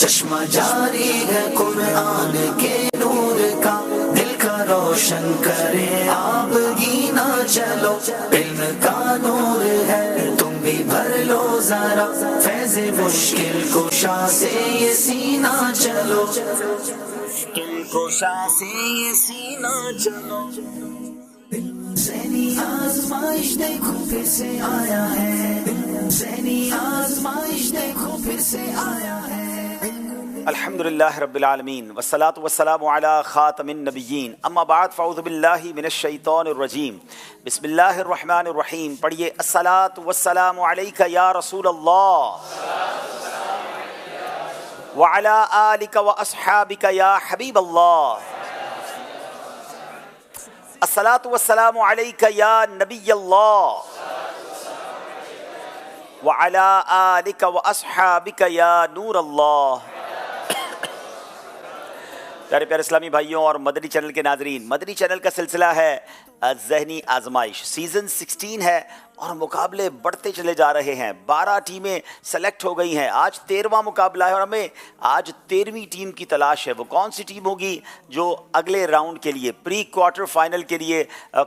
چشمہ جاری ہے قرآن کے نور کا، دل کا روشن کرے آپ گینا چلو، علم کا نور ہے تم بھی بھر لو ذرا، فیض مشکل کشا سے یہ سینہ چلو، مشکل کشا سے یہ سینہ چلو، ذہنی آزمائش دیکھو پھر سے آیا ہے، ذہنی آزمائش دیکھو پھر سے آیا ہے۔ الحمدللہ رب العالمین والصلاة والسلام علی خاتم النبیین، اما بعد فاعوذ باللہ من الشیطان الرجیم، بسم اللہ الرحمن الرحیم۔ پڑھیے الصلاة والسلام علیک یا رسول اللہ وعلی آلک واصحابک یا حبیب اللہ، الصلاة والسلام علیک یا نبی اللہ وعلی آلک واصحابک یا نور اللہ۔ پیارے پیارے اسلامی بھائیوں اور مدنی چینل کے ناظرین، مدنی چینل کا سلسلہ ہے ذہنی آزمائش، سیزن 16 ہے اور مقابلے بڑھتے چلے جا رہے ہیں۔ 12 ٹیمیں سلیکٹ ہو گئی ہیں، آج 13واں مقابلہ ہے اور ہمیں آج 13ویں ٹیم کی تلاش ہے۔ وہ کون سی ٹیم ہوگی جو اگلے راؤنڈ کے لیے پری کوارٹر فائنل کے لیے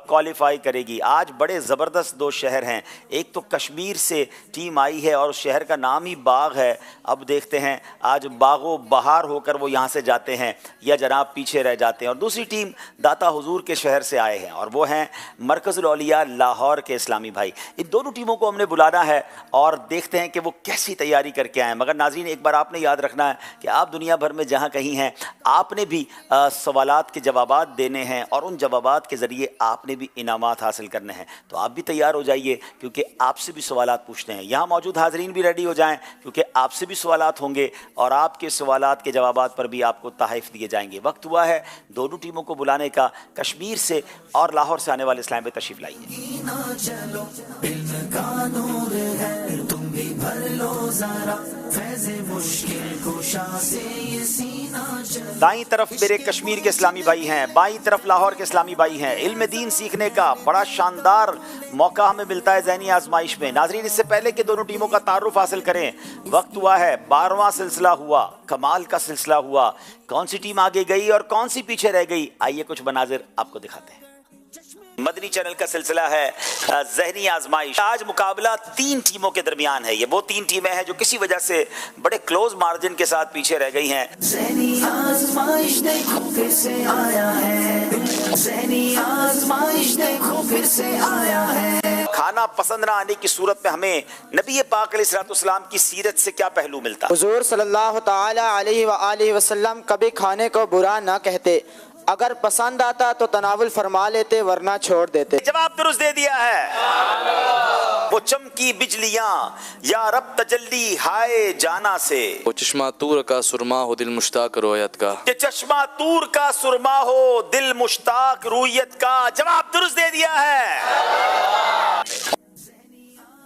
کوالیفائی کرے گی؟ آج بڑے زبردست دو شہر ہیں، ایک تو کشمیر سے ٹیم آئی ہے اور اس شہر کا نام ہی باغ ہے۔ اب دیکھتے ہیں آج باغ و بہار ہو کر وہ یہاں سے جاتے ہیں یا جناب پیچھے رہ جاتے ہیں۔ اور دوسری ٹیم داتا حضور کے شہر سے آئے ہیں اور وہ ہیں مرکز الاولیاء لاہور کے اسلامی بھائی۔ ان دونوں ٹیموں کو ہم نے بلانا ہے اور دیکھتے ہیں کہ وہ کیسی تیاری کر کے آئے ہیں۔ مگر ناظرین ایک بار آپ نے یاد رکھنا ہے کہ آپ دنیا بھر میں جہاں کہیں ہیں آپ نے بھی سوالات کے جوابات دینے ہیں اور ان جوابات کے ذریعے آپ نے بھی انعامات حاصل کرنے ہیں۔ تو آپ بھی تیار ہو جائیے کیونکہ آپ سے بھی سوالات پوچھتے ہیں۔ یہاں موجود حاضرین بھی ریڈی ہو جائیں کیونکہ آپ سے بھی سوالات ہوں گے اور آپ کے سوالات کے جوابات پر بھی آپ کو تحائف دیے جائیں گے۔ وقت ہوا ہے دونوں ٹیموں کو بلانے کا۔ کشمیر سے اور لاہور سے آنے والے اسلام پہ تشریف لائیے۔ چلو علم کا نور ہے تم بھی بھر لو ذرا، فیض مشکل کشا سے یہ سینہ چلو۔ دائیں طرف میرے کشمیر کے اسلامی بھائی ہیں، بائیں طرف لاہور کے اسلامی بھائی ہیں۔ علم دین سیکھنے کا بڑا شاندار موقع ہمیں ملتا ہے ذہنی آزمائش میں۔ ناظرین اس سے پہلے کہ دونوں ٹیموں کا تعارف حاصل کریں، وقت ہوا ہے 12واں سلسلہ ہوا، کمال کا سلسلہ ہوا۔ کون سی ٹیم آگے گئی اور کون سی پیچھے رہ گئی، آئیے کچھ مناظر آپ کو دکھاتے ہیں۔ مدنی چینل کا سلسلہ ہے ذہنی آزمائش۔ آج مقابلہ 3 ٹیموں کے درمیان ہے۔ یہ وہ 3 ٹیمیں ہیں جو کسی وجہ سے بڑے کلوز مارجن کے ساتھ پیچھے رہ گئی ہیں۔ ذہنی آزمائش دیکھو پھر سے آیا ہے، ذہنی آزمائش دیکھو پھر سے آیا ہے۔ کھانا پسند نہ آنے کی صورت میں ہمیں نبی پاک علیہ الصلوۃ والسلام کی سیرت سے کیا پہلو ملتا؟ حضور صلی اللہ تعالی علیہ وآلہ وسلم کبھی کھانے کو برا نہ کہتے، اگر پسند آتا تو تناول فرما لیتے ورنہ چھوڑ دیتے۔ جواب درست دے دیا ہے۔ وہ چمکی بجلیاں یا رب تجلی ہائے جانا سے، وہ چشمہ طور کا سرما ہو دل مشتاق رویت کا، کہ چشمہ طور کا سرما ہو دل مشتاق رویت کا۔ جواب درست دے دیا ہے۔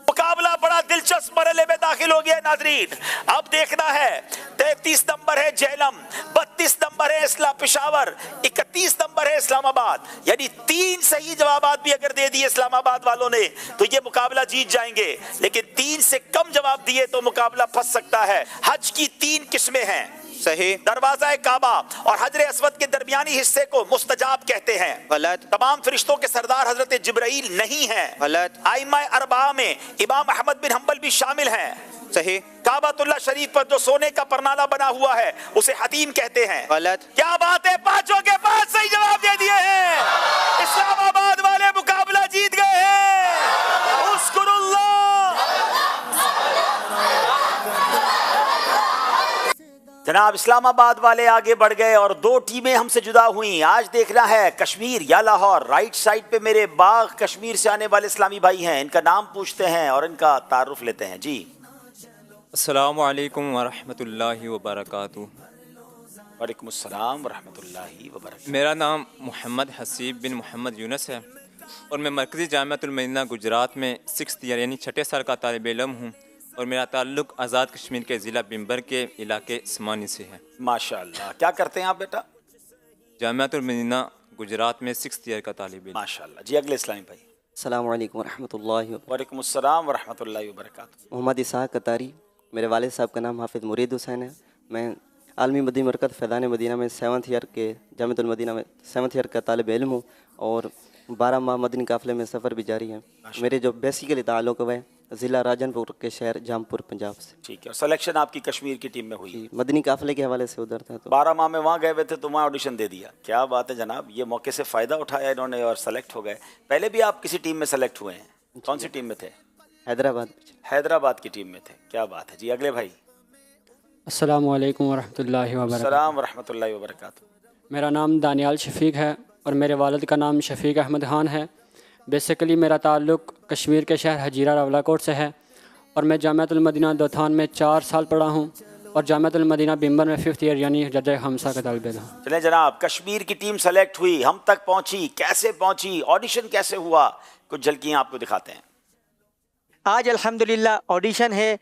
مقابلہ بڑا دلچسپ مرحلے میں داخل ہو گیا ہے ناظرین۔ اب دیکھنا ہے 33 نمبر ہے جہلم، 32 نمبر ہے اسلام پشاور، 31 نمبر ہے اسلام آباد۔ یعنی 3 صحیح جوابات بھی اگر دے دیے اسلام آباد والوں نے تو یہ مقابلہ جیت جائیں گے، لیکن 3 سے کم جواب دیے تو مقابلہ پھنس سکتا ہے۔ حج کی 3 قسمیں ہیں، صحیح، دروازہ کعبہ اور حجر اسود کے درمیانی حصے کو مستجاب کہتے ہیں، غلط، تمام فرشتوں کے سردار حضرت جبرائیل نہیں ہیں، غلط، ائمہ اربعہ میں امام احمد بن حنبل بھی شامل ہیں، صحیح، کعبۃ اللہ شریف پر جو سونے کا پرنالہ بنا ہوا ہے اسے حتیم کہتے ہیں، غلط، کیا بات ہے، 5 کے 5 صحیح جواب دے دیے ہیں۔ اسلام آباد والے مقابلہ جیت گئے ہیں۔ اذکر اللہ۔ جناب اسلام آباد والے آگے بڑھ گئے اور 2 ٹیمیں ہم سے جدا ہوئیں۔ آج دیکھنا ہے کشمیر یا لاہور۔ رائٹ سائڈ پہ میرے باغ کشمیر سے آنے والے اسلامی بھائی ہیں، ان کا نام پوچھتے ہیں اور ان کا تعارف لیتے ہیں۔ جی السلام علیکم ورحمۃ اللہ وبرکاتہ۔ وعلیکم السلام ورحمۃ اللہ وبرکاتہ۔ میرا نام محمد حسیب بن محمد یونس ہے اور میں مرکزی جامعۃ المدینہ گجرات میں 6th ایئر یعنی 6ٹھے سال کا طالب علم ہوں اور میرا تعلق آزاد کشمیر کے ضلع بمبر کے علاقے سمانی سے ہے۔ ماشاء اللہ، کیا کرتے ہیں آپ بیٹا؟ جامعۃ المدینہ گجرات میں 6th ایئر کا طالب علم۔ ماشاء اللہ۔ جی اگلے اسلامی بھائی۔ السلام علیکم ورحمۃ اللہ وبرکاتہ۔ وعلیکم السلام ورحمۃ اللہ وبرکاتہ۔ محمد اسحاق قطاری، میرے والد صاحب کا نام حافظ مرید حسین ہے، मैं आलमी मदनी मरकज़ फैज़ान मदीना में 7th ईयर के जामिअतुल मदीना में 7th ईयर का तालिब इल्म हूँ और 12 माह मदनी काफ़िले में सफ़र भी जारी है। मेरे जो बेसिकली ताल्लुक़ है ज़िला राजनपुर के शहर जामपुर पंजाब से। ठीक है, और सिलेक्शन आपकी कश्मीर की टीम में हुई? जी, मदनी काफ़िले के हवाले से उधर था तो 12 माह में वहाँ गए हुए थे तो वहाँ ऑडिशन दे दिया। क्या बात है जनाब, ये मौके से फ़ायदा उठाया इन्होंने और सेलेक्ट हो गए। पहले भी आप किसी टीम में सेलेक्ट हुए हैं? कौन सी टीम में थे? हैदराबाद की टीम में थे। क्या बात है जी। अगले भाई। अस्सलामु अलैकुम वरहमतुल्लाहि वबरकातुहू। अस्सलाम वरहमतुल्लाहि वबरकातुहू। मेरा नाम दानियाल शफ़ीक है और मेरे वालिद का नाम शफ़ीक अहमद खान है। बेसिकली मेरा ताल्लुक़ कश्मीर के शहर हजीरा रावलाकोट से है और मैं जामिअतुल मदीना दोथान में 4 साल पढ़ा हूँ और जामिअतुल मदीना बिम्बर में 5th ईयर यानी जज हमसा का तालिब इल्म हूँ। चलें जनाब, कश्मीर की टीम सेलेक्ट हुई, हम तक पहुँची, कैसे पहुँची, ऑडिशन कैसे हुआ, कुछ झलकियाँ आपको दिखाते हैं। आज अल्हम्दुलिल्लाह ऑडिशन है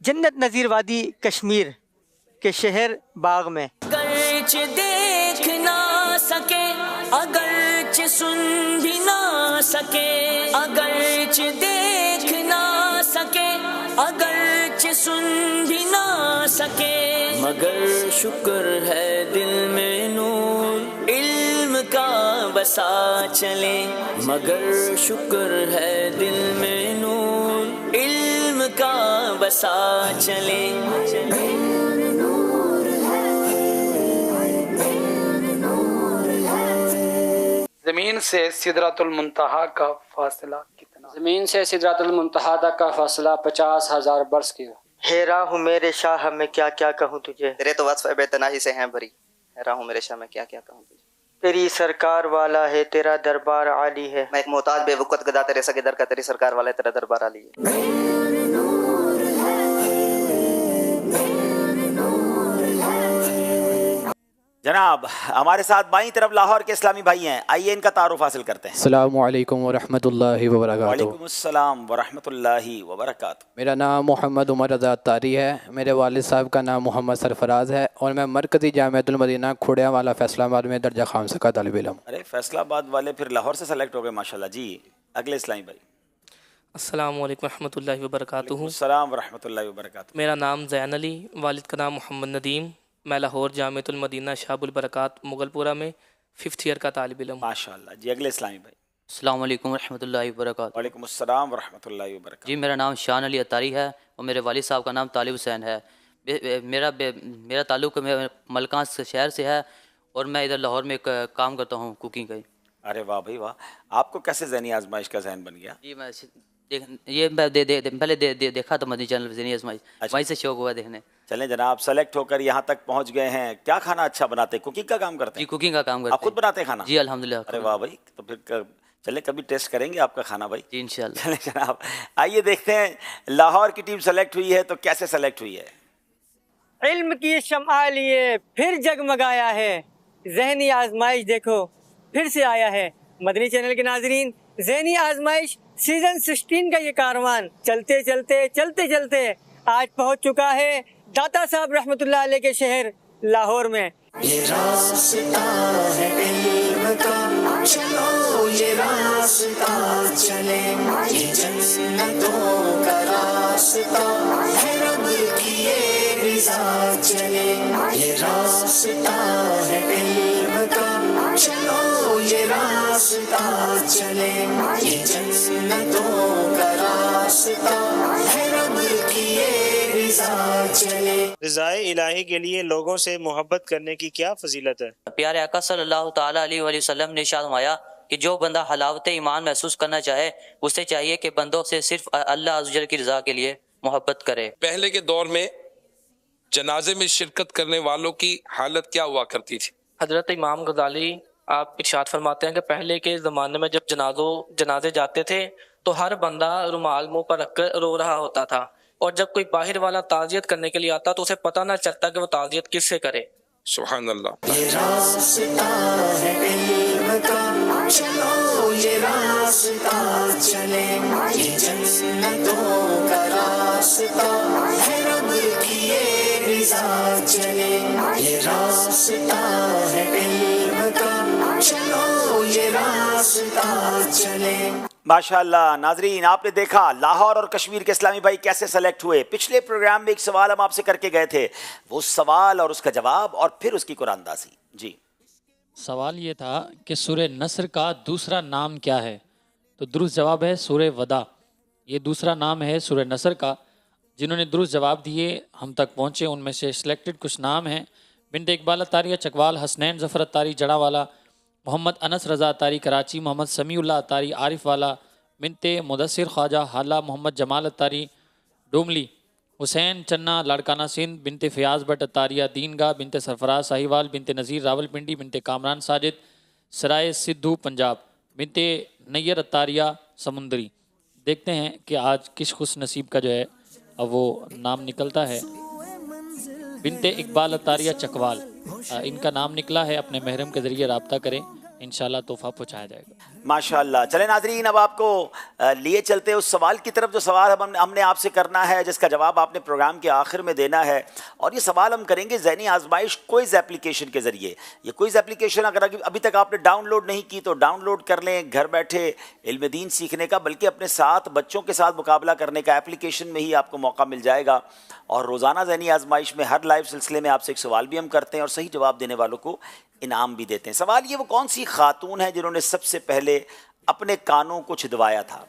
जन्नत नज़ीर वादी कश्मीर के शहर बाग में। अगरच देख ना सके, अगरच सुन भी ना सके, अगरच देख ना सके, अगरच सुन भी ना सके, मगर शुक्र है दिल में नूर इल्म का बसा चले, मगर शुक्र है दिल में नूर इल्म का बसा चले। ज़मीन से सिदरतुल मुंतहा का फासला कितना? ज़मीन से सिदरतुल मुंतहा तक का फासला 50,000 बरस की। हैरान हूँ मेरे शाह मैं क्या क्या कहूँ तुझे, तेरे तो वस्फ़ बेतनाही से हैं भरी। हैरान हूँ मेरे शाह में क्या क्या कहूँ तुझे, तेरी सरकार वाला है तेरा दरबार आली है। मैं एक मोहताज बेवकूफ़ गदा तेरे सगे दर का, तेरी सरकार वाला तेरा दरबार आली है। जनाब हमारे साथ बाईं तरफ लाहौर के इस्लामी भाई हैं, आइए इनका तारुफ हासिल करते हैं। अस्सलामु अलैकुम वरहमतुल्लाहि वबरकातुहू। वालेकुम अस्सलाम वरहमतुल्लाहि वबरकातुहू। मेरा नाम मोहम्मद उमर रज़ा तारी है। मेरे वालिद साहब का नाम मोहम्मद सरफराज है और मैं मरकज़ी जामिअतुल मदीना खुड़ियावाला फैसलाबाद में दर्जा खामसा का तालिब इल्म। अरे फैसलाबाद वाले फिर लाहौर से सेलेक्ट हो गए माशाल्लाह जी। अगले इस्लामी भाई। अस्सलामु अलैकुम रहमतुल्लाहि वबरकातुहू। अस्सलाम वरहमतुल्लाहि वबरकातुहू। मेरा नाम ज़ैन अली, वालिद का नाम मोहम्मद नदीम। मैं लाहौर जामिअतुल मदीना शाहबुल बरकात मुगलपुरा में 5th ईयर का तालिब इल्म। माशाल्लाह जी। अगले इस्लामी भाई। अस्सलामु अलैकुम रहमतुल्लाहि वबरकातुहू। वालेकुम अस्सलाम वरहमतुल्लाहि वबरकातुहू। जी मेरा नाम शान अली अतारी है और मेरे वालिद साहब का नाम तालिब हुसैन है। मेरा ताल्लुक़ मलकान शहर से है और मैं इधर लाहौर में काम करता हूँ कुकिंग का। अरे वाह भाई वाह, आपको कैसे ज़हनी आजमाइश का जहन बन गया? जी मैं पहले देखा था मदनी चैनल ज़हनी आजमाइश, वहीं से शौक हुआ देखने। चलें जनाब, सेलेक्ट होकर यहाँ तक पहुँच गए हैं। क्या खाना अच्छा बनाते हैं? कुकिंग का काम करते हैं? जी कुकिंग का काम करते हैं। आप खुद बनाते हैं खाना? जी अल्हम्दुलिल्लाह। अरे वाह भाई, तो फिर चलें कभी टेस्ट करेंगे आपका खाना भाई। जी इंशाल्लाह। चलें जनाब, आइए देखते हैं लाहौर की टीम सेलेक्ट हुई है तो कैसे सेलेक्ट हुई है। इल्म की शम्आ लिए फिर जगमगाया है, ज़हनी आजमाइश देखो फिर से आया है। मदनी चैनल के नाजरीन, ज़हनी आजमाइश सीजन 16 का ये कारवान चलते चलते चलते चलते आज पहुंच चुका है दाता साहब रहमतुल्लाह अलैह के शहर लाहौर में। ये रास्ता है इल्म का, चलो ये रास्ता चले, ये जन्नतों का रास्ता है, रब की ये रिज़ा चले। ये रास्ता है इल्म का, चलो ये रास्ता चले, ये जन्नतों का रास्ता है, रब की ये रिज़ा चले। रिज़ाए इलाही के लिए लोगों से मोहब्बत करने की क्या फजीलत है? प्यारे आका सल्लल्लाहु ताला अलैहि वसल्लम ने इरशाद फरमाया कि जो बंदा हलावत ईमान महसूस करना चाहे उसे चाहिए कि बंदों से सिर्फ अल्लाह अज़्ज़ वजल की रज़ा के लिए मोहब्बत करे। पहले के दौर में जनाजे में शिरकत करने वालों की हालत क्या हुआ करती थी? हज़रत इमाम गज़ाली आप इरशाद फरमाते हैं कि पहले के ज़माने में जब जनाजे जाते थे तो हर बंदा रुमाल मुंह पर रखकर रो रहा होता था और जब कोई बाहर वाला ताज़ियत करने के लिए आता तो उसे पता न चलता कि वो ताज़ियत किससे करे। सुभान अल्लाह। ये रास्ता है इल्म का, चलो ये रास्ता चले, ये जन्नतों का रास्ता है, रब की ये रिज़ा चले। ये रास्ता है इल्म का, चलो ये रास्ता चले। माशाअल्लाह। नाजरीन, आपने देखा लाहौर और कश्मीर के इस्लामी भाई कैसे सेलेक्ट हुए। पिछले प्रोग्राम में एक सवाल हम आपसे करके गए थे, वो सवाल और उसका जवाब और फिर उसकी कुरानदासी। जी, सवाल ये था कि सूरह नस्र का दूसरा नाम क्या है? तो दुरुस्त जवाब है सूरह वदा। ये दूसरा नाम है सूरह नस्र का। जिन्होंने दुरुस्त जवाब दिए हम तक पहुँचे, उनमें से सिलेक्टेड कुछ नाम हैं: बिनते इकबाल अतारी चकवाल, हसनैन ज़फ़र अतारी जड़ावाला, मोहम्मद अनस रज़ा अतारी कराची, मोहम्मद समीउल्लाह अतारी आरिफ वाला, बिनते मुदस्सिर ख्वाजा हाला, मोहम्मद जमाल अतारी डोमली, हुसैन चन्ना लाड़काना सिंध, बिनते फ़याज़ भट्ट अतारिया दीनगा, बिनते सरफराज साहिवाल, बिनते नज़ीर रावलपिंडी, बिनते कामरान साजिद सराय सिद्धू पंजाब, बिनते नैयर अतारिया समुंदरी। देखते हैं कि आज किस खुश नसीब का जो है अब वो नाम निकलता है। बिनते इकबाल अतारिया चकवाल, इनका नाम निकला है। अपने महरम के ज़रिए रब्ता करें, इंशाल्लाह तोहफ़ा पहुँचाया जाएगा। माशाअल्लाह। चले नाजरीन, अब आपको लिए चलते उस सवाल की तरफ जो सवाल हमने आपसे करना है, जिसका जवाब आपने प्रोग्राम के आखिर में देना है। और ये सवाल हम करेंगे ज़हनी आजमाइश क्विज़ एप्लीकेशन के ज़रिए। ये क्विज़ एप्लीकेशन अगर अभी तक आपने डाउनलोड नहीं की तो डाउनलोड कर लें, घर बैठे इल्म दीन सीखने का, बल्कि अपने साथ बच्चों के साथ मुकाबला करने का एप्लीकेशन में ही आपको मौका मिल जाएगा। और रोज़ाना ज़हनी आजमाइश में हर लाइव सिलसिले में आपसे एक सवाल भी हम करते हैं और सही जवाब देने वालों को इनाम भी देते हैं। सवाल ये, वो कौन सी खातून है जिन्होंने सबसे पहले अपने कानों को छिदवाया था?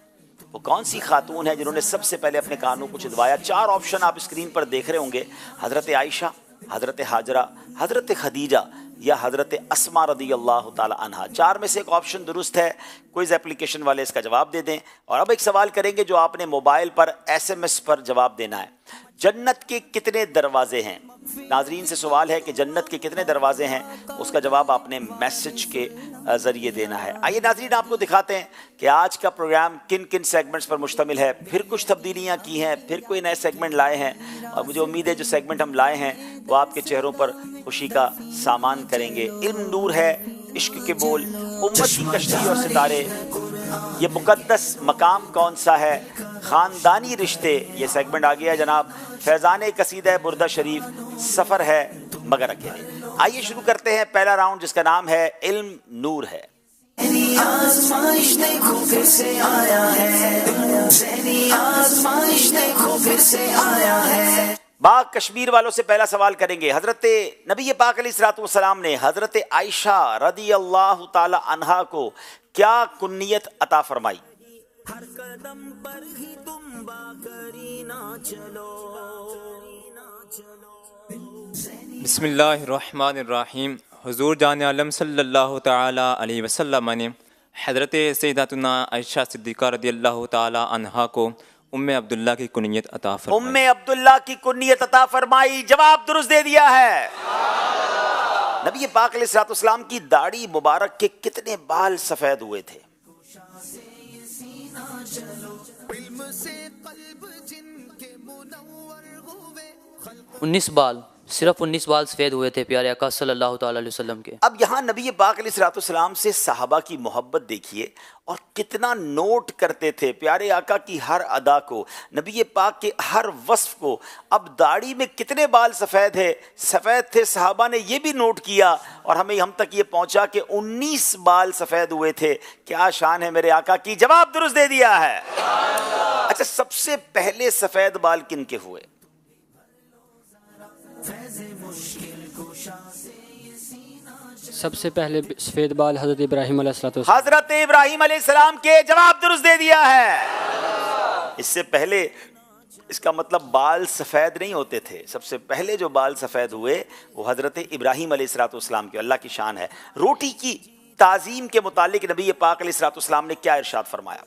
वो कौन सी खातून है जिन्होंने सबसे पहले अपने कानों को छिदवाया? 4 ऑप्शन आप स्क्रीन पर देख रहे होंगे: हज़रत आयशा, हज़रत हाजरा, हज़रत खदीजा या हज़रत अस्मा रदी अल्लाह ताला अन्हा। 4 में से एक ऑप्शन दुरुस्त है। क्विज़ एप्लीकेशन वाले इसका जवाब दे दें। और अब एक सवाल करेंगे जो आपने मोबाइल पर SMS पर जवाब देना है। जन्नत के कितने दरवाजे हैं? नाजरीन से सवाल है कि जन्नत के कितने दरवाजे हैं, उसका जवाब आपने मैसेज के ज़रिए देना है। आइए नाजरीन, आपको दिखाते हैं कि आज का प्रोग्राम किन किन सेगमेंट्स पर मुश्तमिल है। फिर कुछ तब्दीलियाँ की हैं, फिर कोई नए सेगमेंट लाए हैं, और मुझे उम्मीद है जो सेगमेंट हम लाए हैं वो आपके चेहरों पर खुशी का सामान करेंगे। इल्म नूर है, इश्क के बोल, उम्मत की कश्ती और सितारे, ये मुकद्दस मकाम कौन सा है, ख़ानदानी रिश्ते, ये सेगमेंट आ गया है जनाब। फैज़ान कसीदा बुर्दा शरीफ, सफ़र है मगर अकेले। आइए शुरू करते हैं पहला राउंड, जिसका नाम है इल्म नूर है। आज़माइश देखो फिर से आया है, आज़माइश देखो फिर से आया है। बाग कश्मीर वालों से पहला सवाल करेंगे। हज़रत नबी पाक अलैहिस्सलातु वस्सलाम ने हज़रत आयशा रदी अल्लाह ताला अन्हा को क्या कुन्नियत अता फरमाई? हर कदम पर ही तुम बाकरी ना चलो। बिस्मिल्लाहिर्रहमानिर्रहीम। हुज़ूर जान आलम सल्लल्लाहु तआला अलैहि वसल्लम ने हज़रत सैयदतुना आयशा सिद्दीक़ा रदियल्लाहु ताला अन्हा को उम्मे अब्दुल्ला की कुनियत अता फरमाई। उम्मे अब्दुल्ला की कुनियत अता फरमाई। जवाब दुरुस्त दे दिया है। नबी पाक अलैहिस्सलातु वस्सलाम की दाढ़ी मुबारक के कितने बाल सफ़ेद हुए थे? 19 बाल, सिर्फ 19 बाल सफ़ेद हुए थे प्यारे आका सल्लल्लाहु अलैहि वसल्लम के। अब यहाँ नबी पाक अलैहिस्सलाम से सहाबा की मोहब्बत देखिए और कितना नोट करते थे प्यारे आका की हर अदा को, नबी पाक के हर वस्फ को। अब दाढ़ी में कितने बाल सफ़ेद थे, सहाबा ने ये भी नोट किया और हम तक ये पहुँचा कि 19 बाल सफ़ेद हुए थे। क्या शान है मेरे आका की। जवाब दुरुस्त दे दिया है। अच्छा, सबसे पहले सफ़ेद बाल किन के हुए? सबसे पहले सफ़ेद बाल हज़रत इब्राहीम अलैहिस्सलाम। हज़रत इब्राहीम अलैहिस्सलाम के। जवाब दुरुस्त दे दिया है। इससे पहले इसका मतलब बाल सफ़ेद नहीं होते थे। सबसे पहले जो बाल सफ़ेद हुए वो हज़रत इब्राहीम अलैहिस्सलाम के। अल्लाह की शान है। रोटी की ताज़ीम के मुतालिक नबी पाक अलैहिस्सलाम ने क्या इरशाद फरमाया?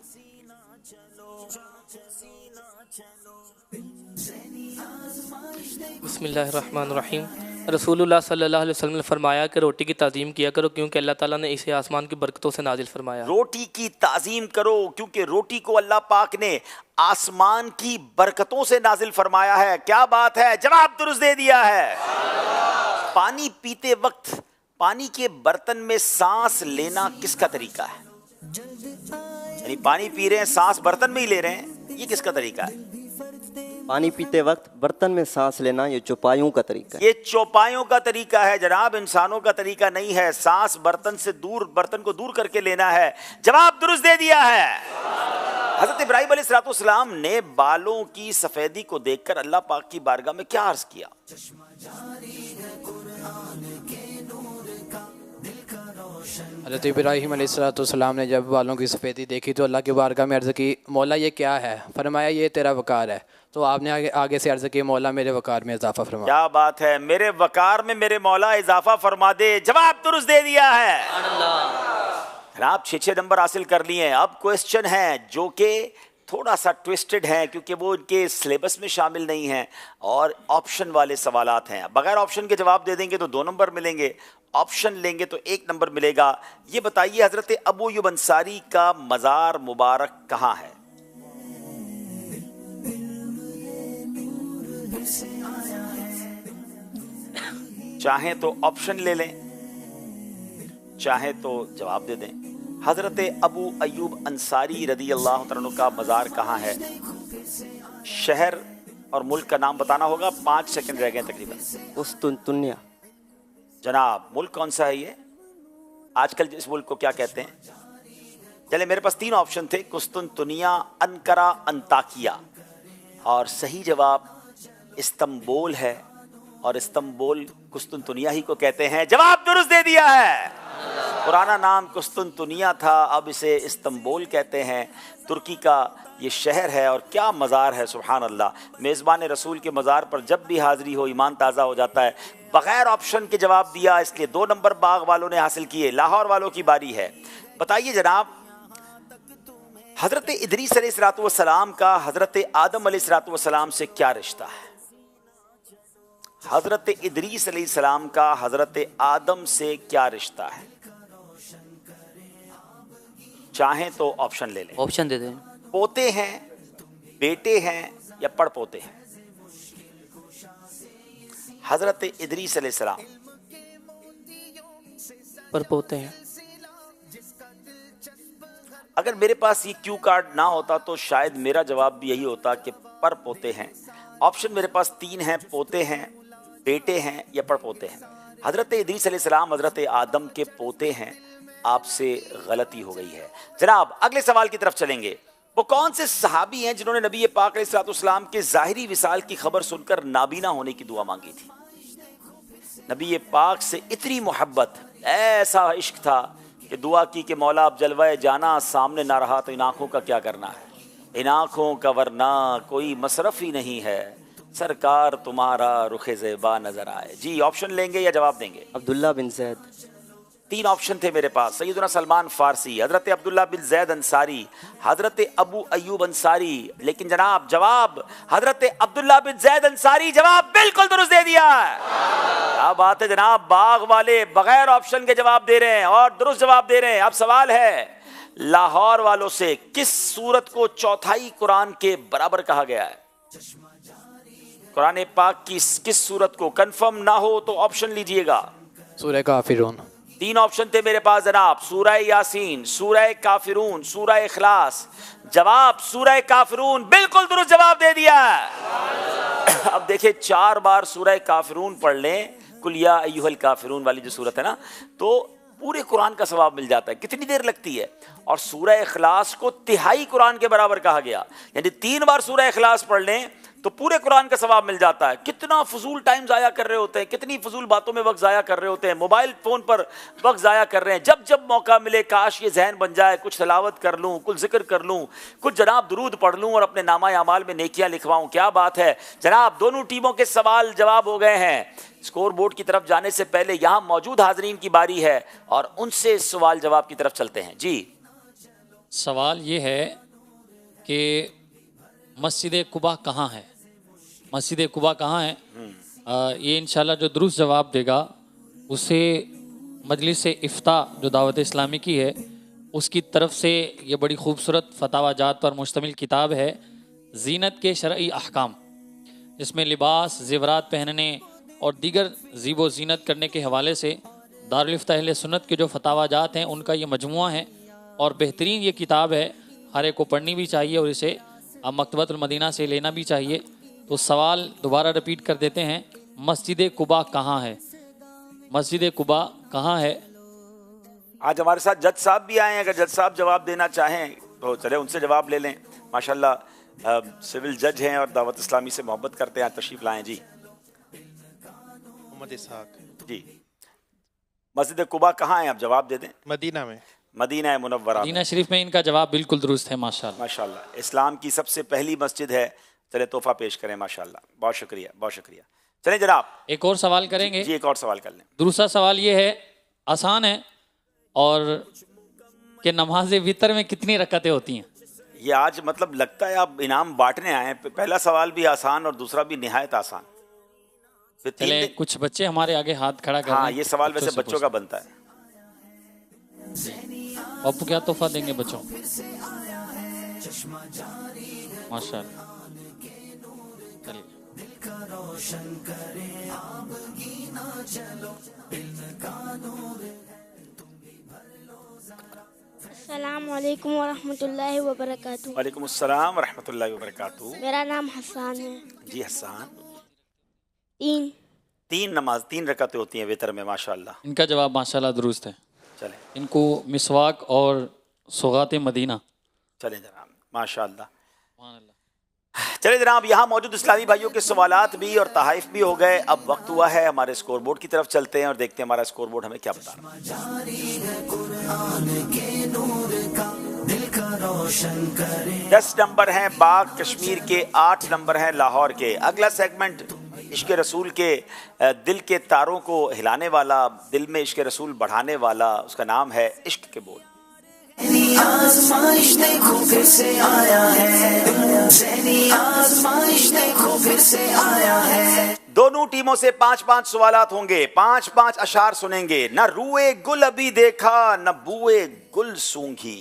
बिस्मिल्लाहिर्रहमानिर्रहीम। रसूलुल्लाह सल्लल्लाहु अलैहि वसल्लम ने फरमाया कि रोटी की ताज़ीम किया करो क्योंकि अल्लाह ताला ने इसे आसमान की बरकतों से नाजिल फरमाया। रोटी की ताज़ीम करो क्योंकि रोटी को अल्लाह पाक ने आसमान की बरकतों से नाजिल फरमाया है। क्या बात है। जवाब दुरुस्त दे दिया है। पानी पीते वक्त पानी के बर्तन में सांस लेना किसका तरीका है? यानी पानी पी रहे हैं, सांस बर्तन में ही ले रहे हैं, ये किसका तरीका है? पानी पीते वक्त बर्तन में सांस लेना ये चौपाइयों का तरीका है। ये चौपाइयों का तरीका है जनाब, इंसानों का तरीका नहीं है। सांस बर्तन से दूर, बर्तन को दूर करके लेना है। जवाब दुरुस्त दे दिया है। हजरत इब्राहीम अलैहिस्सलाम ने बालों की सफेदी को देखकर अल्लाह पाक की बारगाह में क्या अर्ज किया? हज़रत इब्राहीम अलैहिस्सलाम ने जब बालों की सफ़ेदी देखी तो अल्लाह की बारगाह में अर्ज़ की, मौला ये क्या है? फरमाया ये तेरा वक़ार है। तो आपने आगे से अर्ज़ की, मौला मेरे वक़ार में इजाफ़ा फरमा। क्या बात है, मेरे वक़ार में मेरे मौला इजाफा फरमा दे। जवाब दुरुस्त दे दिया है। आप 6 नंबर हासिल कर लिए हैं। अब क्वेश्चन है जो कि थोड़ा सा ट्विस्टेड है क्योंकि वो इनके सिलेबस में शामिल नहीं है और ऑप्शन वाले सवालात हैं। बगैर ऑप्शन के जवाब दे देंगे तो 2 नंबर मिलेंगे, ऑप्शन लेंगे तो 1 नंबर मिलेगा। ये बताइए हजरत अबू अय्यूब अंसारी का मज़ार मुबारक कहाँ है? चाहे तो ऑप्शन ले लें, चाहे तो जवाब दे दें। हजरत अबू अय्यूब अंसारी रदी अल्लाह तआला का मज़ार कहाँ है? शहर और मुल्क का नाम बताना होगा। 5 सेकंड रह गए तकरीबन। कुस्तुनतुनिया। जनाब मुल्क कौन सा है ये? आजकल इस मुल्क को क्या कहते हैं? चले मेरे पास 3 ऑप्शन थे, कुस्तुनतुनिया, अनकरा, अंताकिया, और सही जवाब इस्तंबुल है और इस्तंबुल कुस्तुनतुनिया ही को कहते हैं। जवाब दुरुस्त दे दिया है। पुराना नाम कुस्तुनतुनिया था, अब इसे इस्तंबुल कहते हैं। तुर्की का ये शहर है और क्या मज़ार है, सुभान अल्लाह। मेज़बान रसूल के मज़ार पर जब भी हाज़िरी हो ईमान ताज़ा हो जाता है। बग़ैर ऑप्शन के जवाब दिया, इसलिए 2 नंबर बाग वालों ने हासिल किए। लाहौर वालों की बारी है। बताइए जनाब, हज़रत इदरीस अलैहिस्सलाम का हज़रत आदम अलैहिस्सलाम से क्या रिश्ता है? हज़रत इदरीस अलैहिस्सलाम का हज़रत आदम से क्या रिश्ता है? चाहें तो ऑप्शन ले लें। ऑप्शन दे दें। पोते हैं, बेटे हैं या पड़पोते हैं? हजरत इदरीस अलैहिस्सलाम पड़पोते हैं। अगर मेरे पास ये क्यू कार्ड ना होता तो शायद मेरा जवाब भी यही होता कि पड़पोते हैं। ऑप्शन मेरे पास 3 हैं, पोते हैं, बेटे हैं या पड़पोते हैं। हजरत इदरीस अलैहिस्सलाम हजरत आदम के पोते हैं। आपसे गलती हो गई है। जनाब अगले सवाल की तरफ चलेंगे। वो कौन से सहाबी हैं जिन्होंने नबी पाक अलैहिस्सलाम के ज़ाहिरी विसाल की खबर सुनकर नाबीना होने की दुआ मांगी थी? नबी पाक से इतनी मोहब्बत, ऐसा इश्क था कि दुआ की कि मौला अब जलवाए जाना सामने ना रहा तो इन आँखों का क्या करना है? इन आँखों का वरना कोई मसरफ ही नहीं है, सरकार तुम्हारा रुखे ज़ेबा नजर आए। जी ऑप्शन लेंगे या जवाब देंगे? अब्दुल्ला बिन जैद। 3 ऑप्शन थे मेरे पास। सैयदना सलमान फारसी, हजरत अब्दुल्ला बिन जैद अंसारी, हजरत अबू अय्यूब अंसारी। लेकिन जनाब जवाब हजरत अब्दुल्ला बिन जैद अंसारी। जवाब बिल्कुल दुरुस्त दे दिया। क्या बात है जनाब, बाग वाले बगैर ऑप्शन के जवाब दे रहे हैं और दुरुस्त जवाब दे रहे हैं। अब सवाल है लाहौर वालों से, किस सूरत को चौथाई कुरान के बराबर कहा गया है? कुरान पाक की किस सूरत को? कंफर्म ना हो तो ऑप्शन लीजिएगा। सूरह काफिरून। 3 ऑप्शन थे मेरे पास जनाब, सूरह यासीन, सूरह काफिरून, सूरह इखलास। जवाब सूरह काफिरून बिल्कुल दुरुस्त जवाब दे दिया। अब देखिए 4 बार सूरह काफिरून पढ़ लें, कुल या अय्युहल काफिरून वाली जो सूरत है ना, तो पूरे कुरान का सवाब मिल जाता है। कितनी देर लगती है? और सूरह इखलास को तिहाई कुरान के बराबर कहा गया, यानी 3 बार सूरह इखलास पढ़ लें तो पूरे कुरान का सवाब मिल जाता है। कितना फजूल टाइम ज़ाया कर रहे होते हैं, कितनी फजूल बातों में वक्त ज़ाया कर रहे होते हैं, मोबाइल फ़ोन पर वक्त ज़ाया कर रहे हैं। जब जब मौका मिले काश ये जहन बन जाए, कुछ तलावत कर लूँ, कुछ जिक्र कर लूँ, कुछ जनाब दुरूद पढ़ लूँ और अपने नामा अमाल में नेकियां लिखवाऊँ। क्या बात है जनाब, दोनों टीमों के सवाल जवाब हो गए हैं। स्कोर बोर्ड की तरफ जाने से पहले यहाँ मौजूद हाजरीन की बारी है और उनसे सवाल जवाब की तरफ चलते हैं। जी सवाल ये है कि मस्जिद कुबा कहाँ है? मस्जिद कुबा कहाँ है? ये इंशाल्लाह जो दुरुस्त जवाब देगा उसे मजलिस इफ्ता जो दावत इस्लामी की है उसकी तरफ से ये बड़ी खूबसूरत फतावाजात पर मुश्तमिल किताब है ज़ीनत के शरई अहकाम, जिसमें लिबास, ज़ेवरात पहनने और दीगर ज़ीबो ज़ीनत करने के हवाले से दारुल इफ्ता अहले सुन्नत के जो फतावाजात हैं उनका ये मजमुआ है और बेहतरीन ये किताब है। हर एक को पढ़नी भी चाहिए और इसे आप मकतबतुल मदीना से लेना भी चाहिए। तो सवाल दोबारा रिपीट कर देते हैं, मस्जिद कुबा कहाँ है? मस्जिद कुबा कहाँ है? आज हमारे साथ जज साहब भी आए हैं, अगर जज साहब जवाब देना चाहें तो चले उनसे जवाब ले लें। माशाल्लाह सिविल जज हैं और दावत इस्लामी से मोहब्बत करते हैं, तशरीफ लाएं जी। मोहम्मद इसहाक जी, मस्जिद कुबा कहाँ है, आप जवाब दे दें। मदीना में। मदीना मुनव्वरा में। मदीना शरीफ में। इनका जवाब बिल्कुल दुरुस्त है माशाल्लाह। माशाल्लाह, इस्लाम की सबसे पहली मस्जिद है। चले तोहफा पेश करें माशाल्लाह, बहुत शुक्रिया बहुत शुक्रिया। चलें जनाब एक और सवाल करेंगे जी, एक और सवाल कर लें। दूसरा सवाल ये है, आसान है, और कि नमाज वितर में कितनी रकतें होती हैं? ये आज मतलब लगता है आप इनाम बांटने आए हैं। पहला सवाल भी आसान और दूसरा भी निहायत आसान। चले कुछ बच्चे हमारे आगे हाथ खड़ा कर हाँ, ये सवाल वैसे बच्चों का बनता है। बापू क्या तोहफा देंगे बच्चों? माशाल्लाह, चलिए। अस्सलाम वालेकुम वरहमतुल्लाहि वबरकातुहू। वालेकुम अस्सलाम वरहमतुल्लाहि वबरकातुहू। मेरा नाम हसन है। जी हसन। तीन रकतें होती हैं वितर में माशाल्लाह। इनका जवाब माशाल्लाह दुरुस्त है। चले इनको मिसवाक और सुगात मदीना। चले जनाब माशाल्लाह। चले जनाब, यहाँ मौजूद इस्लामी भाइयों के सवालात भी और तहाइफ भी हो गए। अब वक्त हुआ है हमारे स्कोर बोर्ड की तरफ चलते हैं और देखते हैं हमारा स्कोर बोर्ड हमें क्या बता रहा है। 10 नंबर हैं बाग कश्मीर के, 8 नंबर हैं लाहौर के। अगला सेगमेंट इश्क रसूल के दिल के तारों को हिलाने वाला, दिल में इश्क रसूल बढ़ाने वाला, उसका नाम है इश्क के बोल। आज़माइश देखो फिर से आया है, आज़माइश देखो फिर से आया है। दोनों टीमों से 5-5 सवालात होंगे, 5-5 अशार सुनेंगे। न रूए गुल अभी देखा, न बुए गुल सूंघी।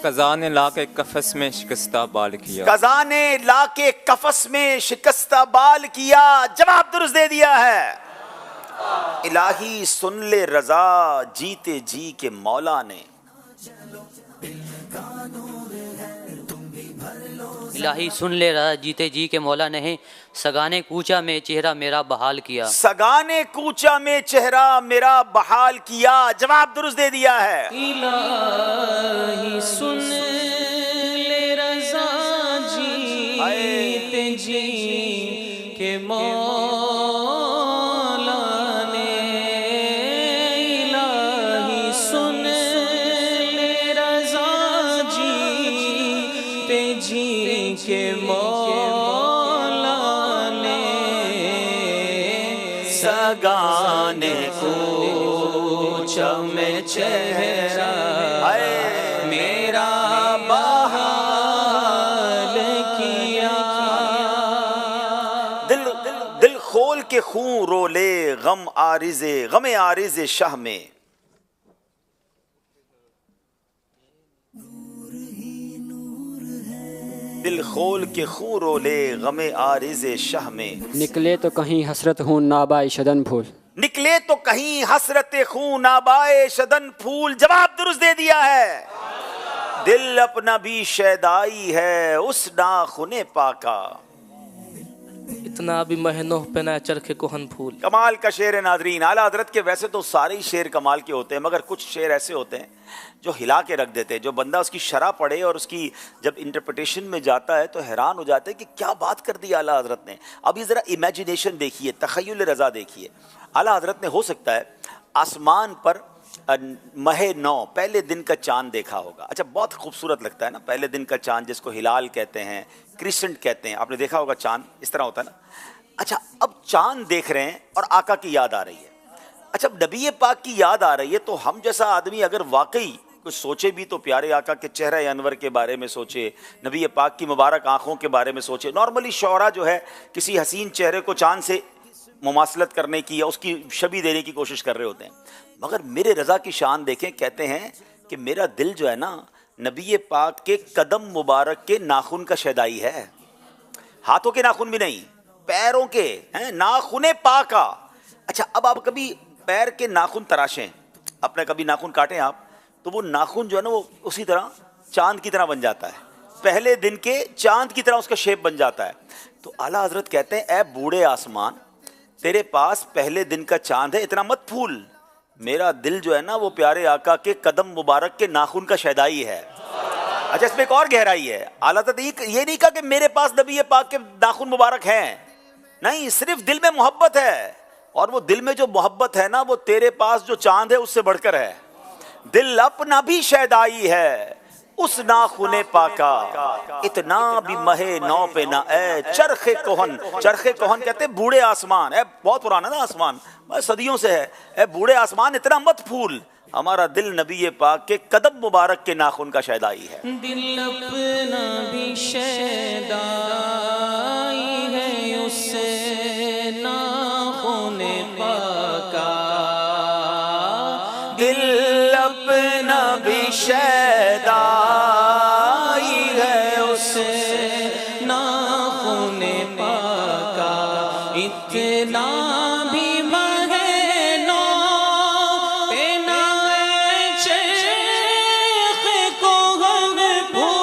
कज़ा ने ला के कफस में शिकस्ता बाल किया। कज़ा ने ला के कफस में शिकस्ता बाल किया। जवाब दुरुस्त दे दिया है। इलाही सुन ले रजा जीते जी के मौला ने। इलाही सुन ले रहा जीते जी के मौला ने, सगाने कूचा में चेहरा मेरा बहाल किया। सगाने कूचा में चेहरा मेरा बहाल किया। जवाब दुरुस्त दे दिया है। इलाही सुन ले रज़ा जीते जी के मौला ने। इलाही सुन ले रज़ा जीते जी के मौला ने। सगाने कूचा में चेहरा मेरा बहाल किया। दिल खोल के खून रोले गम आरिज़े शाह में। दिल खोल के खून रोले गमे आरिज़े शाह में। निकले तो कहीं हसरत हूँ नाबाए शदन फूल। निकले तो कहीं हसरत खून नाबाए शदन फूल। जवाब दुरुस्त दे दिया है। दिल अपना भी शैदाई है उस नाखुने पाका। इतना भी महनों पे ना चरखे कोहन फूल। कमाल का शेर है नादरीन। आला हजरत के वैसे तो सारे ही शेर कमाल के होते हैं, मगर कुछ शेर ऐसे होते हैं जो हिला के रख देते हैं। जो बंदा उसकी शरह पढ़े और उसकी जब इंटरप्रिटेशन में जाता है तो हैरान हो जाता है कि क्या बात कर दी आला हजरत ने। अब ये ज़रा इमेजिनेशन देखिए, तख़य्युल रज़ा देखिए। आला हजरत ने हो सकता है आसमान पर महे नौ पहले दिन का चांद देखा होगा। अच्छा, बहुत खूबसूरत लगता है ना पहले दिन का चांद, जिसको हिलाल कहते हैं, क्रिसेंट कहते हैं। आपने देखा होगा चांद इस तरह होता है ना। अच्छा, अब चांद देख रहे हैं और आका की याद आ रही है। अच्छा, अब नबी पाक की याद आ रही है तो हम जैसा आदमी अगर वाकई कुछ सोचे भी तो प्यारे आका के चेहरे अनवर के बारे में सोचे, नबी पाक की मुबारक आंखों के बारे में सोचे। नॉर्मली शौरा जो है किसी हसीन चेहरे को चांद से मुमासलत करने की या उसकी शबी देने की कोशिश कर रहे होते हैं, मगर मेरे रज़ा की शान देखें। कहते हैं कि मेरा दिल जो है ना नबी पाक के कदम मुबारक के नाखून का शैदाई है। हाथों के नाखून भी नहीं, पैरों के हैं, नाखूने पाक का। अच्छा, अब आप कभी पैर के नाखून तराशें, अपने कभी नाखून काटें आप تو وہ ناخن جو ہے نا وہ اسی طرح چاند کی طرح بن جاتا ہے، پہلے دن کے چاند کی طرح اس کا شیپ بن جاتا ہے. تو اعلیٰ حضرت کہتے ہیں اے بوڑھے آسمان، تیرے پاس پہلے دن کا چاند ہے، اتنا مت پھول. میرا دل جو ہے نا وہ پیارے آقا کے قدم مبارک کے ناخن کا شیدائی ہے. اچھا اس میں ایک اور گہرائی ہے. اعلیٰ حضرت یہ نہیں کہا کہ میرے پاس نبی پاک کے ناخن مبارک ہیں، نہیں، صرف دل میں محبت ہے. اور وہ دل میں جو محبت ہے نا وہ تیرے پاس جو چاند ہے اس سے بڑھ کر ہے. دل اپنا بھی شیدائی ہے اس ناخن پاکا، اتنا بھی مہے نو پہ نہ اے چرخ کوہن. چرخ کوہن کہتے ہیں بوڑھے آسمان، اے بہت پرانا نا آسمان، صدیوں سے ہے. اے بوڑھے آسمان اتنا مت پھول، ہمارا دل نبی پاک کے قدم مبارک کے ناخن کا شیدائی ہے. دل اپنا بھی شیدائی ہے اس ناخن پاکا، دل اپنا بھی شیدائی ہے اس ناخن پاکا، اتنا بھی مہینوں پہ نہ چرخ کوہن پھول،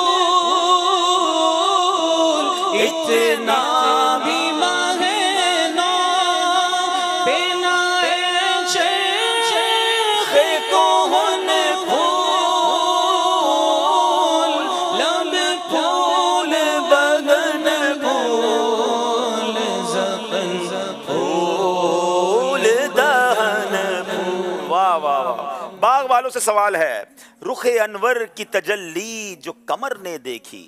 اتنا بھی مہینوں پہ نہ چرخ کوہن والوں سے سوال ہے. رخ انور کی تجلی جو قمر نے دیکھی،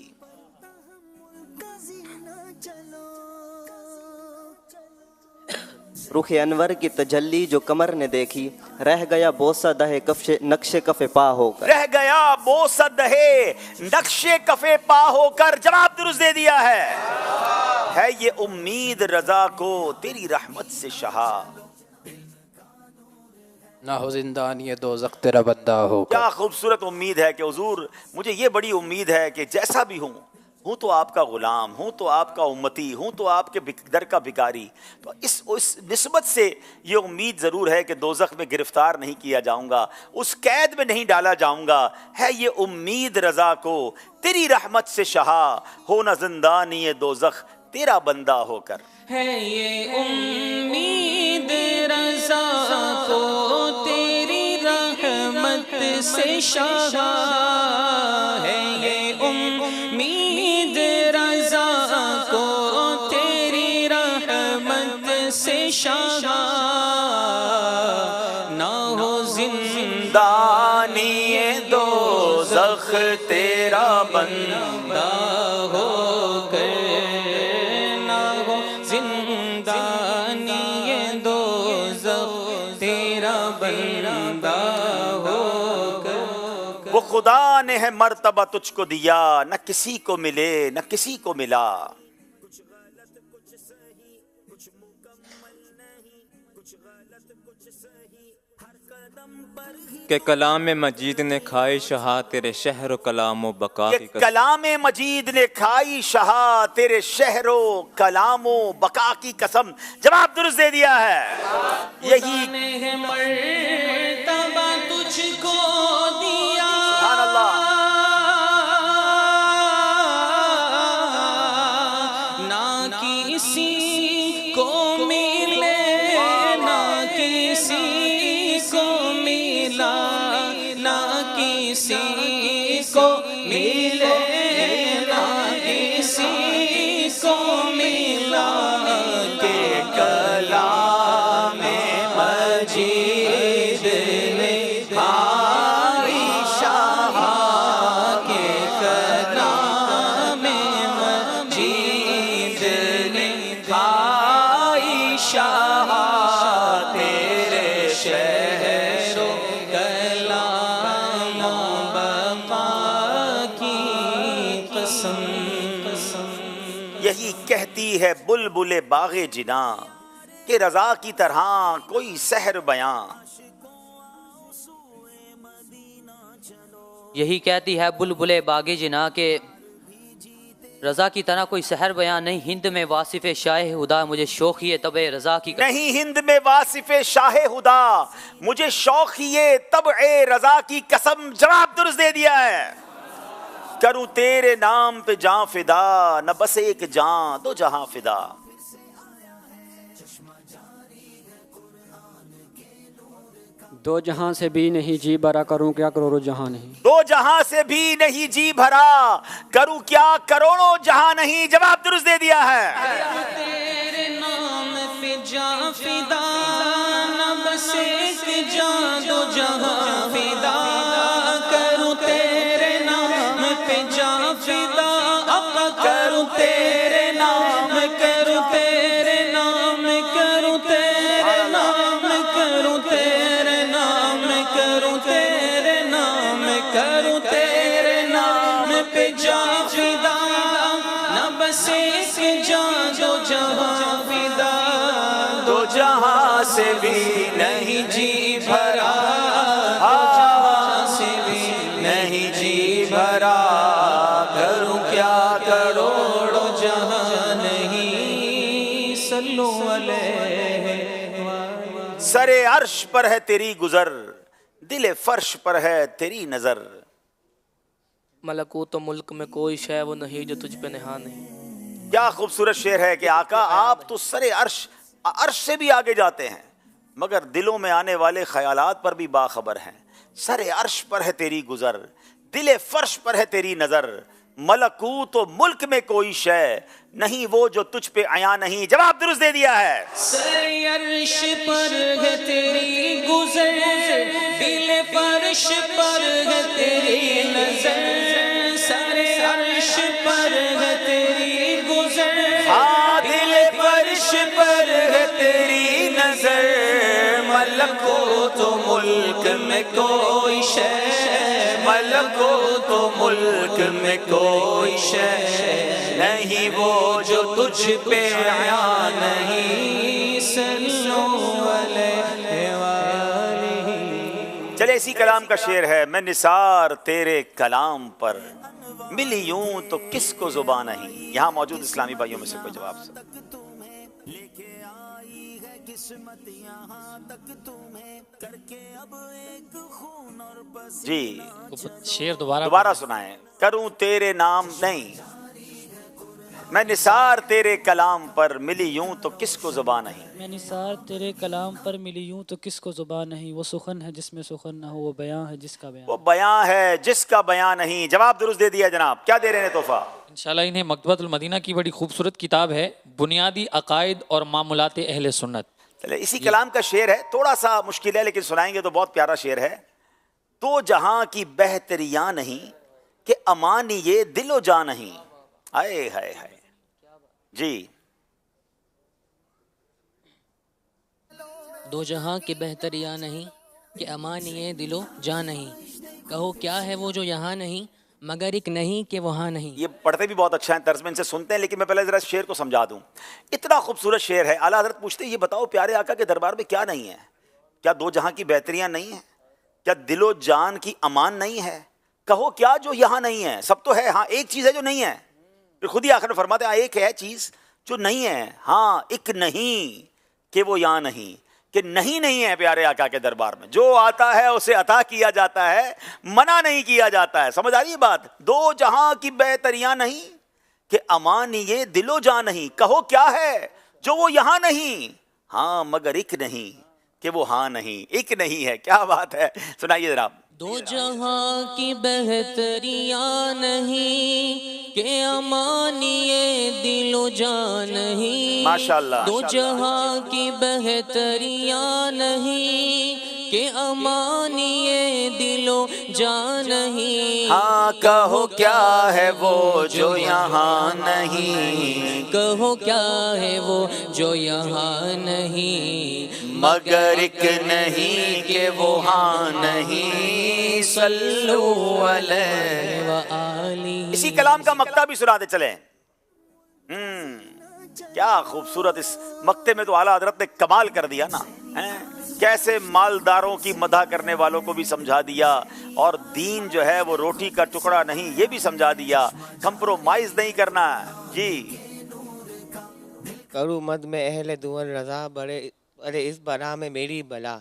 رخ انور کی تجلی جو قمر نے دیکھی، رہ گیا بوسہ دہے نقش کف پا ہو کر. رہ گیا بوسہ دہے نقش کف پا ہو کر. جواب درست دے دیا ہے یہ امید رضا کو تیری رحمت سے شہا، نہ ہو زندانی دوزخ تیرا بندہ ہو. کیا خوبصورت امید ہے کہ حضور مجھے یہ بڑی امید ہے کہ جیسا بھی ہوں تو آپ کا غلام، ہوں تو آپ کا امتی، ہوں تو آپ کے در کا بھکاری. تو اس نسبت سے یہ امید ضرور ہے کہ دوزخ میں گرفتار نہیں کیا جاؤں گا، اس قید میں نہیں ڈالا جاؤں گا. ہے یہ امید رضا کو تیری رحمت سے شہا، ہو نہ زندانی دوزخ تیرا بندہ ہو کر. ہے یہ امید رضا کو تیری رحمت سے شہا، ہے یہ امید رضا کو تیری رحمت سے شہا، نہ ہو زندانی دوزخ تیرا بندہ ہو کر، وہ خدا نے ہے مرتبہ تجھ کو دیا، نہ کسی کو ملے نہ کسی کو ملا. کہ کلام مجید نے کھائی شہا تیرے شہر و کلام و بقا کی قسم. کلام مجید نے کھائی شہا تیرے شہر و کلام و بقا کی قسم. جواب درست دے دیا ہے. یہی مرتبہ تجھ کو دیا، سبحان اللہ، نہ کسی کو ملے نہ کسی کو ملا، نہ کسی کو ملے نہ کسی کو ملا، کہ کلام مجید نے کھائی شہا، کہ کلام مجید نے کھائی شہا، تیرے شہر و کلام و بقا کی قسم. یہی کہتی ہے بلبل باغ جناں کہ رضا کی طرح کوئی سحر بیاں. یہی کہتی ہے بلبل باغ جناں کہ रज़ा की तरह कोई सहर बयान नहीं, हिंद में वासिफ शाह हुदा, मुझे शौक़ ये तब रज़ा की नहीं हिंद में वासिफ शाह हुदा, मुझे शौक़ ये तब रज़ा की कसम। जवाब दुरुस्त दे दिया है। करूं तेरे नाम पे जान फिदा, न बस एक जान दो जहां फिदा। दो जहां से भी नहीं जी भरा, करूं क्या करोड़ों जहां नहीं। दो जहां से भी नहीं जी भरा, करूं क्या करोड़ों जहां नहीं। जवाब दुरुस्त दे दिया है। तेरे नाम पे जान फिदा, न बस एक जान दो जहां फिदा। करूं तेरे नाम पे जान फिदा, करूं तेरे नाम, करूं तेरे नाम, करूं तेरे नाम, करूं तेरे नाम, करूं तेरे नाम, करूं तेरे नाम पे जान फिदा, न बस एक जान दो जहां फिदा। दो जहां से भी नहीं जी भरा, दो जहां से भी नहीं जी भरा। करूं क्या करोड़ों जहां नहीं, सल्लो अलैहि। सरे अर्श पर है तेरी गुजर, दिले फर्श पर है तेरी नजर। मलकूत मुल्क में कोई शय वो नहीं जो तुझ पे निहा नहीं। क्या खूबसूरत शेर है कि आका आप तो सरे अर्श से भी आगे जाते हैं, मगर दिलों में आने वाले ख्यालात पर भी बाखबर हैं। सरे अर्श पर है तेरी गुजर, दिले फर्श पर है तेरी नजर। मलकूत मुल्क में कोई शय नहीं वो जो तुझ पे आया नहीं। जवाब दुरुस्त दे दिया है। सरे अर्श पर है तेरी गुजर, दिल फर्श पर है तेरी नजर। सरे अर्श पर है तेरी गुजर, हाँ दिल फर्श पर है तेरी नजर। मलकूत मुल्क में कोई शय, मलकूत मुल्क में कोई शय नहीं वो जो तुझ पे आया नहीं। सल्लो अलैहि वालैहि। चले इसी कलाम का शेर है। मैं निसार तेरे कलाम पर, मिली यूं तो किसको जुबान नहीं। यहाँ मौजूद इस्लामी भाइयों में से कोई जवाब से। जी शेर दोबारा सुनाएं। करूं तेरे नाम नहीं, मैं निसार तेरे कलाम पर, मिली यूं तो किसको जुबान नहीं। मैं निसार तेरे कलाम पर, मिली यूं तो किसको जुबान नहीं। वो सुखन है जिसमें सुखन ना हो, वो बयां है जिसका बयां, वो बयां है जिसका बयां नहीं। जवाब दुरुस्त दे दिया जनाब। क्या दे रहे हैं तोहफा? इंशाल्लाह इन्हें मकतबतुल मदीना की बड़ी खूबसूरत किताब है, बुनियादी अकायद और मामूलात अहले सुन्नत। चले इसी कलाम का शेर है, थोड़ा सा मुश्किल है लेकिन सुनाएंगे तो बहुत प्यारा शेर है। तो जहां की बेहतरियां नहीं कि अमानी ये दिलो जा नहीं। आए हाय हाय जी। दो जहां की बेहतरियां नहीं कि अमान ये दिलो जा नहीं। कहो क्या है वो जो यहाँ नहीं, मगर एक नहीं कि वहाँ नहीं। ये पढ़ते भी बहुत अच्छा है, तर्ज में इनसे सुनते हैं, लेकिन मैं पहले जरा शेर को समझा दूं। इतना खूबसूरत शेर है। आला हज़रत पूछते ये बताओ प्यारे आका के दरबार में क्या नहीं है? क्या दो जहां की बेहतरियां नहीं है? क्या दिलो जान की अमान नहीं है? कहो क्या जो यहाँ नहीं है? सब तो है, हाँ एक चीज़ है जो नहीं है। फिर खुद ही आखिर में फरमाते हैं एक है चीज़ जो नहीं है, हाँ एक नहीं कि वो यहाँ नहीं, कि नहीं है प्यारे आका के दरबार में। जो आता है उसे अता किया जाता है, मना नहीं किया जाता है। समझ आ रही है बात? दो जहां की बेहतरियां नहीं कि अमान ये दिलो जा नहीं। कहो क्या है जो वो यहाँ नहीं, हाँ मगर एक नहीं कि वो हाँ नहीं। एक नहीं है। क्या बात है, सुनाइए जनाब। दो जहां की बेहतरियां नहीं के अमानिए दिलो जान नहीं। माशाअल्लाह। दो जहां की बेहतरियां नहीं के अमानिए दिलो जान नहीं। हाँ कहो क्या है वो जो यहाँ नहीं, कहो क्या है वो जो यहाँ नहीं, मगर एक नहीं कि वो हाँ नहीं। सल्लु अलैहि व आलिहि। इसी कलाम का मक्ता भी सुनाते चले। क्या खूबसूरत इस मक्ते में तो आला हज़रत ने कमाल कर दिया ना, کیسے مالداروں کی مدح کرنے والوں کو بھی سمجھا دیا اور دین جو ہے وہ روٹی کا ٹکڑا نہیں یہ بھی سمجھا دیا، کمپرومائز نہیں کرنا. جی کروں مد میں اہل دول رضا، ارے اس بلا میں میری بلا،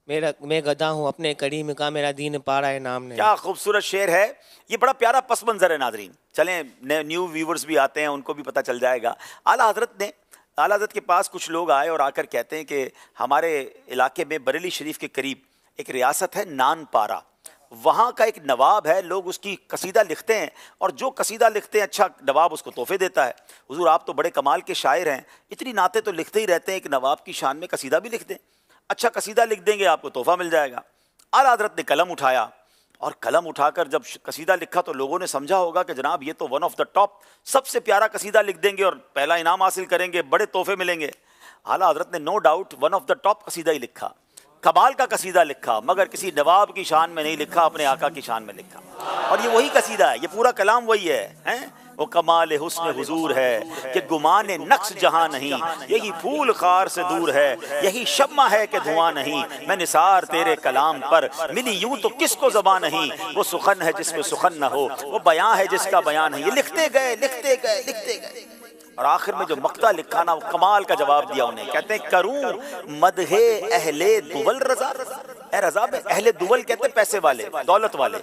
میں گدا ہوں اپنے کریم کا، میرا دین پارا ہے نام نہیں. کیا خوبصورت شعر ہے. یہ بڑا پیارا پس منظر ہے ناظرین. چلیں نیو ویورز بھی آتے ہیں، ان کو بھی پتہ چل جائے گا. اعلیٰ حضرت کے پاس کچھ لوگ آئے اور آ کر کہتے ہیں کہ ہمارے علاقے میں بریلی شریف کے قریب ایک ریاست ہے نان پارا، وہاں کا ایک نواب ہے، لوگ اس کی قصیدہ لکھتے ہیں اور جو قصیدہ لکھتے ہیں اچھا نواب اس کو تحفے دیتا ہے. حضور آپ تو بڑے کمال کے شاعر ہیں، اتنی نعتیں تو لکھتے ہی رہتے ہیں، ایک نواب کی شان میں قصیدہ بھی لکھ دیں، اچھا قصیدہ لکھ دیں گے آپ کو تحفہ مل جائے گا. اعلیٰ حضرت نے قلم اٹھایا اور قلم اٹھا کر جب قصیدہ لکھا تو لوگوں نے سمجھا ہوگا کہ جناب یہ تو ون آف دا ٹاپ، سب سے پیارا قصیدہ لکھ دیں گے اور پہلا انعام حاصل کریں گے، بڑے تحفے ملیں گے. اعلیٰ حضرت نے no doubt one of the top قصیدہ ہی لکھا، کمال کا قصیدہ لکھا، مگر کسی نواب کی شان میں نہیں لکھا، اپنے آقا کی شان میں لکھا. اور یہ وہی قصیدہ ہے، یہ پورا کلام وہی ہے. وہ کمال حسن حضور ہے کہ گمان نقص جہاں نہیں، یہی پھول خار سے دور ہے، یہی شمع ہے کہ دھواں نہیں. میں نثار تیرے کلام پر ملی یوں تو کس کو زبان نہیں، وہ سخن ہے جس میں سخن نہ ہو، وہ بیان ہے جس کا بیان نہیں. یہ لکھتے گئے اور آخر میں جو مقطع لکھا نا وہ کمال کا جواب دیا انہیں. کہتے ہیں کروں مدح اہل دول رضا، اے رضا میں اہل دول کہتے ہیں پیسے والے دولت والے،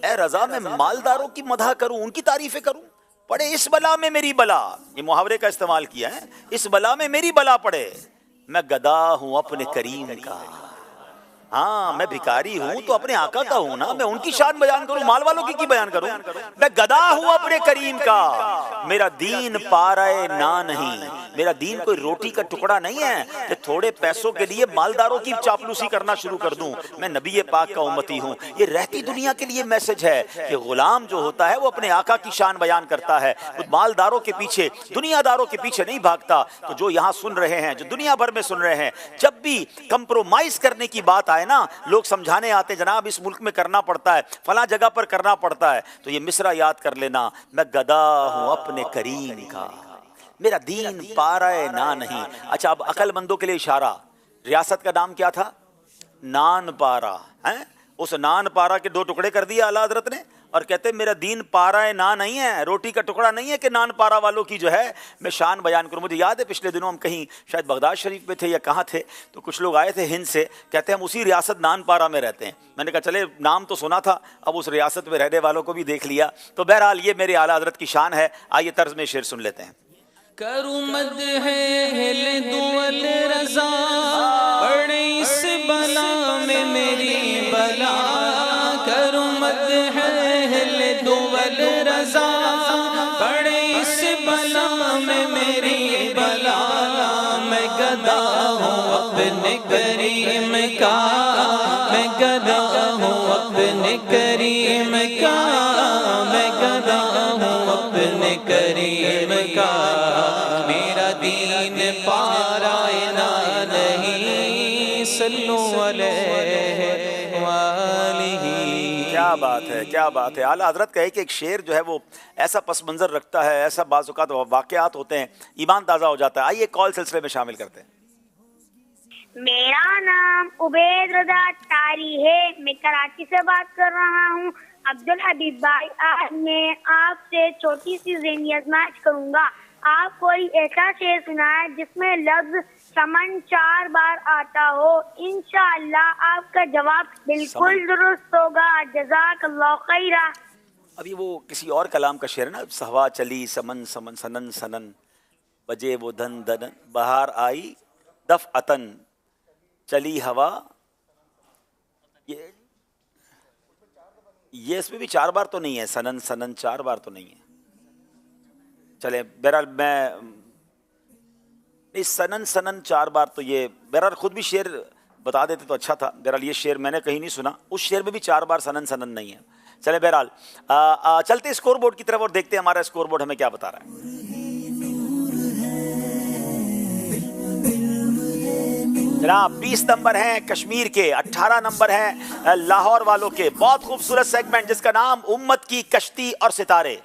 اے رضا میں مالداروں کی مدح کروں، ان کی تعریفیں کروں. پڑے اس بلا میں میری بلا، یہ محاورے کا استعمال کیا ہے، اس بلا میں میری بلا پڑے. میں گدا ہوں اپنے کریم کا، ہاں میں بھکاری ہوں تو اپنے آقا کا ہوں نا، میں ان کی شان بیان کروں، مال والوں کی بیان کروں. میں گدا ہوں اپنے کریم کا، میرا دین پارائے نا نہیں، میرا دین کوئی روٹی کا ٹکڑا نہیں ہے کہ تھوڑے پیسوں کے لیے مالداروں کی چاپلوسی کرنا شروع کر دوں. میں نبی پاک کا امتی ہوں. یہ رہتی دنیا کے لیے میسج ہے کہ غلام جو ہوتا ہے وہ اپنے آقا کی شان بیان کرتا ہے، مالداروں کے پیچھے دنیا داروں کے پیچھے نہیں بھاگتا. تو جو یہاں سن رہے ہیں، جو دنیا بھر میں سن رہے ہیں، جب بھی کمپرومائز کرنے کی بات آئے نا، لوگ سمجھانے آتے جناب اس ملک میں کرنا پڑتا ہے، فلاں جگہ پر کرنا پڑتا ہے، تو یہ مصرع یاد کر لینا، میں گدا ہوں اپنے کریم کا، میرا دین پارائے نا نہیں. اچھا اب عقل مندوں کے لیے اشارہ، ریاست کا نام کیا تھا؟ نان پارا. اس نان پارا کے دو ٹکڑے کر دیا اعلیٰ حضرت نے اور کہتے ہیں میرا دین پارائے نا نہیں ہے، روٹی کا ٹکڑا نہیں ہے کہ نان پارا والوں کی جو ہے میں شان بیان کروں. مجھے یاد ہے پچھلے دنوں ہم کہیں شاید بغداد شریف میں تھے یا کہاں تھے، تو کچھ لوگ آئے تھے ہند سے، کہتے ہیں ہم اسی ریاست نان پارا میں رہتے ہیں. میں نے کہا چلے نام تو سنا تھا، اب اس ریاست میں رہنے والوں کو بھی دیکھ لیا. تو بہرحال یہ میرے اعلیٰ حضرت کی شان ہے. آئیے طرز میں شعر سن لیتے ہیں. کروں مدح اہل دول رضا، پڑے اس بلا میں میری بلا. کروں مدح اہل دول رضا، پڑے اس بلا میں میری بلا. میں گدا ہوں اپنے کریم کا، میں گدا ہوں اپنے کریم کا، میں گدا ہوں اپنے کریم کا. میرا دین پارائے نا نہیں، صلو علیہ وآلہ. کیا بات ہے، کیا بات ہے. اعلیٰ حضرت کہے کہ ایک شعر جو ہے وہ ایسا پس منظر رکھتا ہے، ایسا بعض اوقات واقعات ہوتے ہیں، ایمان تازہ ہو جاتا ہے. آئیے کال سلسلے میں شامل کرتے ہیں. میرا نام عبید رضا تاری ہے، میں کراچی سے بات کر رہا ہوں. عبدالحبیب بھائی، آج میں آپ سے چھوٹی سی ذہنی آزمائش کروں گا. آپ کوئی ایسا شعر سنائیں جس میں لفظ سمن 4 بار آتا ہو. انشاءاللہ آپ کا جواب بالکل درست ہوگا. جزاک اللہ خیرہ. ابھی وہ کسی اور کلام کا شعر ہے نا، ہوا چلی سمن سمن سنن سنن، بجے وہ دھن دھن، بہار آئی دفعتن، چلی ہوا. یہ اس میں بھی 4 بار تو نہیں ہے، سنن سنن 4 بار تو نہیں ہے. چلے بہرحال میں سنن سنن 4 بار تو یہ بہرحال خود بھی شعر بتا دیتے تو اچھا تھا. بہرحال یہ شعر میں نے کہیں نہیں سنا، اس شعر میں بھی 4 بار سنن سنن نہیں ہے. چلے بہرحال چلتے اسکور بورڈ کی طرف اور دیکھتے ہیں ہمارا اسکور بورڈ ہمیں کیا بتا رہا ہے. جناب 20 نمبر ہیں کشمیر کے، 18 نمبر ہیں لاہور والوں کے. بہت خوبصورت سیگمنٹ جس کا نام امت کی کشتی اور ستارے.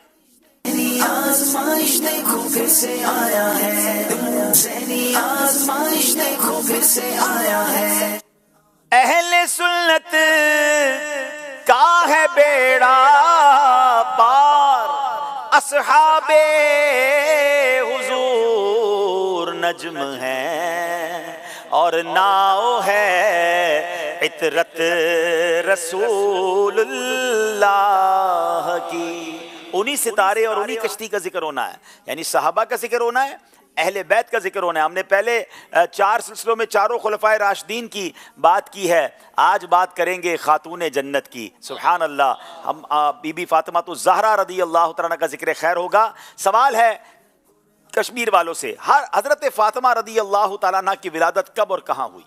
آزمائش دیکھو پھر سے آیا ہے، ذہنی آزمائش دیکھو پھر سے آیا ہے. असहाबे हुजूर नज्म हैं और नाव है इतरत रसूलुल्लाह की। उन्हीं सितारे और उन्हीं कश्ती का जिक्र होना है, यानी सहाबा का जिक्र होना है, अहले बैत का जिक्र होना है। हमने पहले 4 सिलसिलों में चारों खुलफाए राशिदीन की बात की है, आज बात करेंगे खातून जन्नत की। सुभान अल्लाह। हम बीबी फातिमा तो ज़हरा रदी अल्लाह तआला का जिक्र खैर होगा। सवाल है कश्मीर वालों से, हर हजरत फातिमा रदी अल्लाह तआला अन्हा की विलादत कब और कहाँ हुई?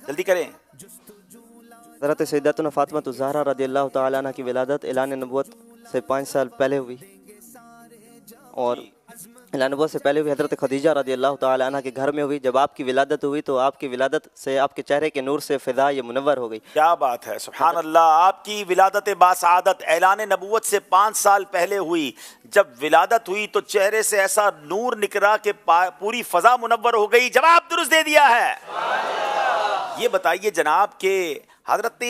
जल्दी करें। हज़रत सैयदतुना फातिमा ज़हरा रज़ियल्लाहु तआला अन्हा की विलादत ऐलान नबुव्वत से 5 साल पहले हुई, और ऐलान नबुव्वत से पहले हुई हज़रत खदीजा रज़ियल्लाहु तआला अन्हा के घर में हुई। जब आपकी विलादत हुई तो आपकी विलादत से आपके चेहरे के नूर से फ़िज़ा ये मुनव्वर हो गई। क्या बात है, सुभान अल्लाह। आपकी विलादत बासआदत ऐलान नबुव्वत से 5 साल पहले हुई। जब विलादत हुई तो चेहरे से ऐसा नूर निकला कि पूरी फ़ज़ा मुनव्वर हो गई। जवाब दुरुस्त दे दिया है। ये बताइए जनाब के हज़रत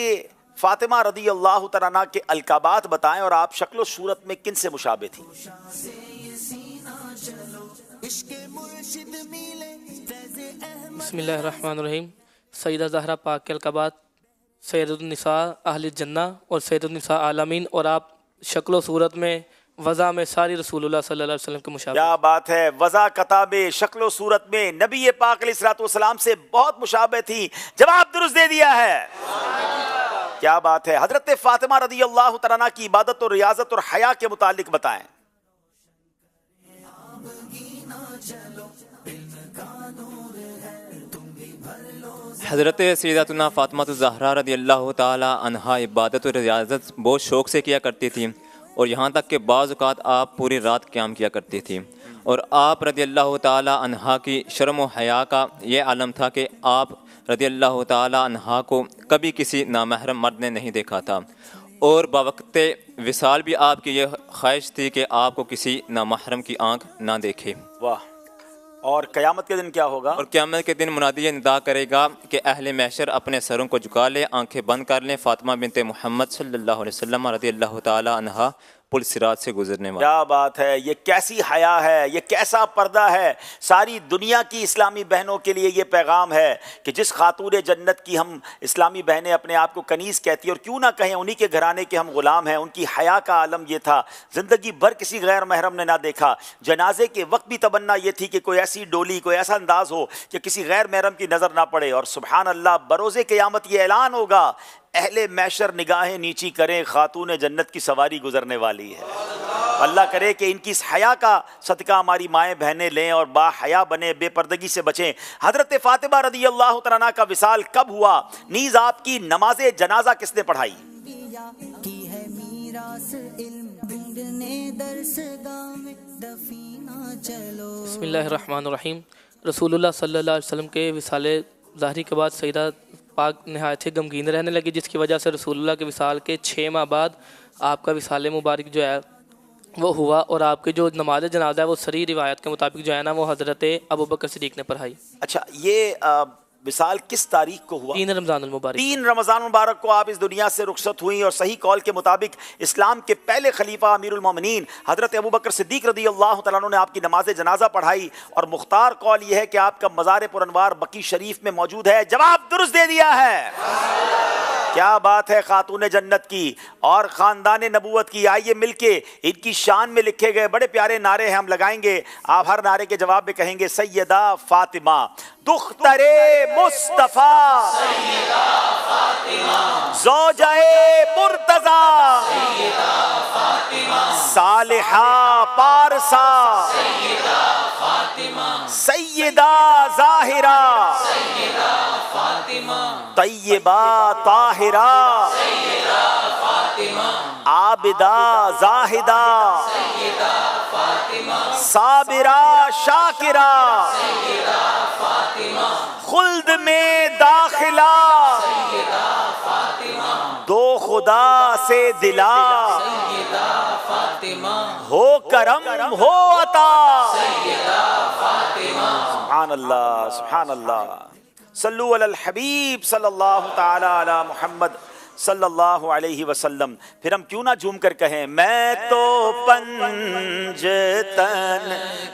फातिमा रदी अल्लाह तआला अन्हा के अलकाबात बताएं और आप शक्ल सूरत में किन से मुशाबे थी? बिस्मिल्लाहिर्रहमानिर्रहीम। सैयदा ज़हरा पाक के अलकाबात सैयदुन्निसा अहल जन्ना और सैयदुन्निसा आलमीन, और आप शक्ल सूरत में वज़ा में सारी रसूलुल्लाह सल्लल्लाहु अलैहि वसल्लम के मुशाबे। क्या बात है। वज़ा कताबे शक्ल सूरत में नबी पाक अलैहिस्सलाम से बहुत मुशाबे थी। जवाब दुरुस्त दे दिया है। क्या बात है। हजरत फातिमा रदी अल्लाह तआला अन्हा की इबादत और रियाजत और हया के मुतालिक बताएं। हज़रत सैयदतुना फातिमा ज़हरा रज़ियल्लाहु तआला अन्हा इबादत और रियाजत बहुत शौक़ से किया करती थी, और यहाँ तक कि बाज़ औक़ात आप पूरी रात क़याम किया करती थी। और आप रज़ियल्लाहु तआला अन्हा की शर्म व हया का ये आलम था कि आप रज़ियल्लाहु तआला अन्हा को कभी किसी नामहरम मर्द ने नहीं देखा था, और बवक़्ते विसाल भी आपकी यह ख्वाहिश थी कि आपको किसी नामहरम की आँख ना देखे। वाह। और क़यामत के दिन क्या होगा? और क़यामत के दिन मुनादी ये निदा करेगा कि अहले महशर अपने सरों को झुका ले, आंखें बंद कर लें। फातिमा बिनते मोहम्मद सल्लल्लाहु अलैहि वसल्लम रज़ियल्लाहु तआला अन्हा पुल सिरात से गुजरने वाली। क्या बात है। ये कैसी हया है, ये कैसा पर्दा है। सारी दुनिया की इस्लामी बहनों के लिए ये पैगाम है कि जिस खातून जन्नत की हम इस्लामी बहनें अपने आप को कनीज़ कहती हैं, और क्यों ना कहें उन्हीं के घराने के हम ग़ुलाम हैं, उनकी हया का आलम ये था। ज़िंदगी भर किसी गैर महरम ने ना देखा। जनाजे के वक्त भी तमन्ना ये थी कि कोई ऐसी डोली, कोई ऐसा अंदाज़ हो कि किसी गैर महरम की नज़र ना पड़े। और सुबहान अल्लाह, बरोज़े क़यामत ये ऐलान होगा, अहले मैशर निगाहें नीची करें, खातून जन्नत की सवारी गुजरने वाली है। अल्लाह करे कि इनकी इस हया का सदका हमारी माएँ बहनें लें और बाहया बने, बेपर्दगी से बचें। हज़रत फातिमा रदी अल्लाह तआला अन्हा का विसाल कब हुआ? नीज़ आपकी नमाज जनाजा किसने पढ़ाई? बिस्मिल्लाहिर्रहमानिर्रहीम। रसूलुल्लाह सल्लल्लाहु अलैहि वसल्लम के विसाले ज़ाहरी के बाद सईदा पाक नहायत ही गमगीन रहने लगी, जिसकी वजह से रसूलुल्लाह के विसाल के 6 माह बाद आपका विसाल मुबारक जो है वो हुआ, और आपकी जो नमाज जनाजा है वो सरी रिवायत के मुताबिक जो है ना वो हज़रत अबू बकर सिद्दीक़ ने पढ़ाई। अच्छा, ये विसाल किस तारीख को हुआ? 3 रमज़ानुल मुबारक। 3 रमज़ान मुबारक को आप इस दुनिया से रुखसत हुई, और सही कौल के मुताबिक इस्लाम के पहले खलीफा अमीरुल मोमिनीन हज़रत अबू बकर सिद्दीक़ रज़ी अल्लाह तआला अन्हु ने आपकी नमाज जनाजा पढ़ाई। और मुख्तार कौल यह है कि आपका मज़ार पुरअनवार बकी शरीफ में मौजूद है। जवाब दुरुस्त दे दिया है। क्या बात है खातून जन्नत की और ख़ानदान नबूवत की। आइए मिलके इनकी शान में लिखे गए बड़े प्यारे नारे हैं, हम लगाएंगे। आप हर नारे के जवाब में कहेंगे सैयदा फातिमा दुख्तरे मुस्तफ़ा, ज़ौजाए मुर्तज़ा, सालिहा पारसा, सैयदा ज़ाहिरा, तय्यबा ताहिरा, आबिदा ज़ाहिदा, साबिरा शाकिरा, खुल्द में दाखिला, दो खुदा से दिला, सैयदा फातिमा हो करम हो अता, सैयदा फातिमा। सुभान अल्लाह सुभान अल्लाह। सल्लु अलल हबीब सल्लल्लाहु ताला अला मुहम्मद सल्लल्लाहु अलैहि वसल्लम। फिर हम क्यों ना झूम कर कहें, मैं तो पंजतन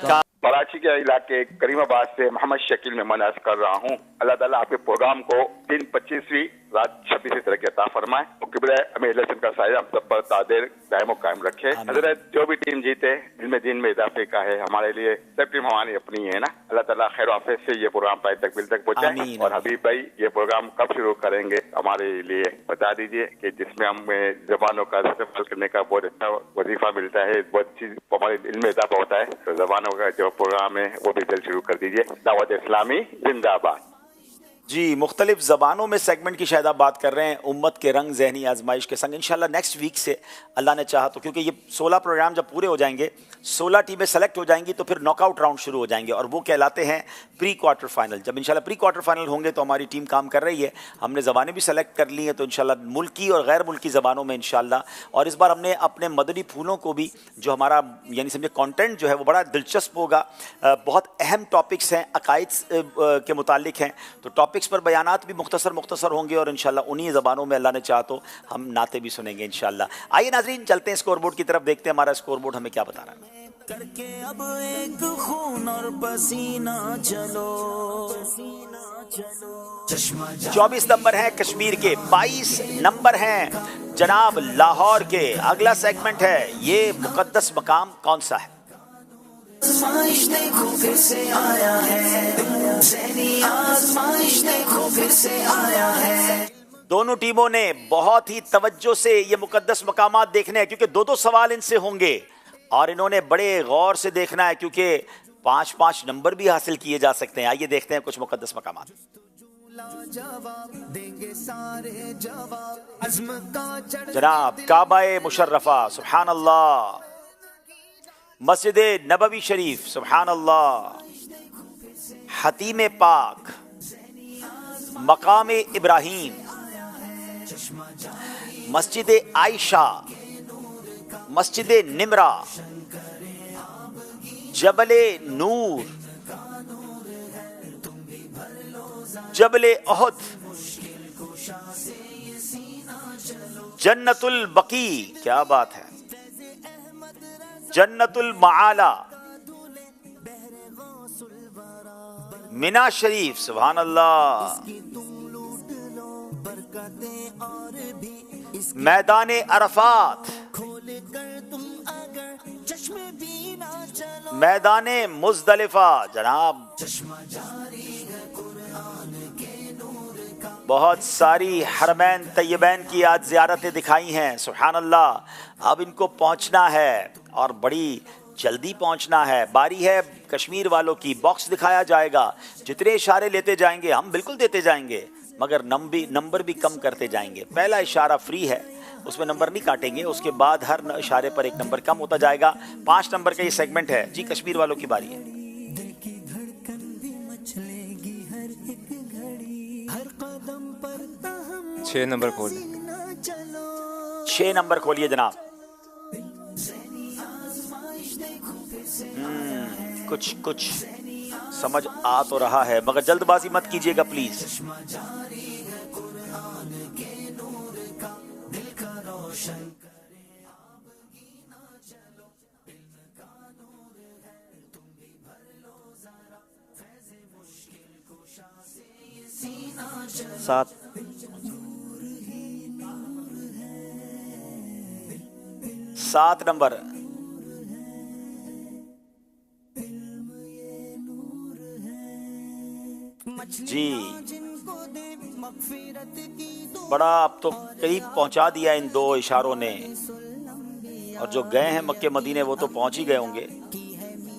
का। कराची के इलाके करीमाबाद से मोहम्मद शकील में मैं अर्ज कर रहा हूँ, अल्लाह ताला आपके प्रोग्राम को 3/25 रात 26 तरह के अता फरमाए और किबला अमीर लसन का साया हम सब पर तादेर दायमो कायम रखे। हजरत जो भी टीम जीते दिन में इजाफे का है, हमारे लिए सब टीम हमारी अपनी है ना। अल्लाह ताला खैर आफियत से ये प्रोग्राम पाए तकमील तक पहुँचाए। और हबीब भाई ये प्रोग्राम कब शुरू करेंगे हमारे लिए बता दीजिए, कि जिसमें हमें जबानों का इस्तेमाल करने का बहुत अच्छा वजीफा मिलता है, बहुत चीज हमारे इल्म में इजाफा होता है। तो जबानों का जो प्रोग्राम है वो भी जल्द शुरू कर दीजिए। दावत इस्लामी जिंदाबाद। जी, मुख्तलिफ ज़बानों में सेगमेंट की शायद आप बात कर रहे हैं, उम्मत के रंग ज़हनी आजमाइश के संग। इंशाल्लाह नेक्स्ट वीक से अल्लाह ने चाहा तो, क्योंकि ये 16 प्रोग्राम जब पूरे हो जाएंगे, 16 टीमें सेलेक्ट हो जाएंगी, तो फिर नॉकआउट राउंड शुरू हो जाएंगे और वो कहलाते हैं प्री क्वार्टर फाइनल। जब इंशाल्लाह प्री क्वार्टर फाइनल होंगे तो हमारी टीम काम कर रही है, हमने ज़बानें भी सेलेक्ट कर ली हैं, तो इंशाल्लाह मुल्की और गैर मुल्की ज़बानों में इंशाल्लाह। और इस बार हमने अपने मदनी फूलों को भी, जो हमारा यानी समझे कंटेंट जो है वो बड़ा दिलचस्प होगा, बहुत अहम टॉपिक्स हैं, अकायद के मुतालिक हैं, तो टॉपिक्स पर बयानात भी मुख्तसर होंगे और इंशाल्लाह उन्हीं ज़बानों में अल्लाह ने चाहा तो हम नाते भी सुनेंगे इंशाल्लाह। आइए नाज़रीन, चलते हैं स्कोर बोर्ड की तरफ, देखते हैं हमारा स्कोर बोर्ड हमें क्या बता रहा है। करके अब एक खून और पसीना चलो, 24 नंबर हैं कश्मीर के, 22 नंबर हैं जनाब लाहौर के। अगला सेगमेंट है, ये मुकद्दस मकाम कौन सा है? आजमाइश देखो फिर से आया है, ज़हनी आजमाइश देखो फिर से आया है। दोनों टीमों ने बहुत ही तवज्जो से ये मुकद्दस मकामात देखने हैं, क्योंकि 2-2 सवाल इनसे होंगे और इन्होंने बड़े गौर से देखना है, क्योंकि 5-5 नंबर भी हासिल किए जा सकते हैं। आइए देखते हैं कुछ मुकद्दस मकामात। जनाब काबाए मुशर्रफा, सुभान अल्लाह। मस्जिद नबवी शरीफ, सुभान अल्लाह। हतीम पाक, मकाम इब्राहीम, मस्जिद आयशा, मस्जिद निमरा, जबले नूर, जबले ओहद, जन्नतुल बकी, क्या बात है, जन्नतुल माला, मिना शरीफ, सुभान अल्लाह, मैदान अरफात, मैदान मुज़दलिफा। जनाब बहुत सारी हरमैन तैयबैन की आज ज़ियारतें दिखाई हैं, सुभान अल्लाह। अब इनको पहुंचना है और बड़ी जल्दी पहुंचना है। बारी है कश्मीर वालों की, बॉक्स दिखाया जाएगा, जितने इशारे लेते जाएंगे हम बिल्कुल देते जाएंगे, मगर नंबर भी कम करते जाएंगे। पहला इशारा फ्री है, उसमें नंबर नहीं काटेंगे, उसके बाद हर इशारे पर एक नंबर कम होता जाएगा। 5 नंबर का ये सेगमेंट है जी। कश्मीर वालों की बारी है। 6 नंबर खोल, 6 नंबर खोलिए जनाब। कुछ समझ आ तो रहा है, मगर जल्दबाजी मत कीजिएगा प्लीज। सात 7 नंबर। जी बड़ा अब तो करीब पहुंचा दिया इन 2 इशारों ने, और जो गए हैं मक्के मदीने वो तो पहुंच ही गए होंगे,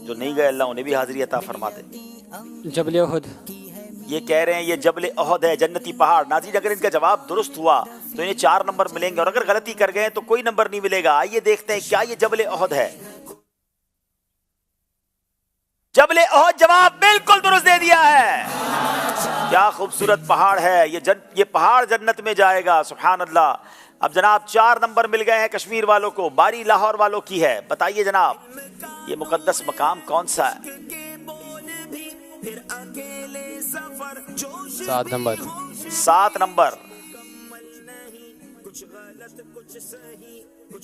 जो नहीं गए अल्लाह उन्हें भी हाजिरी अता फरमा दे। जबल ओहद, ये कह रहे हैं ये जबल ओहद है, जन्नती पहाड़। नाज़रीन अगर इनका जवाब दुरुस्त हुआ तो इन्हें 4 नंबर मिलेंगे, और अगर गलती कर गए तो कोई नंबर नहीं मिलेगा। आइए देखते हैं क्या ये जबल ओहद है। जबल ओहद जवाब बिल्कुल दुरुस्त दे दिया है। क्या खूबसूरत पहाड़ है ये पहाड़ जन्नत में जाएगा, सुभान अल्लाह। اب جناب 4 نمبر مل گئے ہیں کشمیر والوں کو، باری لاہور والوں کی ہے. بتائیے جناب یہ مقدس مقام کون سا ہے؟ 7 نمبر. 7 نمبر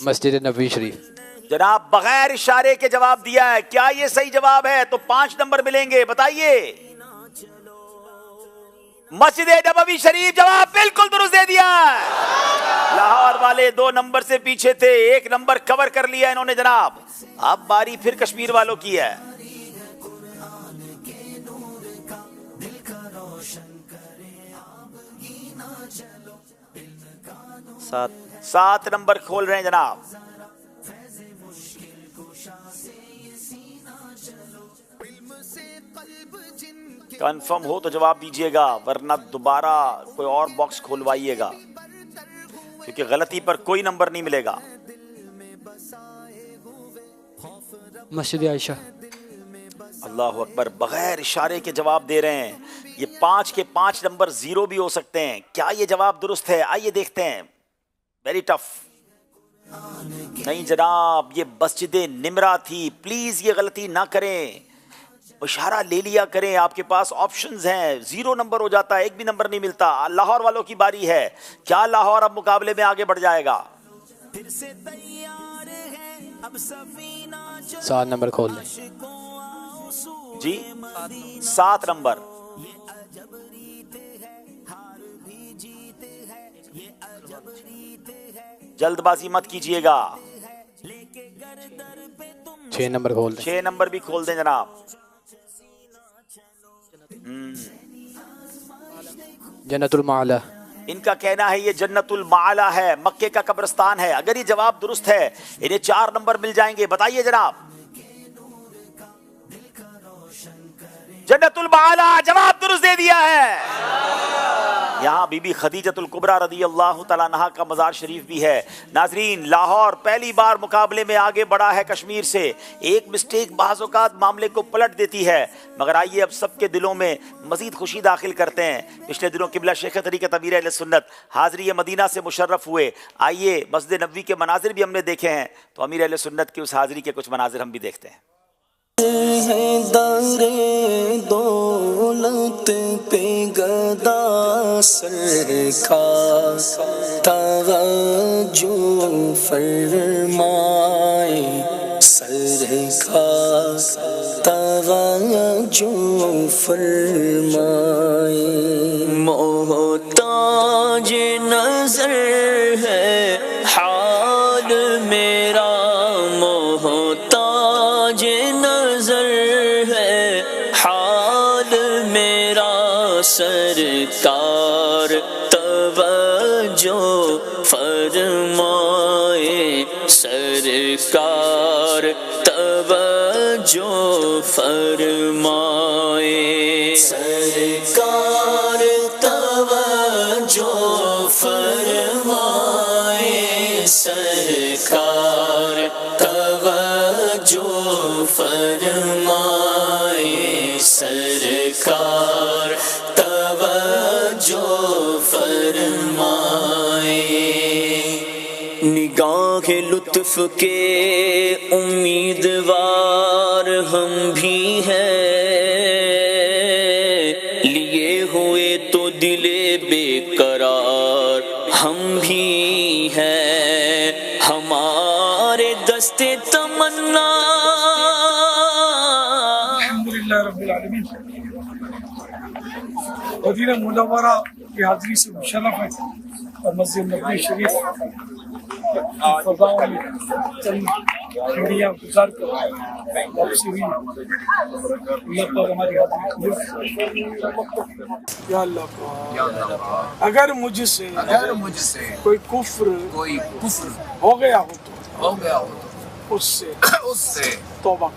مسجد نبوی شریف. جناب بغیر اشارے کے جواب دیا ہے، کیا یہ صحیح جواب ہے؟ تو 5 نمبر ملیں گے. بتائیے. مسجد نبوی شریف جواب بالکل درست دے دیا ہے. لاہور والے 2 نمبر سے پیچھے تھے، 1 نمبر کور کر لیا انہوں نے جناب. اب باری پھر کشمیر والوں کی ہے. 7 نمبر کھول رہے ہیں جناب. کنفرم ہو تو جواب دیجئے گا، ورنہ دوبارہ کوئی اور باکس کھولوائیے گا، کیونکہ غلطی پر کوئی نمبر نہیں ملے گا. مسجد عائشہ. اللہ اکبر، بغیر اشارے کے جواب دے رہے ہیں. یہ 5 کے 5 نمبر 0 بھی ہو سکتے ہیں. کیا یہ جواب درست ہے؟ آئیے دیکھتے ہیں. Very tough. نہیں جناب، یہ مسجد نمرہ تھی. پلیز یہ غلطی نہ کریں، اشارہ لے لیا کریں. آپ کے پاس آپشنز ہیں. 0 نمبر ہو جاتا ہے، 1 بھی نمبر نہیں ملتا. لاہور والوں کی باری ہے. کیا لاہور اب مقابلے میں آگے بڑھ جائے گا؟ 7 نمبر کھول لیں. جی 7 نمبر. جلد بازی مت کیجئے گا. 6 نمبر کھول دیں. 6 نمبر بھی کھول دیں جناب. جنت المعلا. ان کا کہنا ہے یہ جنت المعلا ہے، مکے کا قبرستان ہے. اگر یہ جواب درست ہے انہیں 4 نمبر مل جائیں گے. بتائیے جناب. جنت المعلا جواب درست دے دیا ہے. یہاں بی بی خدیجۃ الکبریٰ رضی اللہ تعالیٰ عنہا کا مزار شریف بھی ہے. ناظرین لاہور پہلی بار مقابلے میں آگے بڑھا ہے کشمیر سے. ایک مسٹیک بعض اوقات معاملے کو پلٹ دیتی ہے، مگر آئیے اب سب کے دلوں میں مزید خوشی داخل کرتے ہیں. پچھلے دنوں قبلہ شیخ طریقت امیر اہل سنت حاضری مدینہ سے مشرف ہوئے. آئیے مسجد نبوی کے مناظر بھی ہم نے دیکھے ہیں، تو امیر اہل سنت کی اس حاضری کے کچھ مناظر ہم بھی دیکھتے ہیں. در دولت پہ گدا سر کا توجہ فرمائے، سر کا توجہ فرمائے. محتاج نظر ہے حال میرا، محتاج نظر ہے حال میرا، سرکار توجہ فرمائے، سرکار توجہ فرمائے، سرکار توجہ فرمائے، سرکار توجہ فرمائے، سرکار توجہ فرمائے. نگاہ لطف کے امیدوار ہم بھی ہیں، لیے ہوئے تو دل بے قرار ہم بھی ہیں، ہمارے دستے تمنا. الحمدللہ رب العالمین. مدینہ منورہ کی حاضری سے مشرف ہے اور مسجد نبوی شریف فضاؤں میں چند گھڑیاں گزار کر واپسی ہوئی. اللہ پاک ہماری حاضری قبول. یا اللہ پاک اگر مجھ سے کوئی کفر ہو گیا ہو تو اس سے توبہ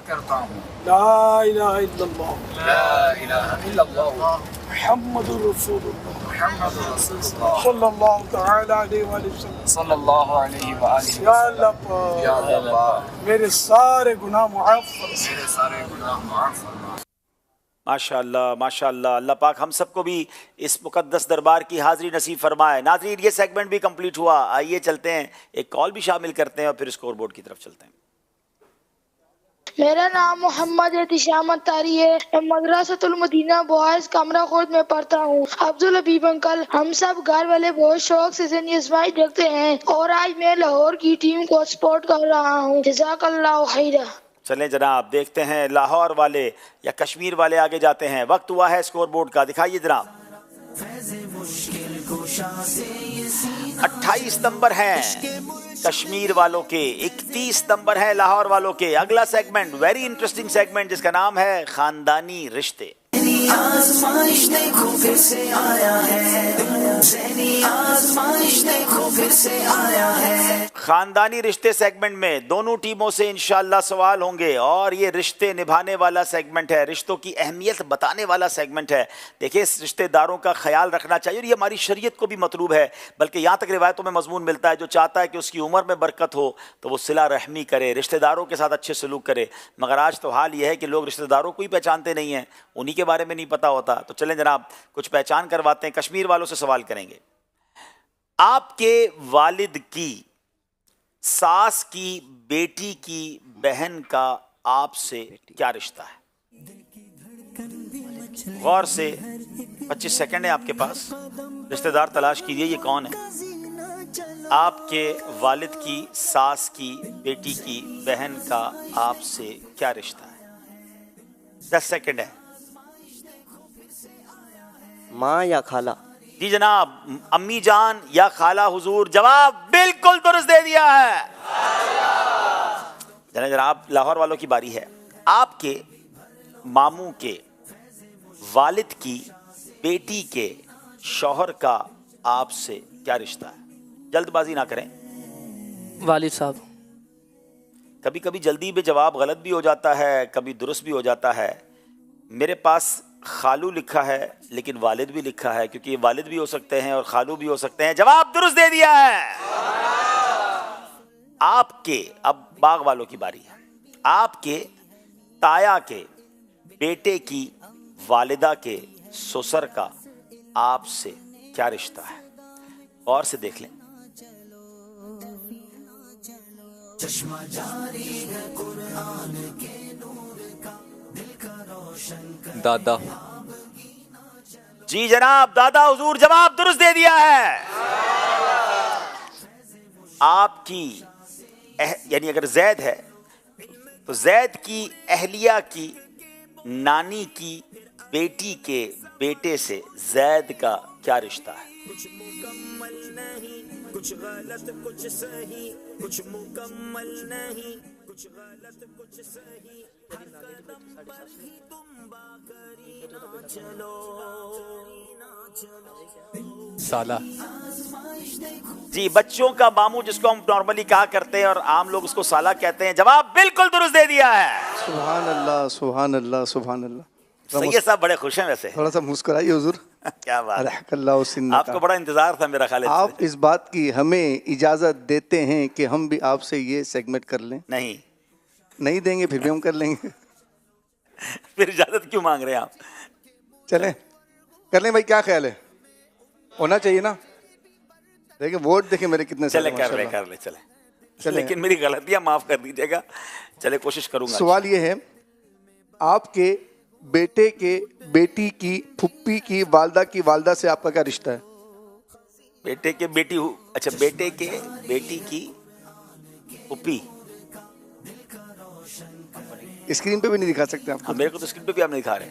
کرتا ہوں. لا الہ الا اللہ، لا الہ الا اللہ، محمد رسول اللہ، محمد رسول اللہ صلی اللہ تعالی علیہ وآلہ وسلم، صلی اللہ علیہ وآلہ وسلم. یا اللہ پاک میرے سارے گناہ معاف فرما، میرے سارے گناہ معاف فرما. माशाअल्लाह माशाअल्लाह। अल्लाह पाक हम सबको भी इस मुकद्दस दरबार की हाज़िरी नसीब फरमाए। नाज़रीन, ये सेगमेंट भी कंप्लीट हुआ। आइए चलते हैं, एक कॉल भी शामिल करते हैं और फिर स्कोर बोर्ड की तरफ चलते हैं। मेरा नाम मोहम्मद एहतिशाम अत्तारी है। मैं मदरसतुल मदीना बॉयज कमरा खुद में पढ़ता हूँ। अब्दुल हबीब अंकल, हम सब घर वाले बहुत शौक से ज़हनी आज़माइश देखते हैं और आज मैं लाहौर की टीम को सपोर्ट कर रहा हूँ। जज़ाकल्लाहु खैरा। चलें जनाब, देखते हैं लाहौर वाले या कश्मीर वाले आगे जाते हैं। वक्त हुआ है स्कोर बोर्ड का, दिखाइए जनाब। 28 नंबर हैं कश्मीर वालों के, 31 नंबर हैं लाहौर वालों के। अगला सेगमेंट वेरी इंटरेस्टिंग सेगमेंट जिसका नाम है खानदानी रिश्ते। आज़माइश देखो फिर से आया है, ज़हनी आज़माइश देखो फिर से आया है। खानदानी रिश्ते सेगमेंट में दोनों टीमों से इंशाअल्लाह सवाल होंगे और ये रिश्ते निभाने वाला सेगमेंट है, रिश्तों की अहमियत बताने वाला सेगमेंट है। देखिए, इस रिश्तेदारों का ख्याल रखना चाहिए और ये हमारी शरीयत को भी मतलूब है, बल्कि यहाँ तक रिवायतों में मजमून मिलता है, जो चाहता है कि उसकी उम्र में बरकत हो तो वो सिला रहमी करे, रिश्तेदारों के साथ अच्छे सलूक करे। मगर आज तो हाल ये है कि लोग रिश्तेदारों को ही पहचानते नहीं हैं, उन्हीं के बारे में नहीं पता होता। तो चलें जनाब, कुछ पहचान करवाते हैं। कश्मीर वालों से सवाल करेंगे, आपके वालिद की सास की बेटी की बहन का आपसे क्या रिश्ता है? गौर से 25 सेकंड है आपके पास, रिश्तेदार तलाश कीजिए। ये कौन है? आपके वालिद की सास की बेटी की बहन का आपसे क्या रिश्ता है? 10 सेकंड है। माँ या खाला? जी जनाब, अम्मी जान या खाला हुजूर। जवाब बिल्कुल दुरुस्त दे दिया है। जनाब, लाहौर वालों की बारी है। आपके मामू के वालिद की बेटी के शौहर का आपसे क्या रिश्ता है? जल्दबाजी ना करें। वालिद साहब। कभी कभी जल्दी में जवाब गलत भी हो जाता है, कभी दुरुस्त भी हो जाता है। मेरे पास खालू लिखा है लेकिन वालिद भी लिखा है, क्योंकि ये वालिद भी हो सकते हैं और खालू भी हो सकते हैं। जवाब दुरुस्त दे दिया है। आपके, अब बाग वालों की बारी है। आपके ताया के बेटे की वालिदा के ससुर का आपसे क्या रिश्ता है? गौर से देख लें। चश्मा जारी है कुरान के नूर का, दिल का रोशन कर। दादा। जी जनाब, दादा हुजूर। जवाब दुरुस्त दे दिया है। आपकी यानी अगर जैद है तो जैद की अहलिया की नानी की बेटी के बेटे से जैद का क्या रिश्ता है? कुछ मुकम्मल नहीं, कुछ गलत कुछ सही, कुछ मुकम्मल नहीं, कुछ गलत कुछ सही, हर कदम पर ही तुम बाकरी ना चलो। साला। जी, बच्चों का मामू जिसको हम नॉर्मली कहा करते हैं और आम लोग उसको साला कहते हैं। जवाब बिल्कुल दुरुस्त दे दिया है। सुभान अल्लाह सुभान अल्लाह सुभान अल्लाह। सही है, सब बड़े खुश हैं वैसे। थोड़ा सा मुस्कुराइए हुजूर। क्या बात है। आपको आपको बड़ा इंतजार था मेरा ख्याल है। आप इस बात की हमें इजाजत देते हैं कि हम भी आपसे ये सेगमेंट कर लें? नहीं देंगे, फिर भी हम कर लेंगे। फिर इजाजत क्यों मांग रहे हैं आप? चलें कर लें भाई, क्या ख्याल है? होना चाहिए ना। देखिए वोट देखें मेरे कितने चले कर ले चले। लेकिन मेरी गलतियां माफ कर दीजिएगा। चले, कोशिश करूंगा। सवाल ये है, आपके बेटे के बेटी की फुप्पी की वालदा की वालदा से आपका क्या रिश्ता है? बेटे के बेटी, अच्छा, बेटे के बेटी की फुप्पी। स्क्रीन पे भी नहीं दिखा सकते आप? हाँ, मेरे को तो स्क्रीन पे भी आप नहीं दिखा रहे।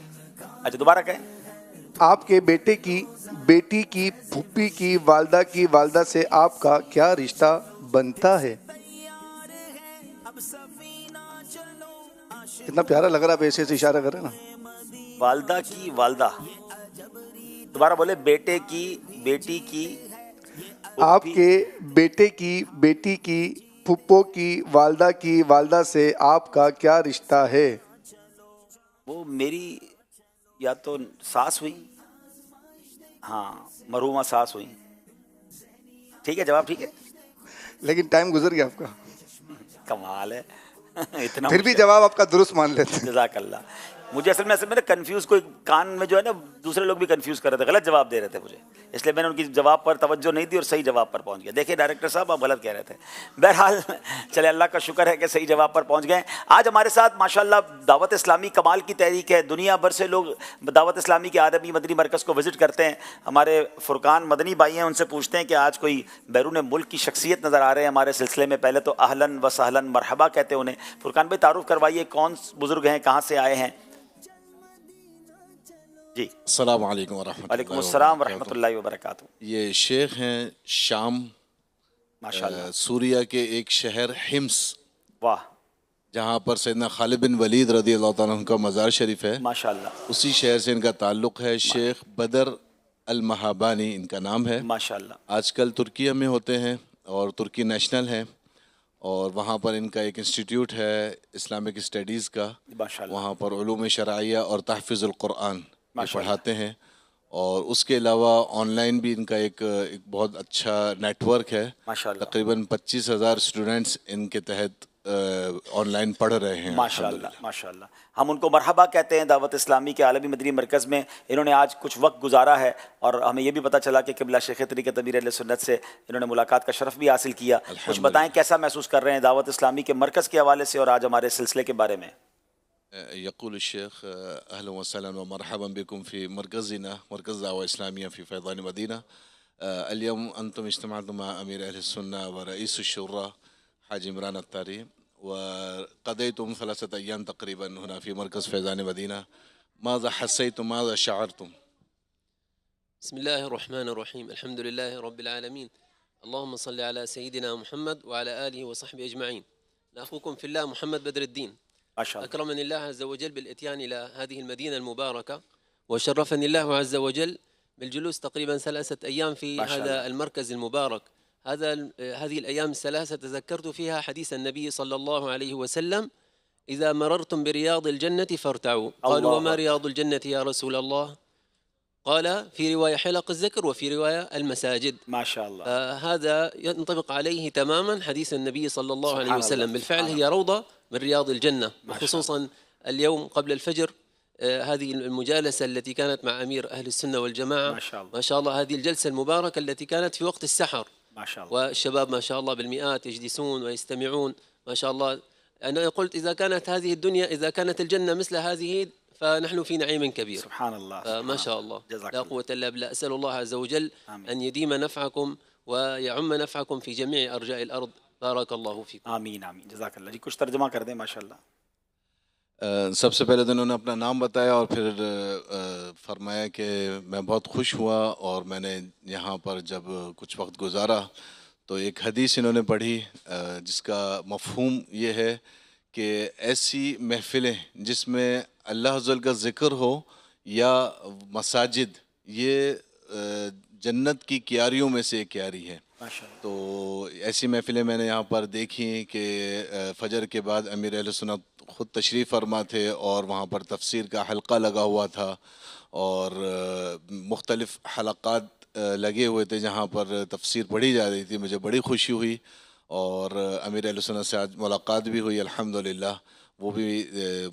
अच्छा, दोबारा कहें। आपके बेटे की बेटी की फुप्पी की वालदा से आपका क्या रिश्ता बनता है? कितना प्यारा लग रहा है, ऐसे से इशारा कर रहे हैं ना। वालदा की वालदा, दोबारा बोले। बेटे की बेटी की, आपके बेटे की बेटी की फुप्पो की वालदा से आपका क्या रिश्ता है? वो मेरी या तो सास हुई, हाँ, मरहुमा सास हुई। ठीक है, जवाब ठीक है। लेकिन टाइम गुजर गया आपका। कमाल है। इतना फिर भी जवाब आपका दुरुस्त मान लेते हैं। जज़ाकल्लाह। مجھے اصل میں کنفیوز کوئی کان میں جو ہے نا دوسرے لوگ بھی کنفیوز کر رہے تھے, غلط جواب دے رہے تھے مجھے, اس لیے میں نے ان کی جواب پر توجہ نہیں دی اور صحیح جواب پر پہنچ گیا. دیکھیں ڈائریکٹر صاحب آپ غلط کہہ رہے تھے. بہرحال چلے اللہ کا شکر ہے کہ صحیح جواب پر پہنچ گئے. آج ہمارے ساتھ ماشاءاللہ دعوت اسلامی کمال کی تحریک ہے, دنیا بھر سے لوگ دعوت اسلامی کے عالمی مدنی مرکز کو وزٹ کرتے ہیں. ہمارے فرقان مدنی بھائی ہیں, ان سے پوچھتے ہیں کہ آج کوئی بیرون ملک کی شخصیت نظر آ رہے ہیں ہمارے سلسلے میں. پہلے تو اہلاً و سہلاً مرحبا کہتے ہیں انہیں. فرقان بھائی تعارف کروائیے, کون بزرگ ہیں, کہاں سے آئے ہیں؟ جی السلام علیکم ورحمۃ اللہ. وعلیکم السلام ورحمۃ اللہ وبرکاتہ. یہ شیخ ہیں شام ماشاءاللہ, سوریہ کے ایک شہر حمص, واہ, جہاں پر سیدنا خالد بن ولید رضی اللہ تعالیٰ عنہ کا مزار شریف ہے. ماشاءاللہ, اسی شہر سے ان کا تعلق ہے. شیخ بدر المہابانی ان کا نام ہے. ماشاءاللہ, آج کل ترکیہ میں ہوتے ہیں اور ترکی نیشنل ہیں, اور وہاں پر ان کا ایک انسٹیٹیوٹ ہے اسلامک اسٹڈیز کا. وہاں پر علوم شرعیہ اور تحفظ القرآن پڑھاتے ہیں, اور اس کے علاوہ آن لائن بھی ان کا ایک بہت اچھا نیٹ ورک ہے. تقریباً 25,000 اسٹوڈنٹس ان کے تحت آن لائن پڑھ رہے ہیں. ماشاءاللہ ماشاءاللہ. ہم ان کو مرحبا کہتے ہیں دعوت اسلامی کے عالمی مدنی مرکز میں. انہوں نے آج کچھ وقت گزارا ہے اور ہمیں یہ بھی پتہ چلا کہ قبلہ شیخ طریقت امیر اہل سنت سے انہوں نے ملاقات کا شرف بھی حاصل کیا. کچھ بتائیں کیسا محسوس کر رہے ہیں دعوت اسلامی کے مرکز کے حوالے سے اور آج ہمارے سلسلے کے بارے میں؟ يقول الشيخ أهلا وسهلا ومرحبا بكم في مركزنا, مركز دعوة إسلامية في فيضان مدينة. اليوم أنتم اجتمعتم مع أمير أهل السنة ورئيس الشورى حاج عمران الطاري, وقضيتم 3 أيام تقريبا هنا في مركز فيضان مدينة. ماذا حسيتم, ماذا شعرتم؟ بسم الله الرحمن الرحيم, الحمد لله رب العالمين, اللهم صل على سيدنا محمد وعلى آله وصحبه أجمعين. أنا أخوكم في الله محمد بدر الدين. أكرمني الله عز وجل بالإتيان إلى هذه المدينة المباركة, وشرفني الله عز وجل بالجلوس تقريبا 3 أيام في هذا المركز المبارك. هذه الأيام الثلاثة تذكرت فيها حديث النبي صلى الله عليه وسلم: إذا مررتم برياض الجنة فارتعوا. قالوا وما رياض الجنة يا رسول الله؟ قال في رواية حلق الذكر وفي رواية المساجد. ما شاء الله. هذا ينطبق عليه تماما حديث النبي صلى الله عليه وسلم. بالفعل هي روضة من رياض الجنة, خصوصا اليوم قبل الفجر هذه المجالسة التي كانت مع أمير أهل السنة والجماعة, ما شاء الله هذه الجلسة المباركة التي كانت في وقت السحر, ما شاء الله, والشباب ما شاء الله بالمئات يجلسون ويستمعون ما شاء الله. أنا قلت إذا كانت هذه الدنيا, إذا كانت الجنة مثل هذه فنحن في نعيم كبير. سبحان الله, ما شاء الله, لا قوة إلا بالله. أسأل الله عز وجل أن يديم نفعكم ويعم نفعكم في جميع أرجاء الأرض. بارک اللہ فیکم. آمین آمین, جزاک اللہ. جی کچھ ترجمہ کر دیں. ماشاءاللہ. سب سے پہلے تو انہوں نے اپنا نام بتایا اور پھر فرمایا کہ میں بہت خوش ہوا, اور میں نے یہاں پر جب کچھ وقت گزارا تو ایک حدیث انہوں نے پڑھی جس کا مفہوم یہ ہے کہ ایسی محفلیں جس میں اللہ عز و جل کا ذکر ہو یا مساجد, یہ جنت کی کیاریوں میں سے ایک کیاری ہے. تو ایسی محفلیں میں نے یہاں پر دیکھی کہ فجر کے بعد امیر اہل سنت خود تشریف فرما تھے, اور وہاں پر تفسیر کا حلقہ لگا ہوا تھا, اور مختلف حلقات لگے ہوئے تھے جہاں پر تفسیر پڑھی جا رہی تھی. مجھے بڑی خوشی ہوئی, اور امیر اہل سنت سے آج ملاقات بھی ہوئی الحمدللہ. وہ بھی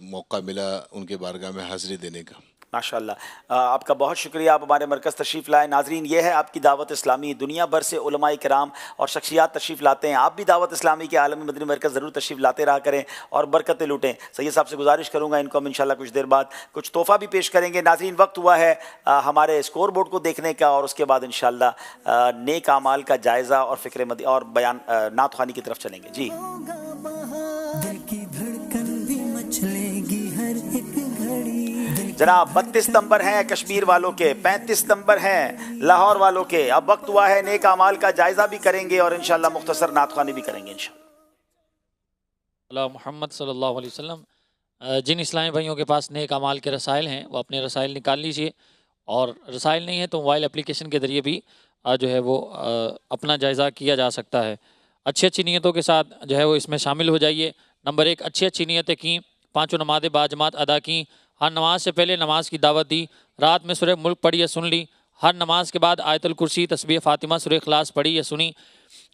موقع ملا ان کے بارگاہ میں حاضری دینے کا. ماشاءاللہ, آپ کا بہت شکریہ, آپ ہمارے مرکز تشریف لائے. ناظرین, یہ ہے آپ کی دعوت اسلامی. دنیا بھر سے علماء کرام اور شخصیات تشریف لاتے ہیں. آپ بھی دعوت اسلامی کے عالمی مدنی مرکز ضرور تشریف لاتے رہا کریں اور برکتیں لوٹیں. سید صاحب سے گزارش کروں گا, ان کو ہم انشاءاللہ کچھ دیر بعد کچھ تحفہ بھی پیش کریں گے. ناظرین, وقت ہوا ہے ہمارے اسکور بورڈ کو دیکھنے کا, اور اس کے بعد انشاءاللہ نیک اعمال کا جائزہ اور فکر مدی اور بیان نعت خوانی کی طرف چلیں گے. جی جناب, 32 نمبر ہیں کشمیر والوں کے, 35 نمبر ہیں لاہور والوں کے. اب وقت ہوا ہے نیک اعمال کا جائزہ بھی کریں گے اور انشاءاللہ مختصر نعت خوانی بھی کریں گے انشاءاللہ. اللہ محمد صلی اللہ علیہ وسلم. جن اسلامی بھائیوں کے پاس نیک اعمال کے رسائل ہیں وہ اپنے رسائل نکال لیجئے, اور رسائل نہیں ہیں تو موبائل اپلیکیشن کے ذریعے بھی جو ہے وہ اپنا جائزہ کیا جا سکتا ہے. اچھی نیتوں کے ساتھ جو ہے وہ اس میں شامل ہو جائیے. نمبر 1, اچھی نیتیں کیں, 5 نمازیں باجماعت ادا کیں, ہر نماز سے پہلے نماز کی دعوت دی, رات میں سورہ ملک پڑھی یا سن لی, ہر نماز کے بعد آیت الکرسی, تسبیح فاطمہ, سورہ اخلاص پڑھی یا سنی,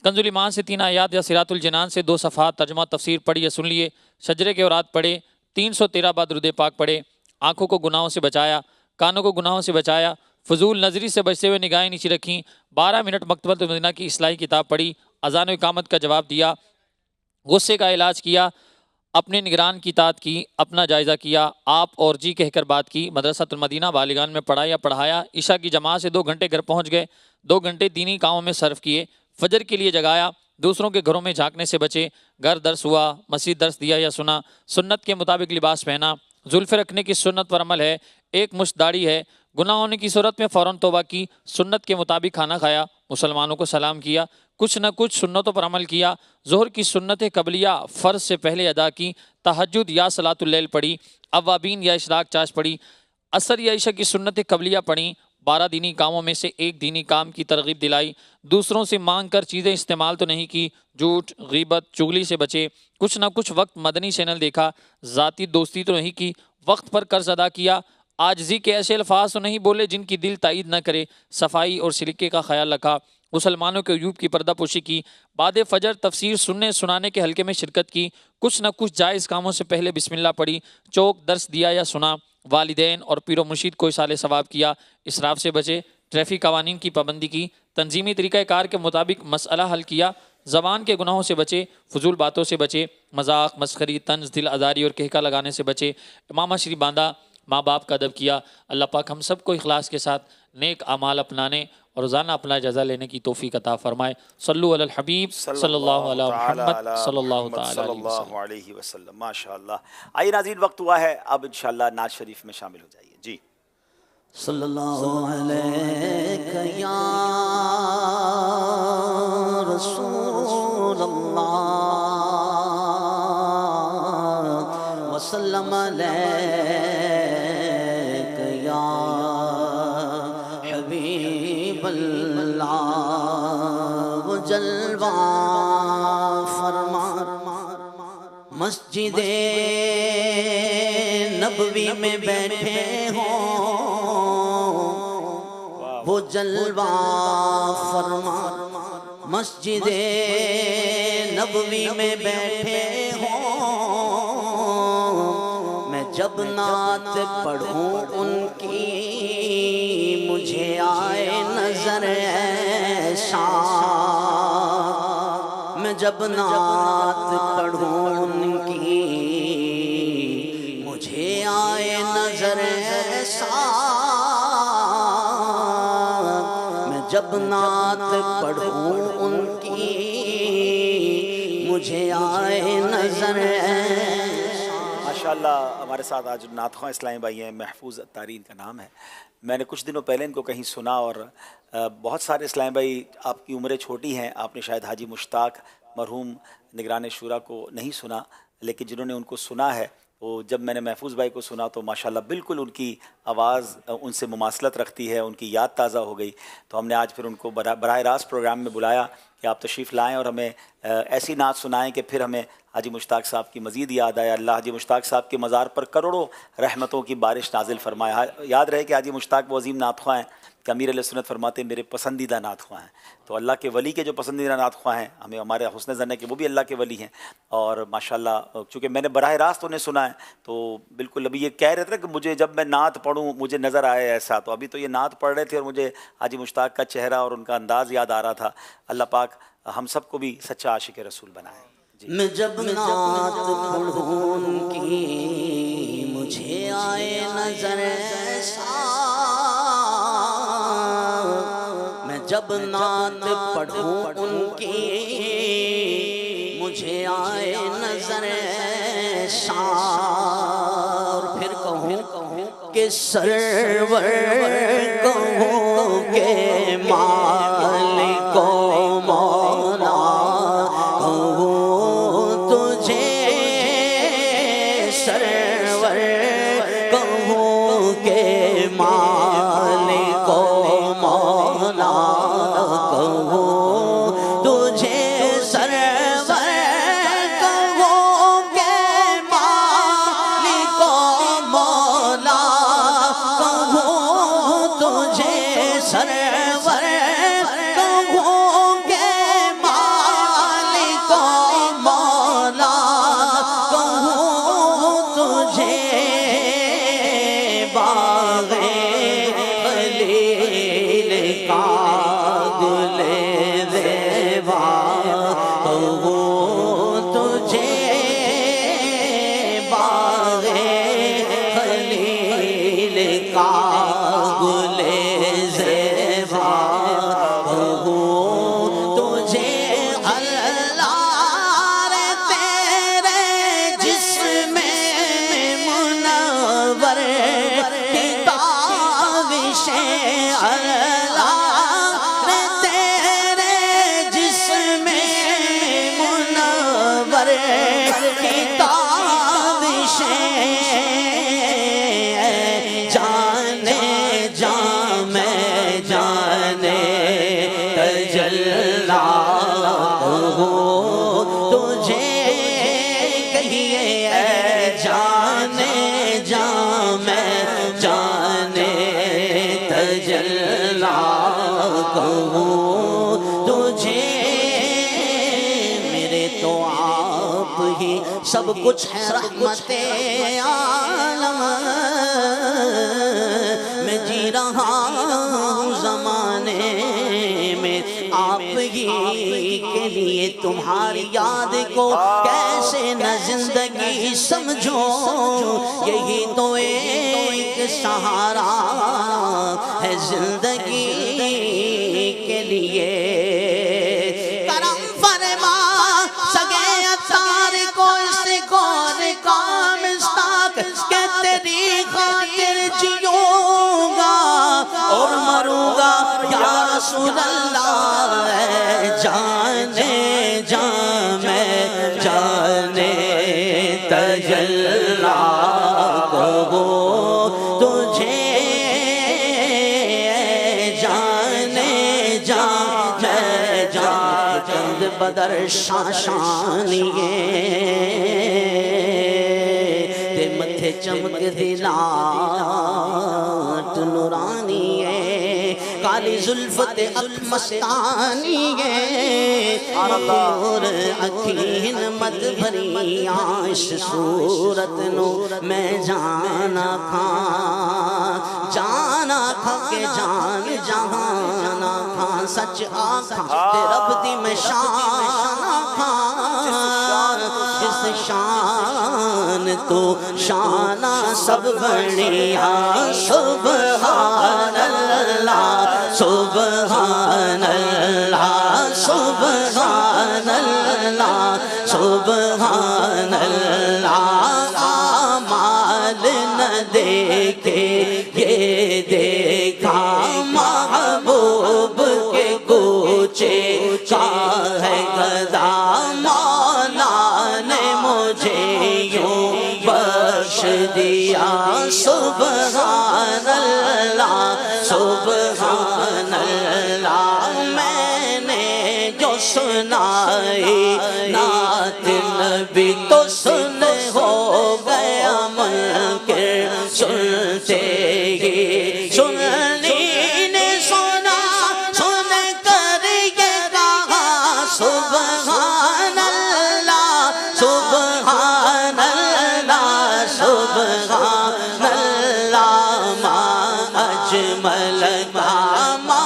کنز الایمان سے 3 آیات یا صراط الجنان سے 2 صفحات ترجمہ تفسیر پڑھی یا سن لیے, شجرے کے اورات پڑھے, 313 بار درود پاک پڑھے, आंखों को गुनाहों से बचाया, कानों को गुनाहों से बचाया, फजूल नजरी से बचते हुए निगाहें नीचे रखीं, 12 मिनट मकतबतुल मदीना की इस्लाही किताब पढ़ी, अज़ान व इकामत का जवाब दिया, गुस्से का इलाज किया, अपने निगरान की इताअत की, अपना जायज़ा किया, आप और जी कहकर बात की, मदरसातुल मदीना बालिगान में पढ़ाया, इशा की जमात से 2 घंटे घर पहुँच गए, 2 घंटे दीनी कामों में सर्फ किए, फजर के लिए जगाया, दूसरों के घरों में झांकने से बचे, घर दर्स हुआ, मस्जिद दर्स दिया या सुना, सुन्नत के मुताबिक लिबास पहना, जुल्फ़े रखने की सुन्नत पर अमल है, एक मुश्त दाढ़ी है, गुनाह होने की सूरत में फ़ौरन तौबा की, सुन्नत के मुताबिक खाना खाया, मुसलमानों को सलाम किया, कुछ न कुछ सुन्नतों पर अमल किया, ज़ोहर की सुन्नत कबलिया फ़र्ज से पहले अदा की, तहज्जुद या सलातुल लैल पढ़ी, अव्वाबीन या इशराक चाश पढ़ी, असर या इशा की सुन्नत कबलिया पढ़ी, 12 दीनी कामों में से एक दीनी काम की तरगीब दिलाई, दूसरों से मांग कर चीज़ें इस्तेमाल तो नहीं की, झूठ, गीबत, चुगली से बचे, कुछ ना कुछ वक्त मदनी चैनल देखा, ज़ाती दोस्ती तो नहीं की, वक्त पर कर्ज अदा किया, आजजी के ऐसे अल्फाज तो नहीं बोले जिनकी दिल तायद न करे, सफाई और सलीके का ख्याल रखा, मुसलमानों के अयूब की पर्दापोशी की, बाद फजर तफसीर सुनने सुनाने के हल्के में शिरकत की, कुछ न कुछ जायज़ कामों से पहले बिस्मिल्लाह पढ़ी, चौक दर्स दिया या सुना, वालिदैन और पीरो मुर्शिद को इसाले सवाब किया, इसराफ से बचे, ट्रैफिक कवानीन की पाबंदी की, तंजीमी तरीक़ाकार के मुताबिक मसला हल किया, ज़बान के गुनाहों से बचे, फजूल बातों से बचे, मजाक, मस्खरी, तंज, दिल आज़ारी और कहका लगाने से बचे, इमामा शरीफ बांधा, माँ बाप का अदब किया। अल्लाह पाक हम सबको इखलास के साथ नेक अमाल अपनाने और रोज़ाना अपना जज़ा लेने की तौफीक अता फरमाए। सल्लु अलल हबीब सल्लल्लाहु अलैहि मुहम्मद सल्लल्लाहु अलैहि वसल्लम। माशाअल्लाह। आइए नाज़रीन, वक्त हुआ है अब इंशाअल्लाह नाज शरीफ में शामिल हो जाइए। जी सल्लल्लाहु अलैका या रसूलल्लाह वसल्लम अलैका या हबीबल्लाह। वो जलवा फरमा मस्जिदे नबवी में बैठे हों, वो जलवा फरमा मस्जिदे नबवी में बैठे हों। मैं जब नात पढ़ूं उनकी मुझे आए नजर ऐसा, मैं जब नात पढ़ूं उनकी मुझे आए नजर ऐसा, जब नात पढ़ूं उनकी मुझे आए नजर। माशाअल्लाह, हमारे साथ आज नात ख़्वां इस्लामी भाई हैं, महफूज अत्तारी इनका नाम है। मैंने कुछ दिनों पहले इनको कहीं सुना और बहुत सारे इस्लामी भाई आपकी उम्रें छोटी हैं, आपने शायद हाजी मुश्ताक मरहूम निगरान शुरा को नहीं सुना, लेकिन जिन्होंने उनको सुना है तो जब मैंने महफूज भाई को सुना तो माशाल्लाह बिल्कुल उनकी आवाज़ उनसे मुमासलत रखती है, उनकी याद ताज़ा हो गई। तो हमने आज फिर उनको बराह रास्त प्रोग्राम में बुलाया कि आप तशरीफ़ लाएँ और हमें ऐसी नात सुनाएं कि फिर हमें हाजी मुश्ताक साहब की मज़ीद याद आए। अल्लाह हाजी मुश्ताक साहब के मज़ार पर करोड़ों रहमतों की बारिश नाजिल फरमाए। याद रहे कि हाजी मुश्ताक वो अज़ीम नात ख़्वां हैं कि अमीर अहले सुन्नत फरमाते मेरे पसंदीदा नात ख़्वां हैं। तो अल्लाह के वली के जो पसंदीदा नात ख़्वां हैं, हमें हमारे हुस्न ज़न है कि वो भी अल्लाह के वली हैं। और माशाल्लाह चूँकि मैंने बराह रास्त उन्हें सुना है तो बिल्कुल अभी ये कह रहे थे कि मुझे जब मैं नात पढ़ूँ मुझे नज़र आए ऐसा, तो अभी तो ये नात पढ़ रहे थे और मुझे हाजी मुश्ताक का चेहरा और उनका अंदाज़ याद आ रहा था। अल्लाह पाक हम सबको भी सच्चा आशिक रसूल बनाए। मैं जब नात पढ़ूं उनकी मुझे आए नजर ऐसा, मैं जब नात पढ़ूं उनकी मुझे आए नजर ऐसा। और फिर कहूँ कि सरवर कहूँ के मालिको मौला कहूँ तुझे, सरवर कहूँ के मालिको मौला कहूँ तुझे, सरवर कहूँ के मालिको मौला कहूँ तुझे, सरवर कहूँ के मालिको मौला कहूँ तुझे। اے جانے جاں میں جانے تجلا کہوں تجھے، میرے تو آپ ہی سب کچھ ہے رحمت عالم، میں جی رہا ہوں زمانے میں آپ ہی کے لیے، تمہاری یاد کو کیسے نہ زندگی سمجھو، یہی تو ایک سہارا ہے زندگی کے لیے۔ کرم فرما سگے اتار کو اس گور کا مصداق، کہ تیری خاطر جیوں گا اور مروں گا یا رسول اللہ، اے جانے جاں میں جانے تجلا کہوں تجھے، اے جانے جاں میں جاں، چند بدر شاشانیے تے متھے چمک دلاٹ نورانی ہے، کالی زلفت اک مستانی ہے، نور اکھین مد بھری آش صورت نو میں جانا کھاں، جانا کھا کے جان جہانا کھاں، سچ آکھاں تے رب دی میں شان کھاں، جس شان تو شانہ سب بڑھیا، سبحان اللہ سبحان اللہ سبحان اللہ سبحان اللہ، اعمال نہ دیکھے یہ دیکھا محبوب کے کوچے کا ہے گدا، مولا نے مجھے یوں بخش دیا، سبحان اللہ سبحان اللہ، میں نے جو سنائی نعت نبی تو سن ہو گیا منکر، سنتے ہی سننی نے سنا، سن کر یہ کہا سبحان اللہ سبحان اللہ سبحان اللہ، ما اجمل کا ما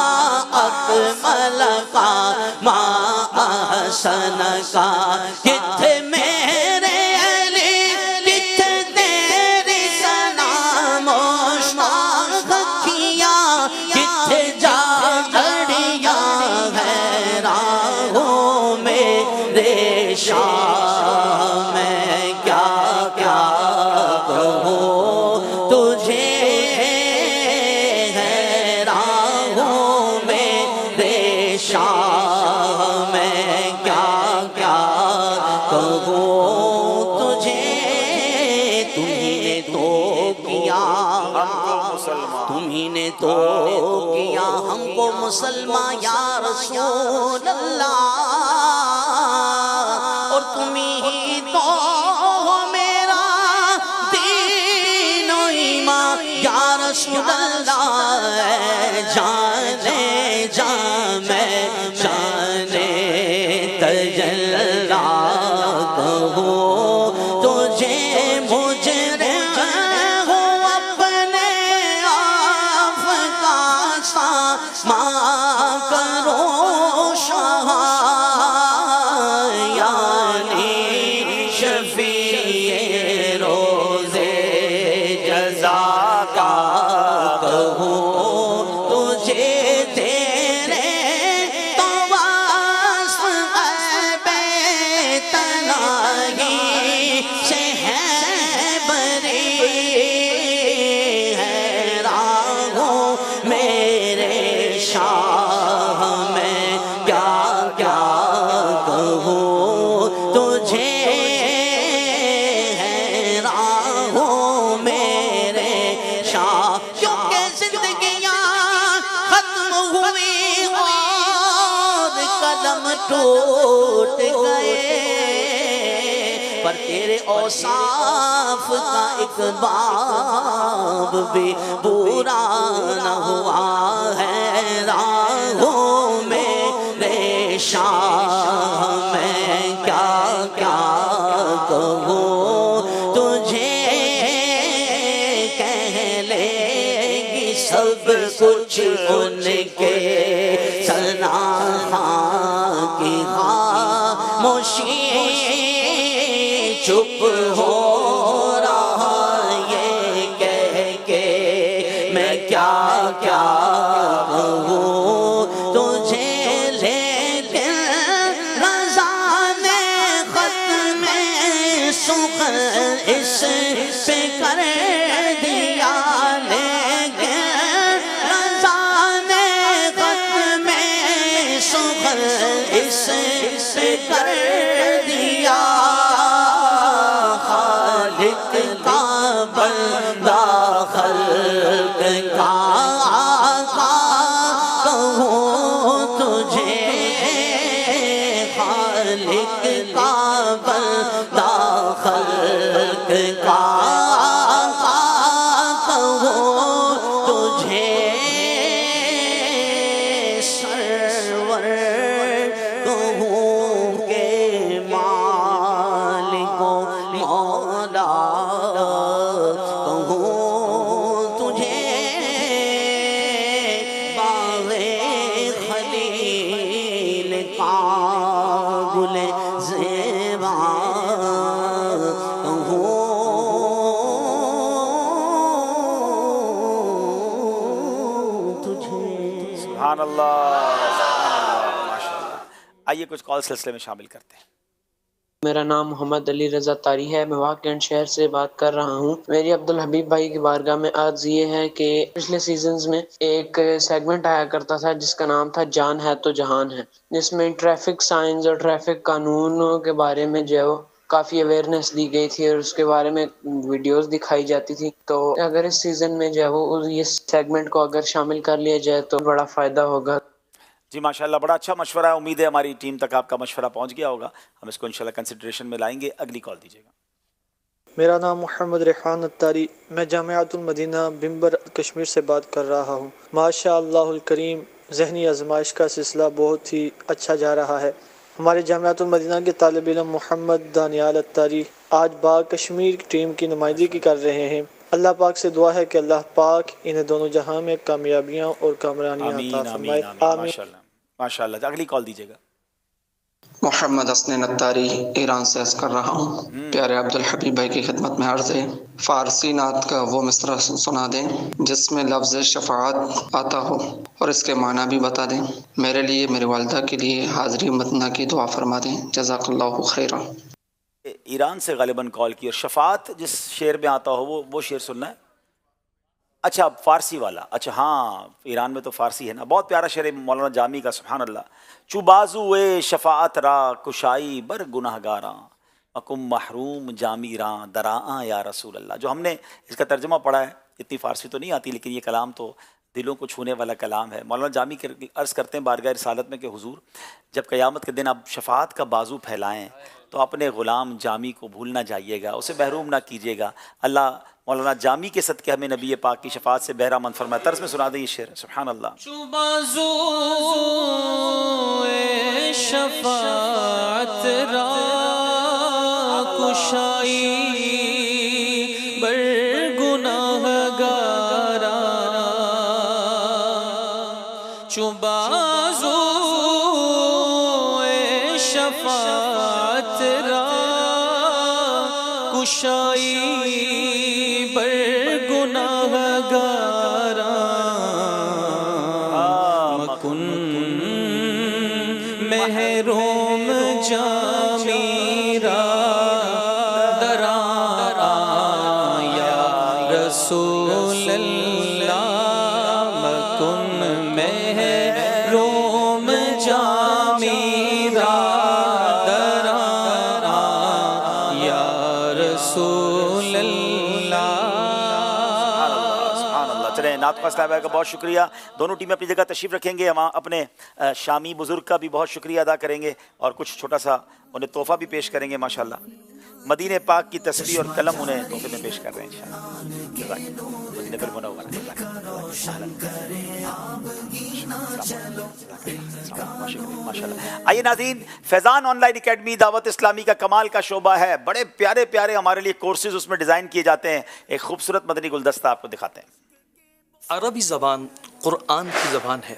اکمل کا ما احسن کا، کتھے میرے علی کتھے تیری سلام و شاخ کیا، کتھے جا گھڑیا ہے راہوں میرے شاہ، میں کیا کیا کہوں تجھے، ہے راہوں میرے شاہ، میں کیا کیا کہوں تجھے، تمہیں نے تو کیا، تمہیں نے تو کیا ہم کو مسلمان یا رسول اللہ، اور تمہیں تو ہو میرا دین و ایمان یا رسول اللہ، اے جانے جاں میں جانے تجلا کہوں تجھے، مجرم ہوں اپنے آپ کا ساماں کرو شاہ، یعنی شفیع روزے جزا کا کہوں تجھے، تیرے تو وصف بے تناہی سے ہے بری، ہے راہوں میرے شاہ، میں کیا کیا کہوں تجھے، ہے راہوں میرے شاہ، کیونکہ زندگیاں ختم ہوئی اور قدم ٹوٹ گئے، پر تیرے اوصاف کا ایک باب بھی پورا نہ ہوا ہے راہوں میں شام میں کیا کیا کہوں تجھے کہہ لے گی سب کچھ ان کے ثنا کی خاموشی چپ ہو رہا یہ کہہ کے میں کیا کیا کہوں تجھے اس پہ کر دیا لیکن رضا نے خط میں سخن اس پہ کر دیا خالق کا بندہ خلق کا آقا کہوں تجھے خالق کا بندہ خلق کا آقا کہوں تجھے سرور کہوں کہ مالک و مولا کہوں تجھے باغ خلیل کا گل زیبا سبحان اللہ ماشاء اللہ. آئیے کچھ کال سلسلے میں شامل کرتے ہیں. میرا نام محمد علی رضا طاری ہے، میں واقعاً شہر سے بات کر رہا ہوں. میری عبدالحبیب بھائی کی بارگاہ میں عرض یہ ہے کہ پچھلے سیزنز میں ایک سیگمنٹ آیا کرتا تھا جس کا نام تھا جان ہے تو جہان ہے، جس میں ٹریفک سائنز اور ٹریفک قانونوں کے بارے میں جو کافی اویئرنیس دی گئی تھی اور اس کے بارے میں ویڈیوز دکھائی جاتی تھی. تو اگر اس سیزن میں جو ہے وہ یہ سیگمنٹ کو اگر شامل کر لیا جائے تو بڑا فائدہ ہوگا. جی ماشاءاللہ بڑا اچھا مشورہ ہے. امید ہے ہماری ٹیم تک آپ کا مشورہ پہنچ گیا ہوگا. ہم اس کو انشاءاللہ کنسیڈریشن میں لائیں گے. اگلی کال دیجیے گا. میرا نام محمد ریحان الطاری، میں جامعۃ المدینہ بمبر کشمیر سے بات کر رہا ہوں. ماشاء اللہ الکریم ذہنی آزمائش کا سلسلہ بہت ہی اچھا جا رہا ہے. ہمارے جامعۃ المدینہ کے طالب علم محمد دانیال الطاری آج باغ کشمیر ٹیم کی نمائندگی کر رہے ہیں. اللہ پاک سے دعا ہے کہ اللہ پاک انہیں دونوں جہاں میں کامیابیاں اور کامرانیاں عطا فرمائے. آمین. ماشاء اللہ. اگلی کال دیجیے گا. محمد حسن الطاری ایران سے عرض کر رہا ہوں. پیارے عبدالحبیب بھائی کی خدمت میں عرض ہے فارسی نعت کا وہ مصرع سنا دیں جس میں لفظ شفاعت آتا ہو اور اس کے معنی بھی بتا دیں. میرے لیے میری والدہ کے لیے حاضری مدینہ کی دعا فرما دیں. جزاک اللہ خیرہ. ایران سے غالباً کال کی. اور شفاعت جس شعر میں آتا ہو وہ شعر سننا ہے. اچھا فارسی والا. اچھا ہاں ایران میں تو فارسی ہے نا. بہت پیارا شعر ہے مولانا جامی کا. سبحان اللہ. چو بازو شفاعت را کشائی بر گناہ گاراں مکم محروم جامی راں دراں یا رسول اللہ. جو ہم نے اس کا ترجمہ پڑھا ہے، اتنی فارسی تو نہیں آتی لیکن یہ کلام تو دلوں کو چھونے والا کلام ہے. مولانا جامی عرض کرتے ہیں بارگاہ رسالت میں کہ حضور جب قیامت کے دن آپ شفاعت کا بازو پھیلائیں تو اپنے غلام جامی کو بھول نہ جائیے گا، اسے محروم نہ کیجیے گا. اللہ مولانا جامی کے صدقے ہمیں نبی پاک کی شفاعت سے بہرہ مند فرمائے. طرز میں سنا دیں یہ شعر. سبحان اللہ. شفاعت را کشائی بر گناہ گارا چو بازو شفاعت را کشائی بر گناہ گارا مکن محروم جامی را دراں یا رسول اللہ مکن محروم جامی را دراں یا رسول اللہ. سبحان اللہ. چلیں نعت خواہ صاحبہ کا بہت شکریہ. دونوں ٹیمیں اپنی جگہ تشریف رکھیں گے. ہم اپنے شامی بزرگ کا بھی بہت شکریہ ادا کریں گے اور کچھ چھوٹا سا انہیں تحفہ بھی پیش کریں گے. ماشاءاللہ مدینہ پاک کی تصویر اور قلم انہیں تحفے میں پیش کر رہے ہیں انشاءاللہ. مدینہ المنورہ. آئیے ناظرین، فیضان آن لائن اکیڈمی دعوت اسلامی کا کمال کا شعبہ ہے. بڑے پیارے پیارے ہمارے لیے کورسز اس میں ڈیزائن کیے جاتے ہیں. ایک خوبصورت مدنی گلدستہ آپ کو دکھاتے ہیں. عربی زبان قرآن کی زبان ہے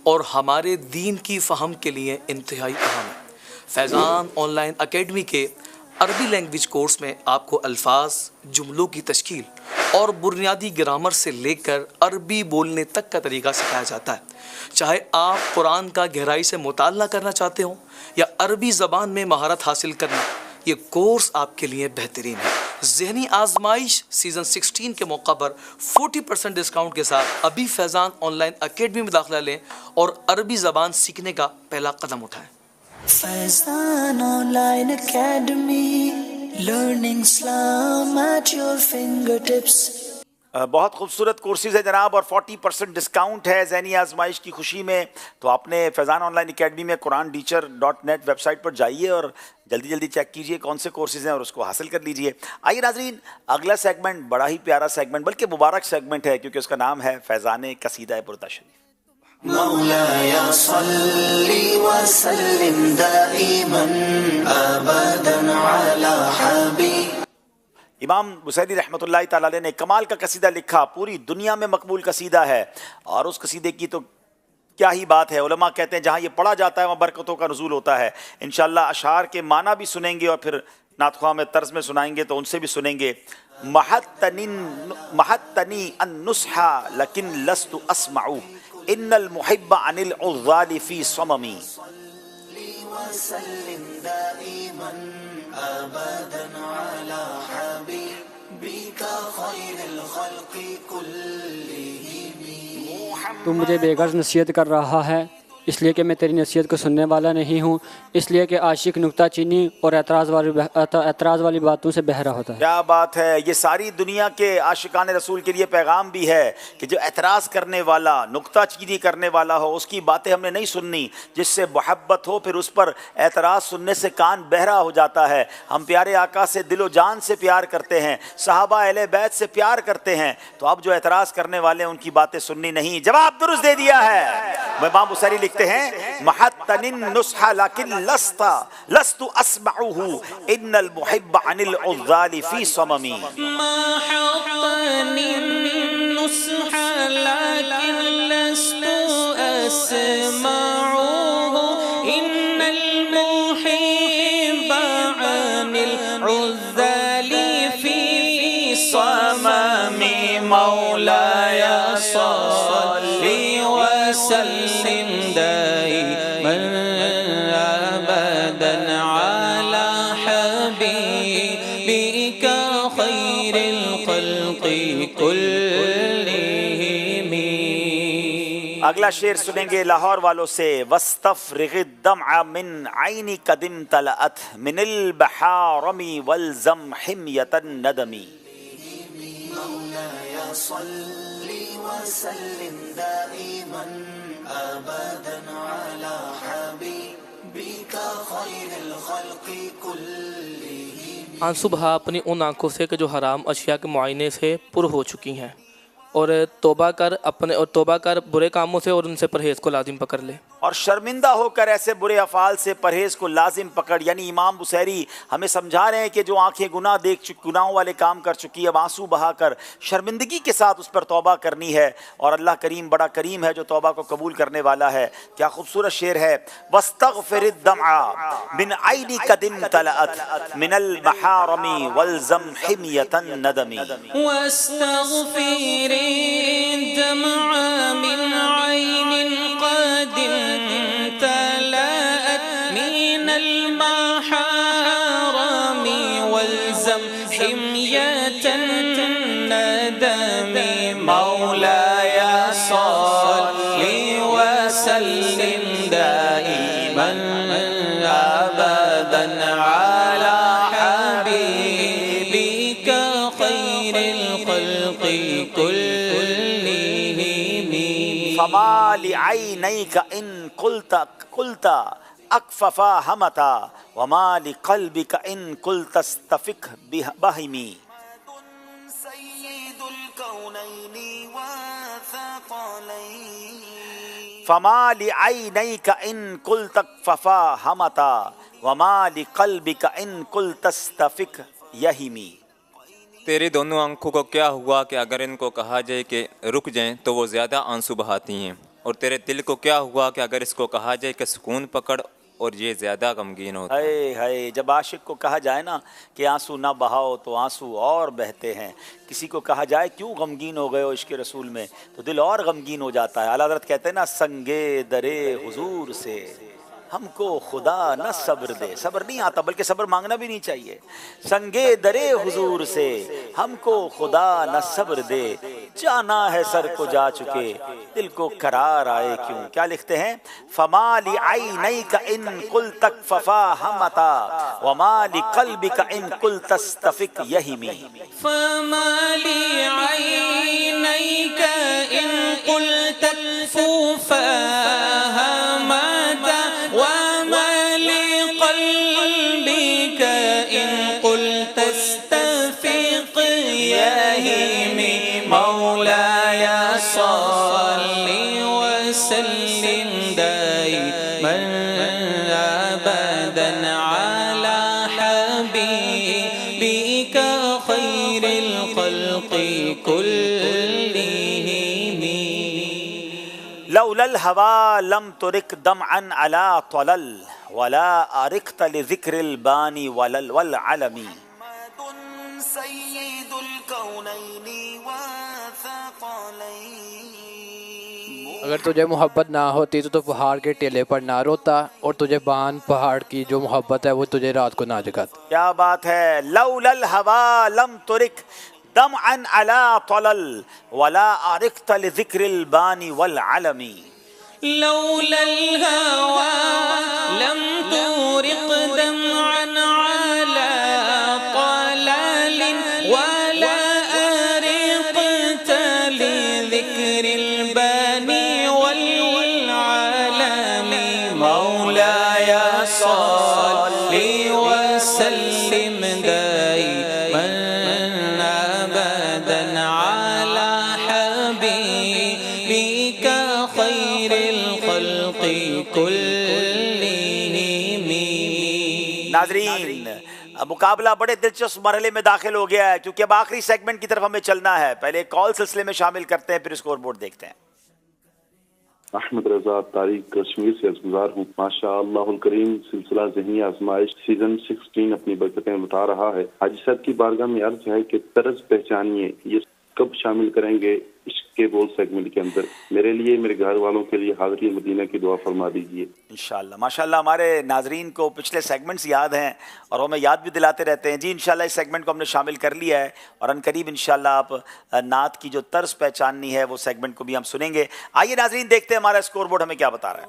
اور ہمارے دین کی فہم کے لیے انتہائی اہم ہے. فیضان آن لائن اکیڈمی کے عربی لینگویج کورس میں آپ کو الفاظ، جملوں کی تشکیل اور بنیادی گرامر سے لے کر عربی بولنے تک کا طریقہ سکھایا جاتا ہے. چاہے آپ قرآن کا گہرائی سے مطالعہ کرنا چاہتے ہوں یا عربی زبان میں مہارت حاصل کرنا، یہ کورس آپ کے لیے بہترین ہے. ذہنی آزمائش سیزن 16 کے موقع پر 40% ڈسکاؤنٹ کے ساتھ ابھی فیضان آن لائن اکیڈمی میں داخلہ لیں اور عربی زبان سیکھنے کا پہلا قدم اٹھائیں. Faizan online academy, learning Islam at your fingertips. بہت خوبصورت کورسز ہے جناب، اور 40% ڈسکاؤنٹ ہے ذہنی آزمائش کی خوشی میں. تو آپ نے فیضان آن لائن اکیڈمی میں قرآن-ٹیچر.net ویب سائٹ پر جائیے اور جلدی چیک کیجئے کون سے کورسز ہیں اور اس کو حاصل کر لیجئے. آئیے ناظرین، اگلا سیگمنٹ بڑا ہی پیارا سیگمنٹ، بلکہ مبارک سیگمنٹ ہے کیونکہ اس کا نام ہے فیضان قصیدہ بردہ شریف. مولاي صل وسلم دائما ابدا على حبيب. امام بصیری رحمۃ اللہ تعالی علیہ نے کمال کا قصیدہ لکھا، پوری دنیا میں مقبول قصیدہ ہے، اور اس قصیدے کی تو کیا ہی بات ہے. علماء کہتے ہیں جہاں یہ پڑھا جاتا ہے وہاں برکتوں کا نزول ہوتا ہے. انشاءاللہ اشعار کے معنی بھی سنیں گے اور پھر نعت خواہ میں طرز میں سنائیں گے تو ان سے بھی سنیں گے. محتنی النصح لیکن لست اسمع ان المحب عن العذال فی صممی. تو مجھے بے غرض نصیحت کر رہا ہے اس لیے کہ میں تیری نصیحت کو سننے والا نہیں ہوں، اس لیے کہ عاشق نکتہ چینی اور اعتراض والی باتوں سے بہرا ہوتا ہے. کیا بات ہے، یہ ساری دنیا کے عاشقان رسول کے لیے پیغام بھی ہے کہ جو اعتراض کرنے والا، نکتہ چینی کرنے والا ہو، اس کی باتیں ہم نے نہیں سننی. جس سے محبت ہو پھر اس پر اعتراض سننے سے کان بہرا ہو جاتا ہے. ہم پیارے آقا سے دل و جان سے پیار کرتے ہیں، صحابہ اہل بیت سے پیار کرتے ہیں، تو اب جو اعتراض کرنے والے ہیں ان کی باتیں سننی نہیں. جواب درست دے دیا ہے. امام بصیری لکھتے ہیں محتن النصح لیکن لست اسمعه ان المحب عن العذال فی صممی. محتن النصح لیکن لست اسمعه ان المحب عن العذال فی صممی. مولاي صل وسلم دائما ابدا على حبيبك خير الخلق كلهم. اگلا شعر سنیں گے لاہور والوں سے. واستفرغ الدمع من عین قدم طلعت من البحارم والزم حمیة الندم. مولاي صل وسلم دائما ابدا على حبيبك خير الخلق كلهم. آنسو بہا اپنی ان آنکھوں سے کہ جو حرام اشیاء کے معائنے سے پر ہو چکی ہیں، اور توبہ کر برے کاموں سے اور ان سے پرہیز کو لازم پکڑ لے. اور شرمندہ ہو کر ایسے برے افعال سے پرہیز کو لازم پکڑ. یعنی امام بصیری ہمیں سمجھا رہے ہیں کہ جو آنکھیں گناہوں والے کام کر چکی ہے، اب آنسو بہا کر شرمندگی کے ساتھ اس پر توبہ کرنی ہے. اور اللہ کریم بڑا کریم ہے جو توبہ کو قبول کرنے والا ہے. کیا خوبصورت شعر ہے. واستغفر الدمع من عین قدم طلعت من المحارم والزم حمیة الندم. واستغفر الدمع من عین قدم تلأت من المحارم والزم حمية الندم. مولاي صل وسلم دائما أبدا على حبيبك خير الخلق كلهم. فما لعینیک ان قلت अकफफा हमता वमा लिक़ल्बिक इन कुल तस्तफिक बहिमी। फमा लिअयनैक इन कुल तकफफा हमता वमा लिक़ल्बिक इन कुल तस्तफिक यहिमी। तेरे दोनों आंखों को क्या हुआ कि अगर इनको कहा जाए कि रुक जाएं तो वो ज़्यादा आंसू बहाती हैं, और तेरे दिल को क्या हुआ कि अगर इसको कहा जाए कि सुकून पकड़ और ये ज़्यादा गमगीन होता है। हाय हाय, जब आशिक को कहा जाए ना कि आंसू ना बहाओ तो आंसू और बहते हैं। किसी को कहा जाए क्यों गमगीन हो गए हो इश्क रसूल में, तो दिल और गमगीन हो जाता है। आला हज़रत कहते हैं ना, संगे दरे हुजूर से हमको खुदा न सब्र दे। सब्र नहीं आता, बल्कि सब्र मांगना भी नहीं चाहिए। संगे दरे हुजूर से हमको खुदा न सब्र दे, जाना है सर को जा चुके दिल को करार आए क्यों। क्या लिखते हैं, फमा लिअयनैक इन कुल तकफफा हमता वमा लिक़ल्बिक इन कुल तस्तफिक यहिमी। फमा लिअयनैक इन कुल तकफफा हमता वमा लिक़ल्बिक इन कुल तस्तफिक यहिमी। मौलाया सल्लि वसल्लिम दाइमन अबदन अला हबीबिका खैरिल खल्क़ि कुल्लिहिम। लौलल हवा लम तुरिक दमअन अला तलल वला अरिक्त लिज़िक्रिल बानी वलल वल अलमी। अगर तुझे मोहब्बत ना होती तो पहाड़ के टीले पर ना रोता, और तुझे बान पहाड़ की जो मोहब्बत है वो तुझे रात को ना जगाती। क्या बात है। लौलल हवा लम तुरिक दमअन अला तलल वला अरिक्त लिज़िक्रिल बानी वल अलमी। लौलल हवा लम तुरिक दमअन अला तलल वला अरिक्त लिज़िक्रिल बानी वल अलमी। मौलाया सल्लि वसल्लिम दाइमन अबदन अला हबीबिका खैरिल खल्क़ि कुल्लिहिम। नाज़रीन, मुकाबला बड़े दिलचस्प मरहले में दाखिल हो गया है, क्योंकि अब आखिरी सेगमेंट की तरफ हमें चलना है। पहले कॉल सिलसिले में शामिल करते हैं, फिर स्कोर बोर्ड देखते हैं। अहमद रजा तारिक कश्मीर से अर्ज़गुज़ार हूँ। माशा अल्लाहुल करीम सिलसिला ज़हनी आज़माइश सीजन 16 अपनी बरकतें बता रहा है। हाजी साहब की बारगाह में अर्ज है कि तर्ज पहचानिए, ये कब शामिल करेंगे इश्क के बोल सेगमेंट के अंदर। मेरे लिए, मेरे घर वालों के लिए हाज़िरी मदीना की दुआ फरमा दीजिए इंशाअल्लाह। माशाअल्लाह, हमारे नाजरीन को पिछले सेगमेंट्स याद हैं और हमें याद भी दिलाते रहते हैं। जी इंशाअल्लाह इस सेगमेंट को हमने शामिल कर लिया है, और अनकरीब इंशाअल्लाह आप नात की जो तर्ज पहचाननी है वो सेगमेंट को भी हम सुनेंगे। आइए नाजरीन, देखते हैं हमारा स्कोर बोर्ड हमें क्या बता रहा है।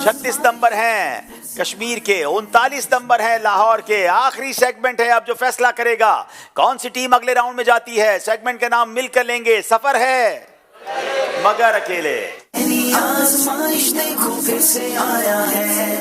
36 नंबर हैं कश्मीर के, 39 नंबर हैं लाहौर के। आखिरी सेगमेंट है अब जो फैसला करेगा कौन सी टीम अगले राउंड में जाती है। सेगमेंट का नाम मिलकर लेंगे, सफर है मगर अकेले। आज़माइश देखो फिर से आया है,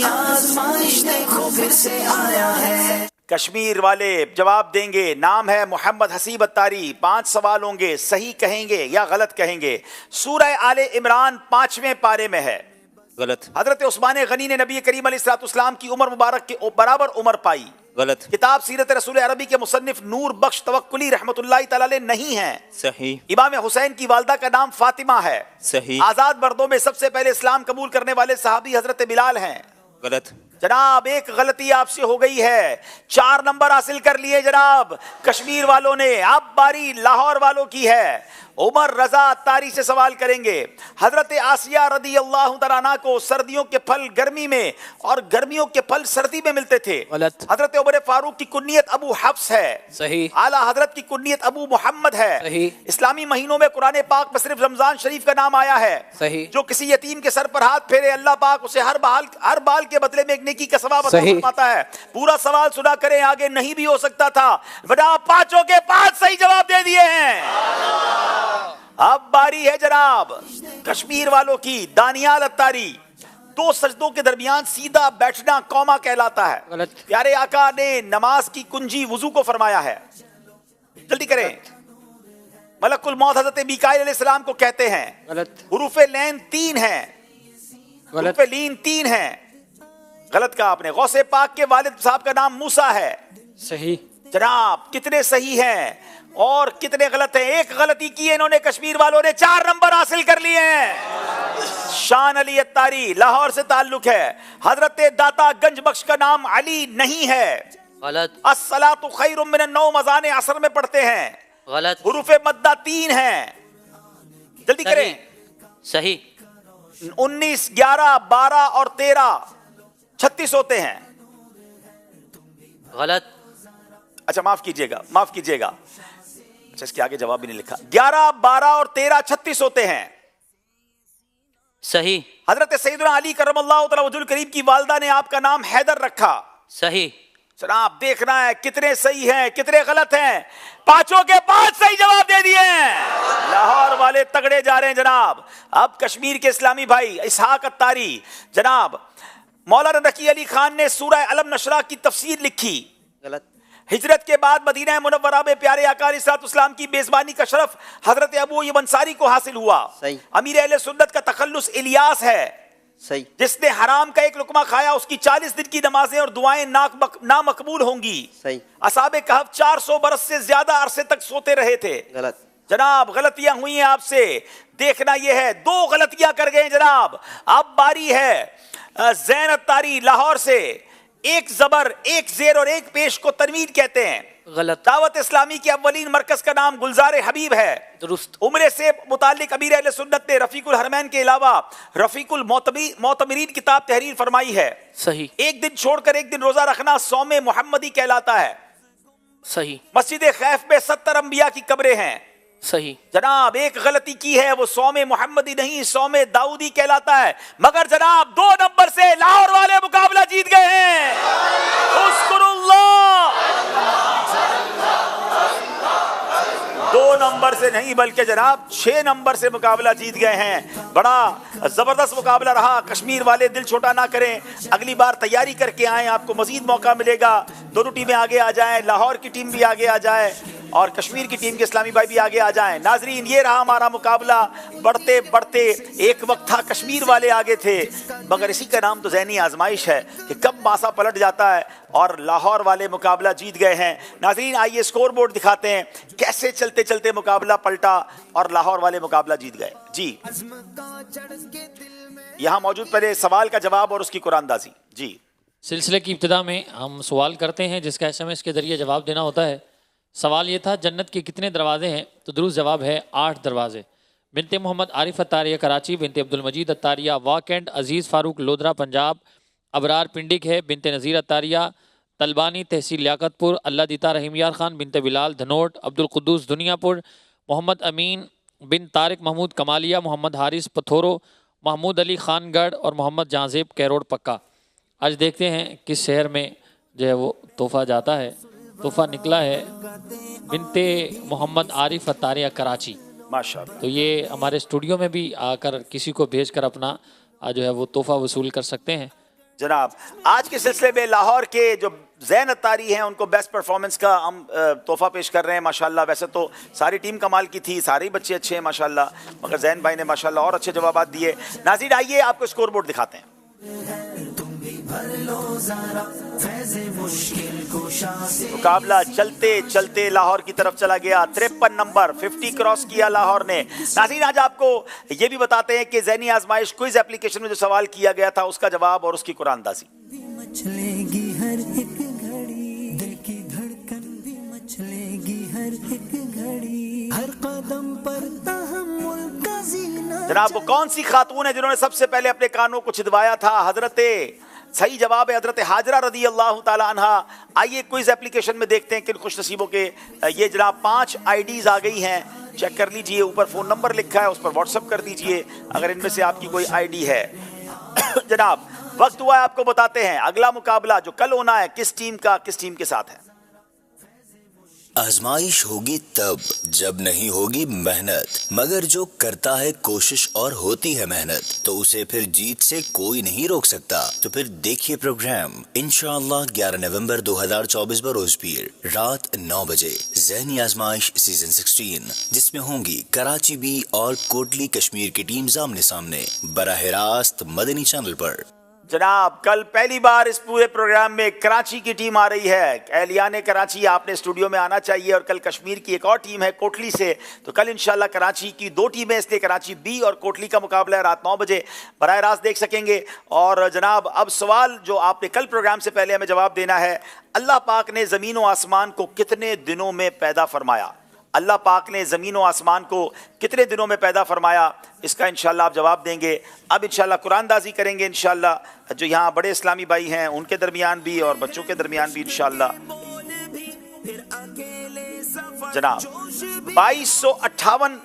आज़माइश देखो फिर से आया है। कश्मीर वाले जवाब देंगे। नाम है मोहम्मद हसीब अत्तारी। 5 सवाल होंगे, सही कहेंगे या गलत कहेंगे। सूरह आले इमरान 5वें पारे में है। गलत। हजरत उस्मान गनी ने नबी करीम अलैहिस्सलाम की उम्र मुबारक के बराबर उम्र पाई। गलत। किताब सीरत रसूल अरबी के मुसन्निफ नूर बख्श तवक्कुली रहमतुल्लाहि तआला अलैह नहीं है। सही। इमाम हुसैन की वालदा का नाम फातिमा है। सही। आजाद मर्दों में सबसे पहले इस्लाम कबूल करने वाले सहाबी हजरत बिलाल हैं। गलत। जनाब एक गलती आपसे हो गई है, 4 नंबर हासिल कर लिए जनाब कश्मीर वालों ने। अब बारी लाहौर वालों की है। उमर रजा अत्तारी से सवाल करेंगे, हजरत आसिया रदी अल्लाह तआला अन्हा को सर्दियों के फल गर्मी में और गर्मियों के फल सर्दी में मिलते थे। गलत। हजरत उमर फारूक की कुन्नियत अबू हफ्स है। सही। आला हजरत की कुन्नियत अबू मोहम्मद है। सही। इस्लामी महीनों में कुरान पाक में सिर्फ रमजान शरीफ का नाम आया है। सही। जो किसी यतीम के सर पर हाथ फेरे अल्लाह पाक उसे हर बाल के बदले में एक नेकी का सवाब अता फरमाता है। पूरा सवाल सुना करें, आगे नहीं भी हो सकता था, वरना पांचों के पांच सही जवाब दे दिए हैं। अब बारी है जनाब कश्मीर वालों की। दानियाल अत्तारी, दो सजदों के दरमियान सीधा बैठना कौमा कहलाता है। गलत। प्यारे आका ने नमाज की कुंजी वुजू को फरमाया है। जल्दी करें। मलकुल मौत हजरत मीकाईल अलैहिस्सलाम को कहते हैं। गलत। हुरूफे लैन 3 हैं। हुरूफे लीन 3 हैं। गलत कहा आपने। गौसे पाक के वालिद साहब का नाम मूसा है। सही। जनाब कितने सही हैं और कितने गलत हैं? एक गलती की है इन्होंने, कश्मीर वालों ने 4 नंबर हासिल कर लिए हैं। शान अली अत्तारी, लाहौर से ताल्लुक है। हजरत दाता गंज बख्श का नाम अली नहीं है। गलत। अस्सलातु खैरुम मिनन नौम अज़ान असर में पढ़ते हैं। गलत। हुरूफे मद्दा 3 हैं। जल्दी करें। सही। 19, 11, 12 और 13 36 होते हैं। गलत। अच्छा माफ कीजिएगा, माफ कीजिएगा। अच्छा इसके आगे जवाब भी नहीं लिखा। 11, 12 और 13 36 होते हैं। सही। हजरत सैयदना अली करमल्लाहु तआला वजहुल करीम की वालिदा ने आपका नाम हैदर रखा। सही। जनाब देखना है कितने सही हैं कितने गलत हैं। पांचों के 5 सही जवाब दे दिए हैं। लाहौर वाले तगड़े जा रहे हैं जनाब। अब कश्मीर के इस्लामी भाई इसहाक अत्तारी, जनाब मौलाना नकी अली खान ने सूरह अलम नशरा की तफसीर लिखी। गलत। हिजरत के बाद मदीना मुनव्वरा में प्यारे आका अलैहिस्सलाम की मेजबानी का शरफ हजरत अबू अय्यूब अंसारी को हासिल हुआ। सही। अमीर अहले सुन्नत का तखल्लुस इलियास है। सही। जिसने हराम का एक लुकमा खाया उसकी 40 दिन की नमाजें और दुआएं नामकबूल होंगी। सही। असहाबे कहफ 400 बरस से ज्यादा अरसे तक सोते रहे थे। गलत। जनाब गलतियां हुई हैं आपसे, देखना यह है 2 गलतियां कर गए जनाब। अब बारी है ज़ैन अत्तारी लाहौर से। 1 ज़बर 1 ज़ेर और 1 पेश को तनवीन कहते हैं। गलत। दावत इस्लामी के अव्वलीन मरकज का नाम गुलजार हबीब है। दुरुस्त। उम्रे से मुतालिक अमीर अहले सुन्नत ने रफीकुल हरमैन के अलावा रफीकुल मोतमिरीन किताब तहरीर फरमाई है। सही। एक दिन छोड़कर एक दिन रोजा रखना सौमे मुहम्मदी कहलाता है। सही। मस्जिद खैफ में 70 अंबिया की कब्रें हैं। सही। जनाब एक गलती की है, वो सौमे मुहम्मदी नहीं सौमे दाऊदी कहलाता है। मगर जनाब 2 नंबर से लाहौर वाले मुकाबला जीत गए हैं। उस्कुरुल्लाह। 2 नंबर से नहीं बल्कि जनाब 6 नंबर से मुकाबला जीत गए हैं। बड़ा जबरदस्त मुकाबला रहा। कश्मीर वाले दिल छोटा ना करें, अगली बार तैयारी करके आएं, आपको मजीद मौका मिलेगा। दोनों टीमें आगे आ जाएं, लाहौर की टीम भी आगे आ जाए और कश्मीर की टीम के इस्लामी भाई भी आगे आ जाएं। नाजरीन ये रहा हमारा मुकाबला। बढ़ते बढ़ते एक वक्त था कश्मीर वाले आगे थे, मगर इसी का नाम तो ज़हनी आजमाइश है कि कब मासा पलट जाता है और लाहौर वाले मुकाबला जीत गए हैं। नाजरीन आइए स्कोर बोर्ड दिखाते हैं कैसे चलते चलते मुकाबला पलटा और लाहौर वाले मुकाबला जीत गए। जी यहाँ मौजूद पहले सवाल का जवाब और उसकी कुरानदाजी। जी सिलसिले की इब्तिदा में हम सवाल करते हैं जिसका SMS के जरिए जवाब देना होता है। सवाल ये था जन्नत के कितने दरवाजे हैं? तो दुरुस्त जवाब है 8 दरवाजे। बिनते मोहम्मद आरिफ अत्तारिया कराची, बिनते अब्दुल मजीद अत्तारिया वाकैंड, अजीज़ फ़ारूक लोधरा पंजाब, अबरार पिंडिक है, बिनते नज़ीर अत्तारिया तलबानी तहसील लियाकतपुर, अल्लाह दीता रहीम यार खान बिनते बिलाल धनोट, अब्दुल कुद्दूस दुनियापुर, मोहम्मद अमीन बिन तारिक महमूद कमालिया, मोहम्मद हारिस पथोरो, महमूद अली खानगढ़ और मोहम्मद जहाज़ेब कैरोड़ पक्का। आज देखते हैं किस शहर में जो है वो तोहफ़ा जाता है। तोहफ़ा निकला है बिनते मोहम्मद आरिफ अत्तारिया कराची। माशाअल्लाह। तो ये हमारे स्टूडियो में भी आकर किसी को भेजकर अपना जो है वो तोहफ़ा वसूल कर सकते हैं। जनाब आज के सिलसिले में लाहौर के जो ज़ैन अत्तारी हैं उनको बेस्ट परफॉर्मेंस का हम तोहफ़ा पेश कर रहे हैं माशाल्लाह। वैसे तो सारी टीम कमाल की थी, सारे बच्चे अच्छे हैं माशाल्लाह, मगर ज़ैन भाई ने माशाल्लाह और अच्छे जवाब दिए। नाज़रीन आइए आपको स्कोर बोर्ड दिखाते हैं। मुकाबला चलते चलते लाहौर की तरफ चला गया। 53 नंबर 50 क्रॉस किया लाहौर ने। नाज़रीन आज आपको ये भी बताते हैं कि ज़हनी आजमाइश क्विज एप्लीकेशन में जो सवाल किया गया था उसका जवाब और उसकी कुरानदाजी। मचलेगी हर एक घड़ी, दिल की धड़कन भी मचलेगी हर एक घड़ी, हर جناب وہ کون سی خاتون ہے جنہوں نے سب سے پہلے اپنے کانوں کو چھدوایا تھا؟ حضرت صحیح جواب ہے حضرت حاجرہ رضی اللہ تعالی عنہا۔ آئیے کوئز اپلیکیشن میں دیکھتے ہیں کن خوش نصیبوں کے یہ جناب 5 آئی-ڈیز آ گئی ہیں، چیک کر لیجئے، اوپر فون نمبر لکھا ہے، اس پر واٹس ایپ کر دیجئے اگر ان میں سے آپ کی کوئی آئی ڈی ہے۔ جناب وقت ہوا ہے آپ کو بتاتے ہیں اگلا مقابلہ جو کل ہونا ہے کس ٹیم کا کس ٹیم کے ساتھ ہے۔ آزمائش ہوگی تب جب نہیں ہوگی محنت، مگر جو کرتا ہے کوشش اور ہوتی ہے محنت تو اسے پھر جیت سے کوئی نہیں روک سکتا۔ تو پھر دیکھیے پروگرام انشاءاللہ 11 نومبر 2024 بروز پیر رات 9 بجے ذہنی آزمائش سیزن 16، جس میں ہوں گی کراچی بی اور کوٹلی کشمیر کی ٹیم آمنے سامنے براہ راست مدنی چینل پر۔ جناب کل پہلی بار اس پورے پروگرام میں کراچی کی ٹیم آ رہی ہے۔ اہلیان کراچی آپ نے اسٹوڈیو میں آنا چاہیے، اور کل کشمیر کی ایک اور ٹیم ہے کوٹلی سے، تو کل انشاءاللہ کراچی کی 2 ٹیمیں، اس لیے کراچی بی اور کوٹلی کا مقابلہ ہے رات 9 بجے براہ راست دیکھ سکیں گے۔ اور جناب اب سوال جو آپ نے کل پروگرام سے پہلے ہمیں جواب دینا ہے، اللہ پاک نے زمین و آسمان کو کتنے دنوں میں پیدا فرمایا؟ اللہ پاک نے زمین و آسمان کو کتنے دنوں میں پیدا فرمایا؟ اس کا انشاءاللہ آپ جواب دیں گے۔ اب انشاءاللہ قرآن دازی کریں گے انشاءاللہ، جو یہاں بڑے اسلامی بھائی ہیں ان کے درمیان بھی اور بچوں کے درمیان بھی انشاءاللہ۔ جناب 2258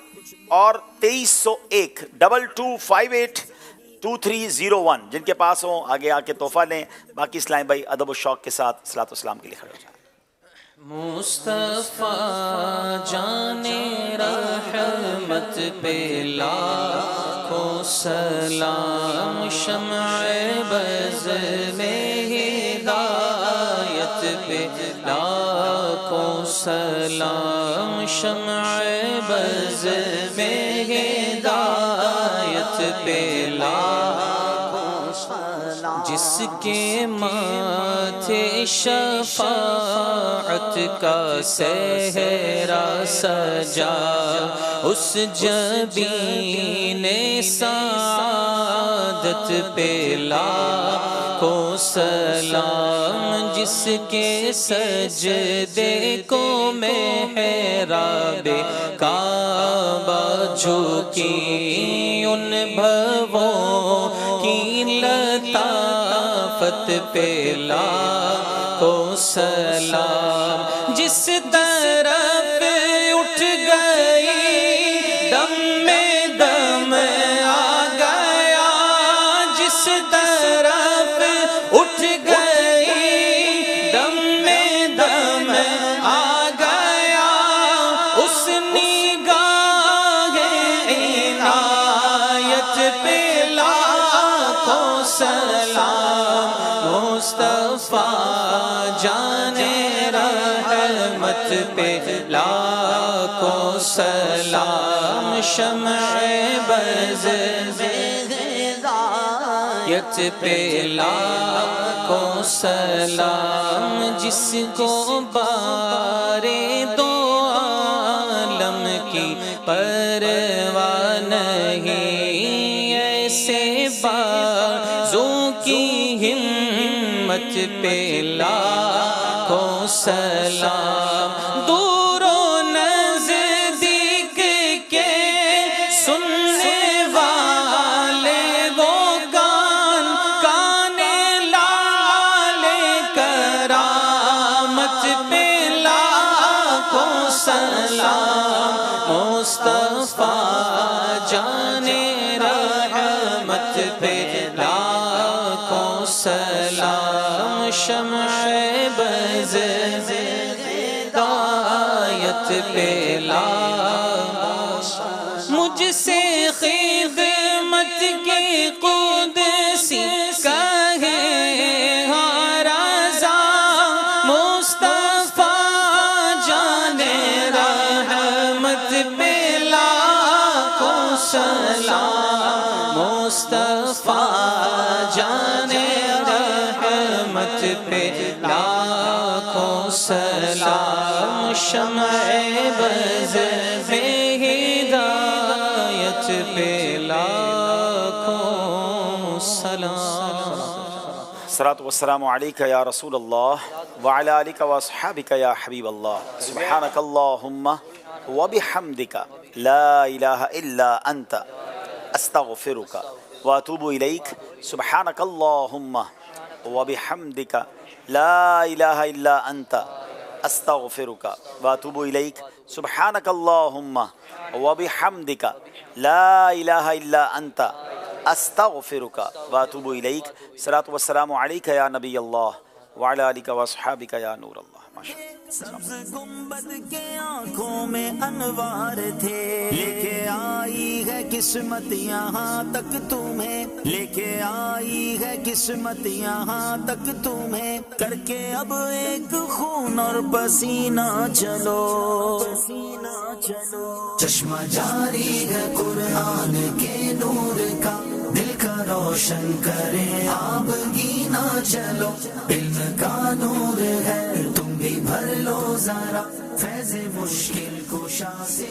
اور 2301 22582301 جن کے پاس ہوں آگے آ کے تحفہ لیں۔ باقی اسلامی بھائی ادب و شوق کے ساتھ صلاۃ و سلام کے لیے کھڑے ہو جائیں۔ مصطفیٰ جان رحمت پہ لاکھوں سلام، شمع بز میں ہدایت پہ لاکھوں سلام، شمع بز میں ہدایت پہ لاکھوں سلام، جس کے ماتھے شفاعت کا صحرا سجا، اس جبین سعادت پہ لاکھوں سلام، جس کے سجدے کو محراب کعبہ جھکی، ان بھووں کی لطافت پہ لاکھوں سلام، جس طرف اٹھ گئی دم میں دم آ گیا، جس طرف اٹھ گئی دم میں دم آ گیا، اس نگاہ عنایت پہ لاکھوں سلام، مصطفیٰ جان رحمت پہ لاکھوں سلام، شمع بز ہدایت پہ لاکھوں سلام، جس کو بارے دو عالم کی پرواہ نہیں، ایسے بازوں کی ہمت پہ لاکھوں سلام، دور و نزدیک کے سننے والے وہ گان، کان لال کرامت پہ لاکھوں سلام، مصطفیٰ جان رحمت پہ لاکھوں سلام، شمع بز ہدایت پہ لاکھوں سلام، مجھ سے خدمت کی قدسی کہے ہاں رضا، مصطفیٰ جان رحمت پہ لاکھوں سلام، مصطفیٰ جان رحمت پہ لاکھوں سلام، شمع بز میں ہدایت پہ لاکھوں سلام۔ الصلاۃ والسلام علیک یا رسول اللہ وعلی آلک واصحابک یا حبیب اللہ، سبحانک اللہم وبحمدک لا الہ الا انت استغفرک واتوب الیک سبحانک اللہم وبحمدک لا الہ الا انت استغفرک واتوب الیک سبحانک اللہم وبحمدک لا الہ الا انت استغفرک واتوب الیک صلاۃ والسلام علیک یا نبی اللہ وعلی آلک واصحابک یا نور اللہ. سبز گنبد کے آنکھوں میں انوار تھے، لے کے آئی ہے قسمت یہاں تک تمہیں، لے کے آئی ہے قسمت یہاں تک تمہیں، کر کے اب ایک خون اور پسینہ چلو، چشمہ جاری ہے قرآن کے نور کا، دل کا روشن کرے آپ گینا چلو، علم کا نور ہے تم بھی بھر لو ذرا، فیض مشکل کشا سے